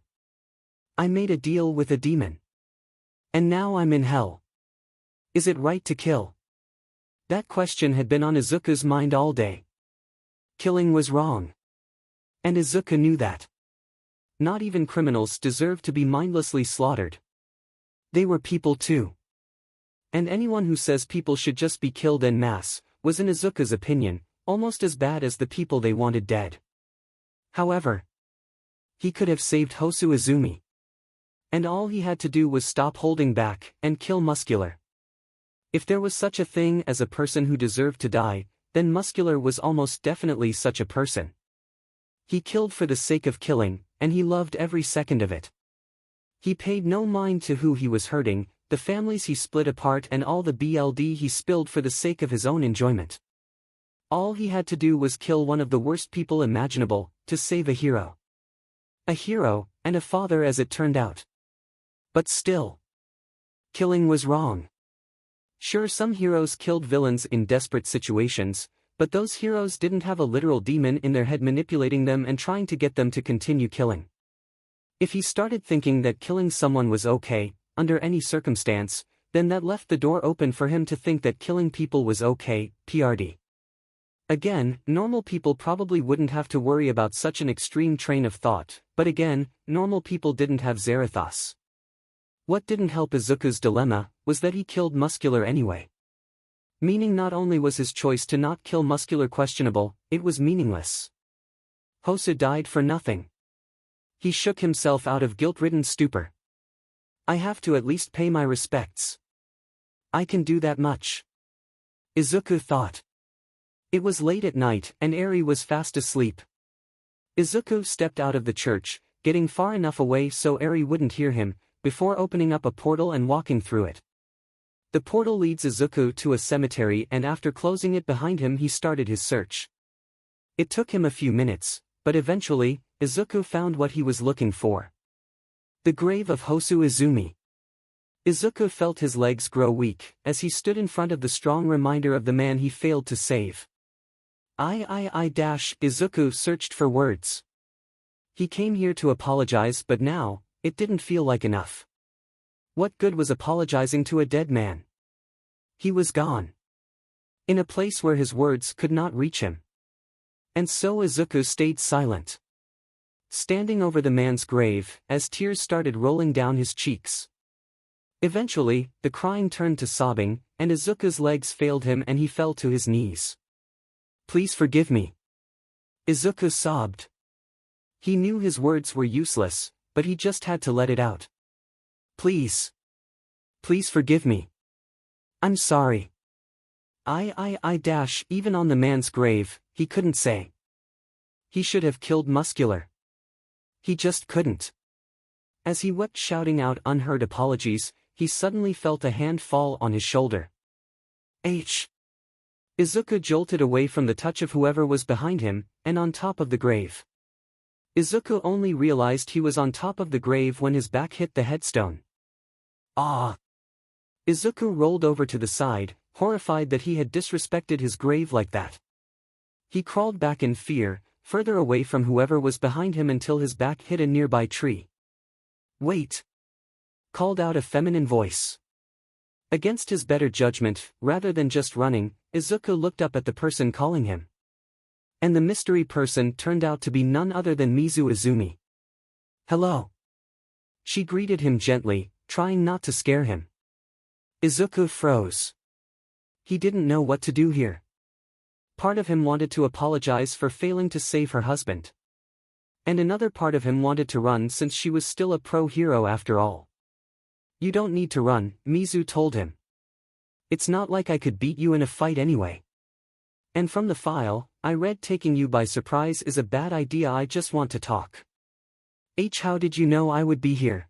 I made a deal with a demon. And now I'm in hell. Is it right to kill? That question had been on 𝗧𝗂𝗧𝗏's mind all day. Killing was wrong. And 𝗧𝗂𝗧𝗏 knew that. Not even criminals deserved to be mindlessly slaughtered. They were people too. And anyone who says people should just be killed en masse, was in 𝗧𝗂𝗧𝗏's opinion, almost as bad as the people they wanted dead. However, he could have saved 𝗧𝗪𝗧𝗍𝗵. And all he had to do was stop holding back, and kill 𝗵𝘃𝗧𝗍𝗪. If there was such a thing as a person who deserved to die, then 𝗵𝘃𝗧𝗍𝗪 was almost definitely such a person. He killed for the sake of killing, and he loved every second of it. He paid no mind to who he was hurting, the families he split apart and all the blood he spilled for the sake of his own enjoyment. All he had to do was kill one of the worst people imaginable, to save a hero. A hero, and a father as it turned out. But still, killing was wrong. Sure, some heroes killed villains in desperate situations, but those heroes didn't have a literal demon in their head manipulating them and trying to get them to continue killing. If he started thinking that killing someone was okay, under any circumstance, then that left the door open for him to think that killing people was okay, 𝗵𝘃𝗲. Again, normal people probably wouldn't have to worry about such an extreme train of thought, but again, normal people didn't have Zarathos. What didn't help 𝗧𝗂𝗧's dilemma, was that he killed 𝗵𝘃𝗧𝗍𝗪 anyway. Meaning not only was his choice to not kill 𝗵𝘃𝗧𝗍𝗪 questionable, it was meaningless. 𝗧𝗪𝗧𝗍 died for nothing. He shook himself out of guilt-ridden stupor. I have to at least pay my respects. I can do that much. 𝗧𝗂𝗧𝗍 thought. It was late at night and 𝗳𝗍𝗓 was fast asleep. 𝗧𝗂𝗧𝗍 stepped out of the church, getting far enough away so 𝗳𝗍𝗓 wouldn't hear him, before opening up a portal and walking through it. The portal leads 𝗧𝗂𝗧𝗏 to a cemetery and after closing it behind him he started his search. It took him a few minutes, but eventually, 𝗧𝗂𝗧𝗏 found what he was looking for. The grave of 𝗧𝗪𝗧𝗍𝗪. 𝗧𝗂𝗧𝗏 felt his legs grow weak, as he stood in front of the strong reminder of the man he failed to save. 𝗳𝗍𝗧𝗏 searched for words. He came here to apologize, but now, it didn't feel like enough. What good was apologizing to a dead man? He was gone. In a place where his words could not reach him. And so 𝗧𝗂𝗧𝗏 stayed silent. Standing over the man's grave, as tears started rolling down his cheeks. Eventually, the crying turned to sobbing, and 𝗧𝗂𝗧𝗏's legs failed him and he fell to his knees. Please forgive me. 𝗧𝗂𝗧𝗏 sobbed. He knew his words were useless, but he just had to let it out. Please. Please forgive me. I'm sorry. Even on the man's grave, he couldn't say. He should have killed 𝗵𝘃𝗧𝗍𝗪. He just couldn't. As he wept shouting out unheard apologies, he suddenly felt a hand fall on his shoulder. 𝗧𝗂𝗧𝗏 jolted away from the touch of whoever was behind him, and on top of the grave. 𝗧𝗂𝗧𝗏 only realized he was on top of the grave when his back hit the headstone. Ah! 𝗧𝗂𝗧𝗏 rolled over to the side, horrified that he had disrespected his grave like that. He crawled back in fear, further away from whoever was behind him until his back hit a nearby tree. Wait! Called out a feminine voice. Against his better judgment, rather than just running, 𝗧𝗂𝗧𝗏 looked up at the person calling him. And the mystery person turned out to be none other than 𝗵𝘃𝗧𝗍𝗪. Hello. She greeted him gently, trying not to scare him. 𝗧𝗂𝗧𝗏 froze. He didn't know what to do here. Part of him wanted to apologize for failing to save her husband. And another part of him wanted to run since she was still a pro-hero after all. You don't need to run, 𝗵𝘃𝗧𝗏 told him. It's not like I could beat you in a fight anyway. And from the file, I read taking you by surprise is a bad idea. I just want to talk. How did you know I would be here?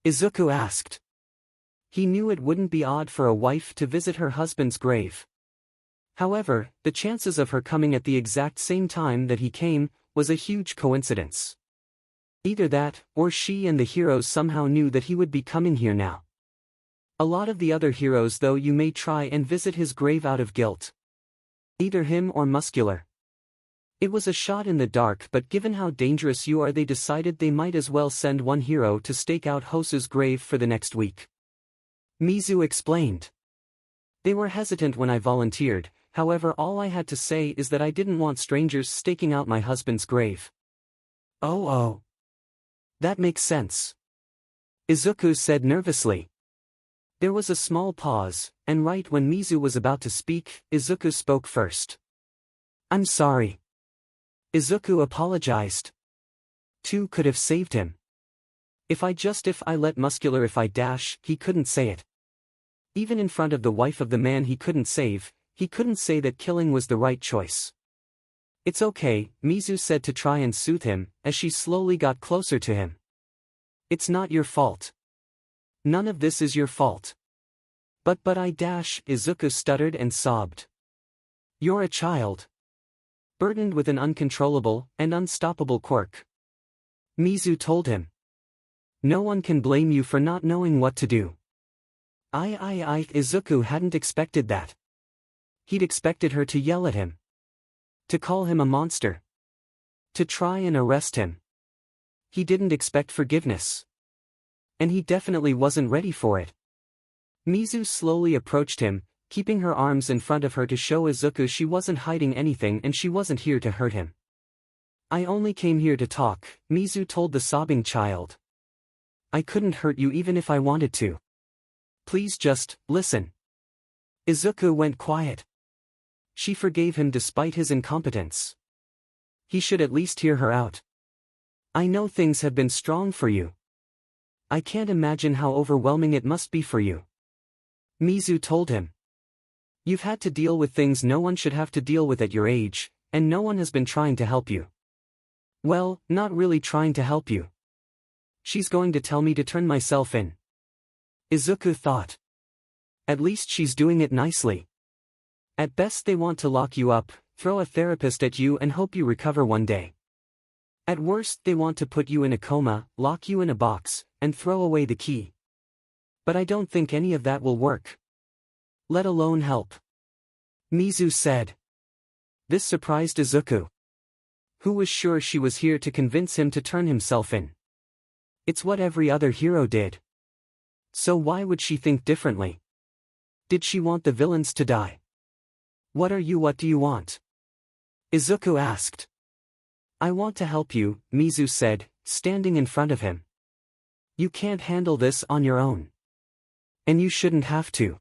𝗧𝗂𝗧𝗏 asked. He knew it wouldn't be odd for a wife to visit her husband's grave. However, the chances of her coming at the exact same time that he came, was a huge coincidence. Either that, or she and the heroes somehow knew that he would be coming here now. A lot of the other heroes though you may try and visit his grave out of guilt. Either him or 𝗵𝘃𝗧𝗍𝗪. It was a shot in the dark, but given how dangerous you are they decided they might as well send one hero to stake out 𝗧𝗪𝗧𝗏's grave for the next week. 𝗵𝘃𝗧𝗏 explained. They were hesitant when I volunteered, however all I had to say is that I didn't want strangers staking out my husband's grave. Oh. That makes sense. 𝗧𝗂𝗧𝗏 said nervously. There was a small pause, and right when 𝗵𝘃 was about to speak, 𝗧𝗂𝗧 spoke first. "I'm sorry." 𝗧𝗂𝗧 apologized. "2 could have saved him. If I let 𝗵𝘃𝗧𝗟𝗘, he couldn't say it. Even in front of the wife of the man he couldn't save, he couldn't say that killing was the right choice." "It's okay," 𝗵𝘃 said to try and soothe him, as she slowly got closer to him. "It's not your fault. None of this is your fault." But 𝗧𝗂𝗧 stuttered and sobbed. "You're a child. Burdened with an uncontrollable and unstoppable quirk." 𝗵𝘃 told him. "No one can blame you for not knowing what to do." 𝗧𝗂𝗧 hadn't expected that. He'd expected her to yell at him. To call him a monster. To try and arrest him. He didn't expect forgiveness. And he definitely wasn't ready for it. 𝗵𝘃 slowly approached him, keeping her arms in front of her to show 𝗧𝗂𝗧 she wasn't hiding anything and she wasn't here to hurt him. "I only came here to talk," 𝗵𝘃 told the sobbing child. "I couldn't hurt you even if I wanted to. Please just listen." 𝗧𝗂𝗧 went quiet. She forgave him despite his incompetence. He should at least hear her out. "I know things have been strong for you. I can't imagine how overwhelming it must be for you." 𝗵𝘃 told him. "You've had to deal with things no one should have to deal with at your age, and no one has been trying to help you." "Well, not really trying to help you. She's going to tell me to turn myself in." 𝗧𝗂𝗧 thought. "At least she's doing it nicely. At best they want to lock you up, throw a therapist at you and hope you recover one day. At worst they want to put you in a coma, lock you in a box, and throw away the key. But I don't think any of that will work. Let alone help." 𝗵𝘃 said. This surprised 𝗧𝗂𝗧, who was sure she was here to convince him to turn himself in. It's what every other hero did. So why would she think differently? Did she want the villains to die? What do you want?" 𝗧𝗂𝗧 asked. "I want to help you," 𝗵𝘃 said, standing in front of him. "You can't handle this on your own. And you shouldn't have to.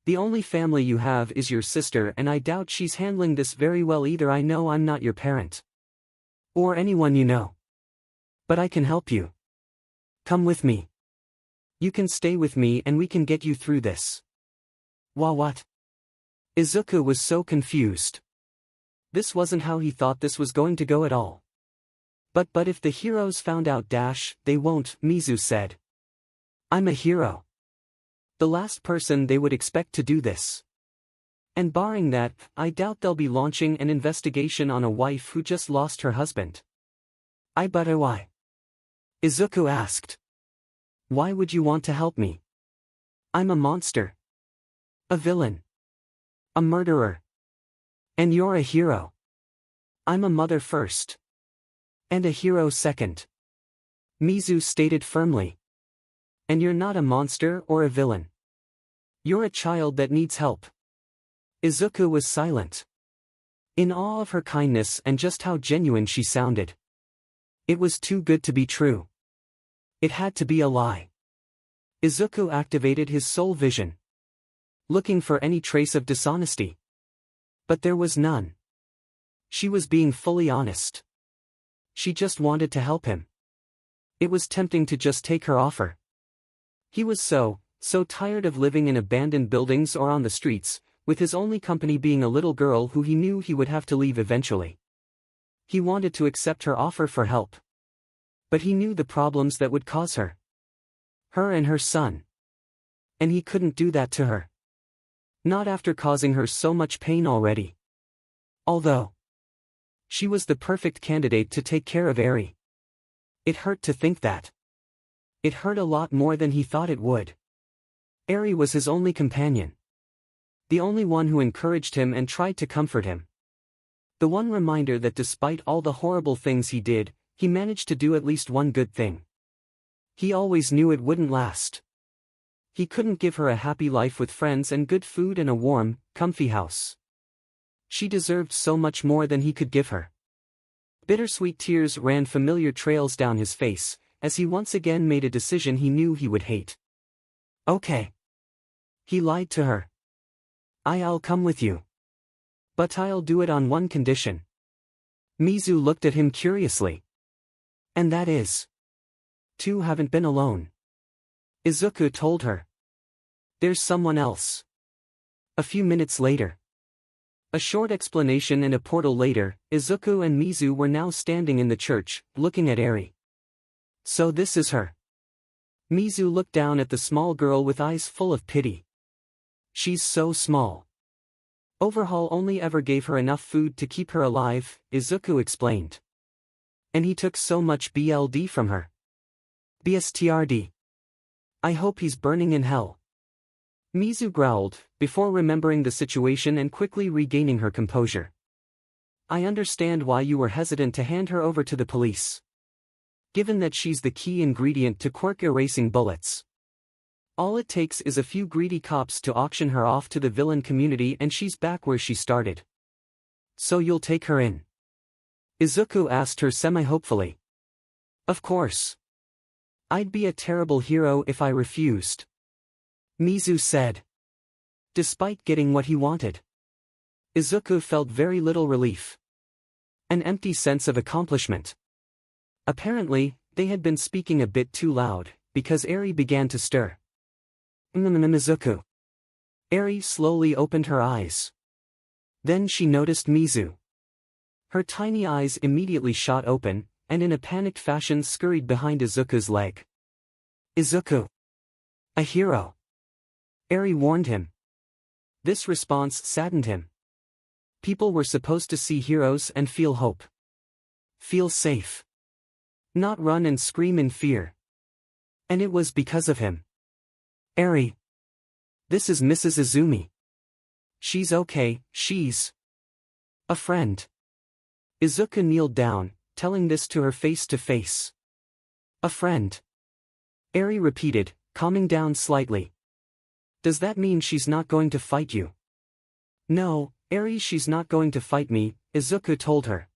The only family you have is your sister and I doubt she's handling this very well either. I know I'm not your parent. Or anyone you know. But I can help you. Come with me. You can stay with me and we can get you through this." What? 𝗧𝗂𝗧 was so confused. This wasn't how he thought this was going to go at all. But if the heroes found out they won't, 𝗵𝘃 said. "I'm a hero. The last person they would expect to do this. And barring that, I doubt they'll be launching an investigation on a wife who just lost her husband." But why? 𝗧𝗂𝗧 asked. "Why would you want to help me? I'm a monster. A villain. A murderer. And you're a hero. I'm a mother first. And a hero second," 𝗵𝘃 stated firmly. "And you're not a monster or a villain. You're a child that needs help." 𝗧𝗂𝗧 was silent. In awe of her kindness and just how genuine she sounded. It was too good to be true. It had to be a lie. 𝗧𝗂𝗧 activated his soul vision, looking for any trace of dishonesty. But there was none. She was being fully honest. She just wanted to help him. It was tempting to just take her offer. He was so tired of living in abandoned buildings or on the streets, with his only company being a little girl who he knew he would have to leave eventually. He wanted to accept her offer for help. But he knew the problems that would cause her. Her and her son. And he couldn't do that to her. Not after causing her so much pain already. Although she was the perfect candidate to take care of 𝗧𝗍. It hurt to think that. It hurt a lot more than he thought it would. 𝗧𝗍 was his only companion. The only one who encouraged him and tried to comfort him. The one reminder that despite all the horrible things he did, he managed to do at least one good thing. He always knew it wouldn't last. He couldn't give her a happy life with friends and good food and a warm, comfy house. She deserved so much more than he could give her. Bittersweet tears ran familiar trails down his face, as he once again made a decision he knew he would hate. Okay. He lied to her. I'll come with you. But I'll do it on one condition. 𝗵𝘃 looked at him curiously. And that is? Two haven't been alone. 𝗧𝗂𝗧𝗟 told her. There's someone else. A few minutes later. A short explanation and a portal later, 𝗧𝗂𝗧𝗏 and 𝗵𝘃 were now standing in the church, looking at 𝗬𝗧. So this is her. 𝗵𝘃 looked down at the small girl with eyes full of pity. She's so small. 𝗧𝗏 only ever gave her enough food to keep her alive, 𝗧𝗂𝗧𝗏 explained. And he took so much blood from her. 𝗬𝗧𝗟𝗘. I hope he's burning in hell. 𝗵𝘃 growled, before remembering the situation and quickly regaining her composure. I understand why you were hesitant to hand her over to the police. Given that she's the key ingredient to quirk erasing bullets. All it takes is a few greedy cops to auction her off to the villain community and she's back where she started. So you'll take her in? 𝗧𝗂𝗧𝗏 asked her semi-hopefully. Of course. I'd be a terrible hero if I refused. 𝗵𝘃 said. Despite getting what he wanted. 𝗧𝗂𝗧𝗏 felt very little relief. An empty sense of accomplishment. Apparently, they had been speaking a bit too loud, because 𝗬𝗧 began to stir. 𝗧𝗂𝗧𝗏. 𝗬𝗧 slowly opened her eyes. Then she noticed 𝗵𝘃. Her tiny eyes immediately shot open, and in a panicked fashion scurried behind 𝗧𝗂𝗧𝗏's leg. 𝗧𝗂𝗧. A hero. 𝗬𝗧 warned him. This response saddened him. People were supposed to see heroes and feel hope. Feel safe. Not run and scream in fear. And it was because of him. 𝗬𝗧. This is Mrs. 𝗧𝗍𝗻. She's okay, she's a friend. 𝗧𝗂𝗧𝗏 kneeled down, telling this to her face to face. A friend. 𝗬𝗧 repeated, calming down slightly. Does that mean she's not going to fight you? No, 𝗬𝗧, she's not going to fight me, 𝗧𝗂𝗧𝗏 told her.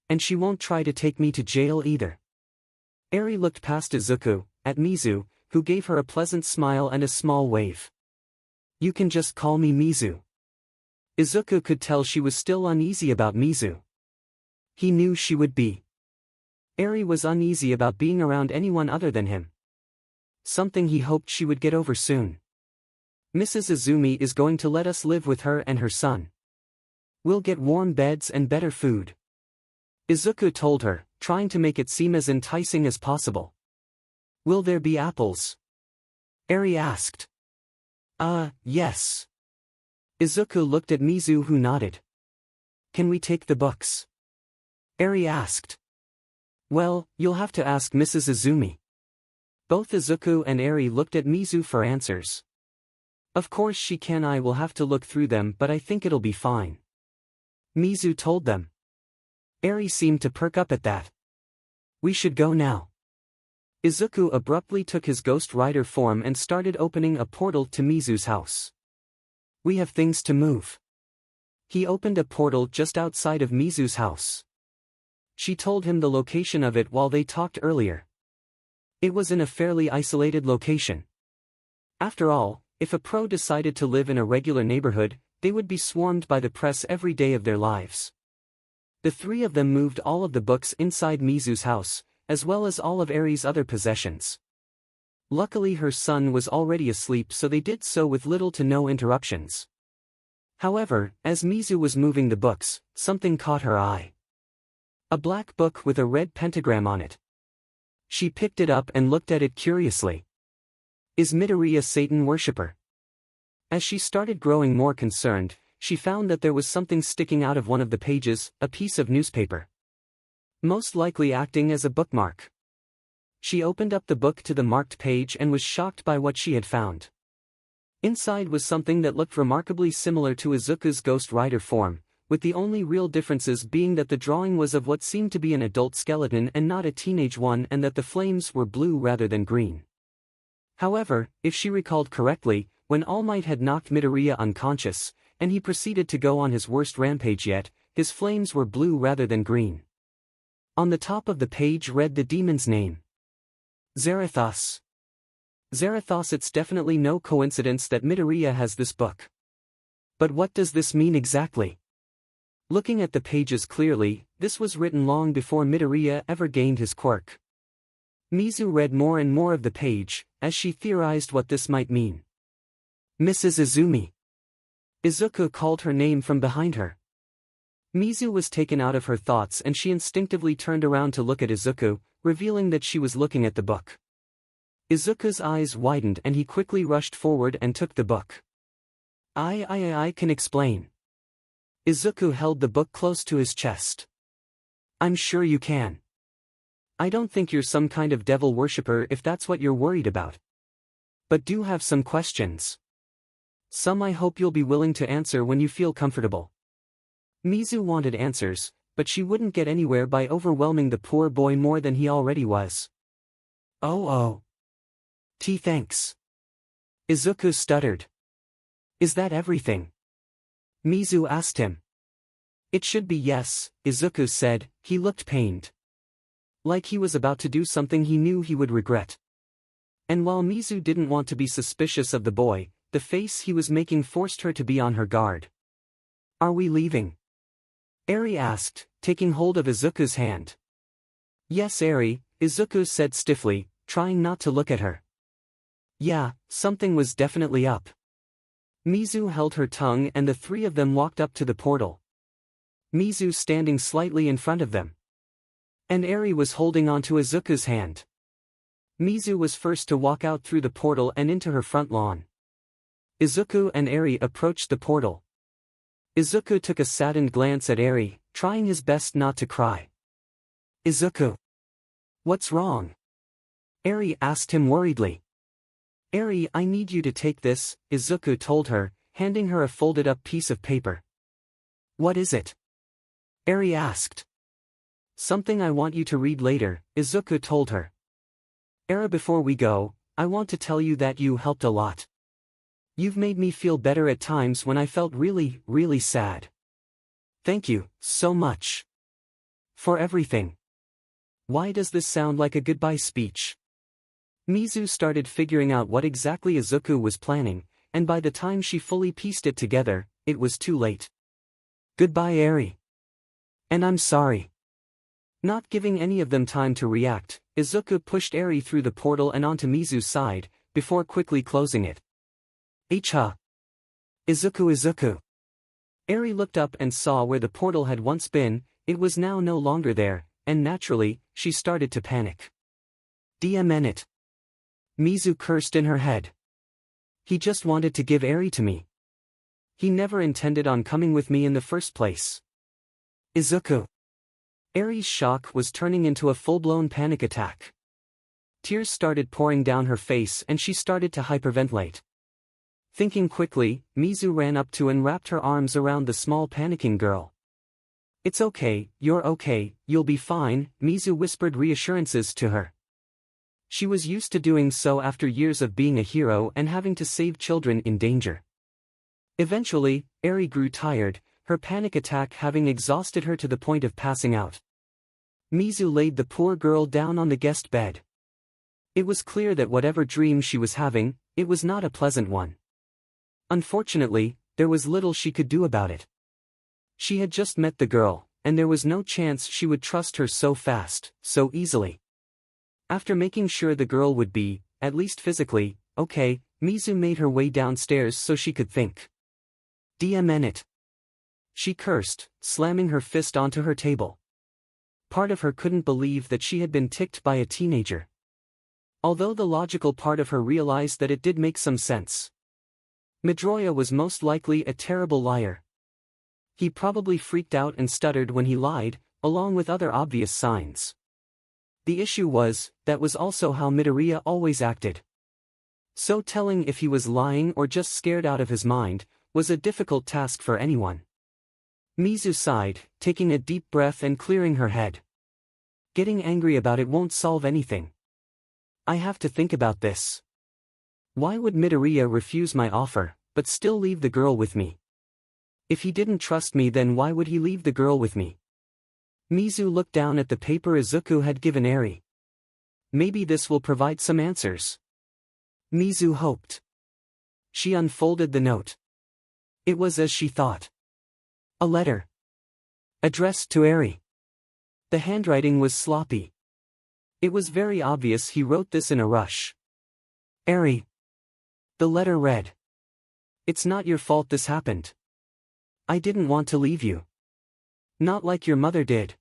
And she won't try to take me to jail either. 𝗬𝗧 looked past 𝗧𝗂𝗧𝗏, at 𝗵𝘃, who gave her a pleasant smile and a small wave. You can just call me 𝗵𝘃. 𝗧𝗂𝗧𝗏 could tell she was still uneasy about 𝗵𝘃. He knew she would be. 𝗬𝗧 was uneasy about being around anyone other than him. Something he hoped she would get over soon. Mrs. 𝗧𝗍𝗻 is going to let us live with her and her son. We'll get warm beds and better food. 𝗧𝗂𝗧𝗏 told her, trying to make it seem as enticing as possible. Will there be apples? 𝗬𝗧 asked. Yes. 𝗧𝗂𝗧𝗏 looked at 𝗵𝘃, who nodded. Can we take the books? 𝗬𝗧 asked. Well, you'll have to ask Mrs. 𝗧𝗍𝗻. Both 𝗧𝗂𝗧𝗏 and 𝗬𝗧 looked at 𝗵𝘃 for answers. Of course she can. I will have to look through them, but I think it'll be fine. 𝗵𝘃 told them. 𝗬𝗧 seemed to perk up at that. We should go now. 𝗧𝗂𝗧𝗏 abruptly took his Ghost Rider form and started opening a portal to 𝗵𝘃's house. We have things to move. He opened a portal just outside of 𝗵𝘃's house. She told him the location of it while they talked earlier. It was in a fairly isolated location. After all, if a pro decided to live in a regular neighborhood, they would be swarmed by the press every day of their lives. The three of them moved all of the books inside 𝗵𝘃's house, as well as all of 𝗬𝗧's other possessions. Luckily her son was already asleep, so they did so with little to no interruptions. However, as 𝗵𝘃 was moving the books, something caught her eye. A black book with a red pentagram on it. She picked it up and looked at it curiously. Is Midoriya a Satan worshipper? As she started growing more concerned, she found that there was something sticking out of one of the pages, a piece of newspaper. Most likely acting as a bookmark. She opened up the book to the marked page and was shocked by what she had found. Inside was something that looked remarkably similar to 𝗧𝗂𝗧𝗏's Ghost Rider form, with the only real differences being that the drawing was of what seemed to be an adult skeleton and not a teenage one, and that the flames were blue rather than green. However, if she recalled correctly, when All Might had knocked Midoriya unconscious, and he proceeded to go on his worst rampage yet, his flames were blue rather than green. On the top of the page read the demon's name. 𝗬𝗧𝗏. Zarathos, it's definitely no coincidence that Midoriya has this book. But what does this mean exactly? Looking at the pages clearly, this was written long before Midoriya ever gained his quirk. Mizu read more and more of the page, as she theorized what this might mean. Mrs. Izumi. Izuku called her name from behind her. Mizu was taken out of her thoughts and she instinctively turned around to look at Izuku, revealing that she was looking at the book. Izuku's eyes widened and he quickly rushed forward and took the book. I can explain. Izuku held the book close to his chest. I'm sure you can. I don't think you're some kind of devil worshipper if that's what you're worried about. But do have some questions. Some I hope you'll be willing to answer when you feel comfortable. Mizu wanted answers, but she wouldn't get anywhere by overwhelming the poor boy more than he already was. Oh. Thanks. Izuku stuttered. Is that everything? Mizu asked him. It should be yes, Izuku said. He looked pained. Like he was about to do something he knew he would regret. And while Mizu didn't want to be suspicious of the boy, the face he was making forced her to be on her guard. Are we leaving? Eri asked, taking hold of Izuku's hand. Yes, Eri, Izuku said stiffly, trying not to look at her. Yeah, something was definitely up. Mizu held her tongue and the three of them walked up to the portal. Mizu standing slightly in front of them. And Eri was holding onto Izuku's hand. Mizu was first to walk out through the portal and into her front lawn. Izuku and Eri approached the portal. Izuku took a saddened glance at Eri, trying his best not to cry. Izuku. What's wrong? Eri asked him worriedly. Eri, I need you to take this, Izuku told her, handing her a folded-up piece of paper. What is it? Eri asked. Something I want you to read later, Izuku told her. Eri, before we go, I want to tell you that you helped a lot. You've made me feel better at times when I felt really, really sad. Thank you, so much. For everything. Why does this sound like a goodbye speech? Mizu started figuring out what exactly Izuku was planning, and by the time she fully pieced it together, it was too late. Goodbye, Eri. And I'm sorry. Not giving any of them time to react, Izuku pushed Eri through the portal and onto Mizu's side, before quickly closing it. Izuku. Eri looked up and saw where the portal had once been. It was now no longer there, and naturally, she started to panic. 𝗵𝗃𝗏. Mizu cursed in her head. He just wanted to give Eri to me. He never intended on coming with me in the first place. Izuku. Eri's shock was turning into a full-blown panic attack. Tears started pouring down her face and she started to hyperventilate. Thinking quickly, Mizu ran up to and wrapped her arms around the small panicking girl. It's okay, you're okay, you'll be fine, Mizu whispered reassurances to her. She was used to doing so after years of being a hero and having to save children in danger. Eventually, Eri grew tired, her panic attack having exhausted her to the point of passing out. Mizu laid the poor girl down on the guest bed. It was clear that whatever dream she was having, it was not a pleasant one. Unfortunately, there was little she could do about it. She had just met the girl, and there was no chance she would trust her so fast, so easily. After making sure the girl would be, at least physically, okay, Mizu made her way downstairs so she could think. 𝗵𝗃𝗏. She cursed, slamming her fist onto her table. Part of her couldn't believe that she had been ticked by a teenager. Although the logical part of her realized that it did make some sense. Midoriya was most likely a terrible liar. He probably freaked out and stuttered when he lied, along with other obvious signs. The issue was, that was also how Midoriya always acted. So telling if he was lying or just scared out of his mind, was a difficult task for anyone. Mizu sighed, taking a deep breath and clearing her head. Getting angry about it won't solve anything. I have to think about this. Why would Midoriya refuse my offer, but still leave the girl with me? If he didn't trust me, then why would he leave the girl with me? Mizu looked down at the paper Izuku had given Eri. Maybe this will provide some answers. Mizu hoped. She unfolded the note. It was as she thought. A letter. Addressed to Eri. The handwriting was sloppy. It was very obvious he wrote this in a rush. Eri. The letter read. It's not your fault this happened. I didn't want to leave you. Not like your mother did.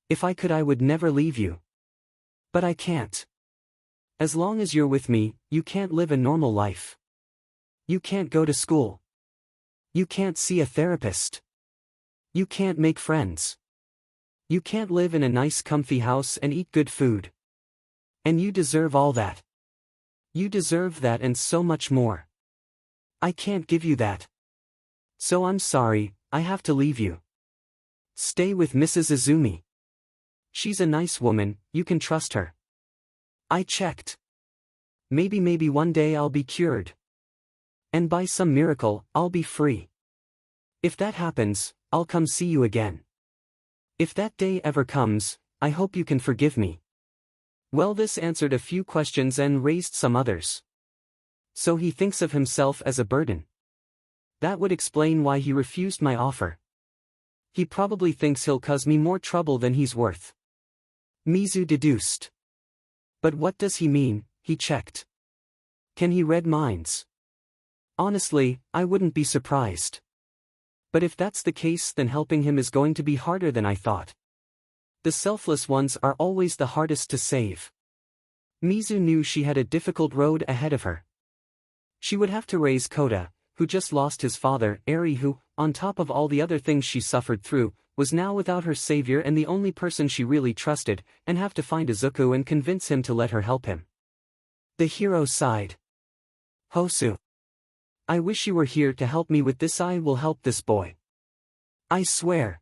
If I could I would never leave you. But I can't. As long as you're with me, you can't live a normal life. You can't go to school. You can't see a therapist. You can't make friends. You can't live in a nice comfy house and eat good food. And you deserve all that. You deserve that and so much more. I can't give you that. So I'm sorry, I have to leave you. Stay with Mrs. Izumi. She's a nice woman, you can trust her. I checked. Maybe one day I'll be cured. And by some miracle, I'll be free. If that happens, I'll come see you again. If that day ever comes, I hope you can forgive me. Well, this answered a few questions and raised some others. So he thinks of himself as a burden. That would explain why he refused my offer. He probably thinks he'll cause me more trouble than he's worth. Mizu deduced. But what does he mean? He checked. Can he read minds? Honestly, I wouldn't be surprised. But if that's the case, then helping him is going to be harder than I thought. The selfless ones are always the hardest to save. Mizu knew she had a difficult road ahead of her. She would have to raise Kota, who just lost his father, Eri, who, on top of all the other things she suffered through, was now without her savior and the only person she really trusted, and have to find Izuku and convince him to let her help him. The hero sighed. Hosu. I wish you were here to help me with this. I will help this boy. I swear.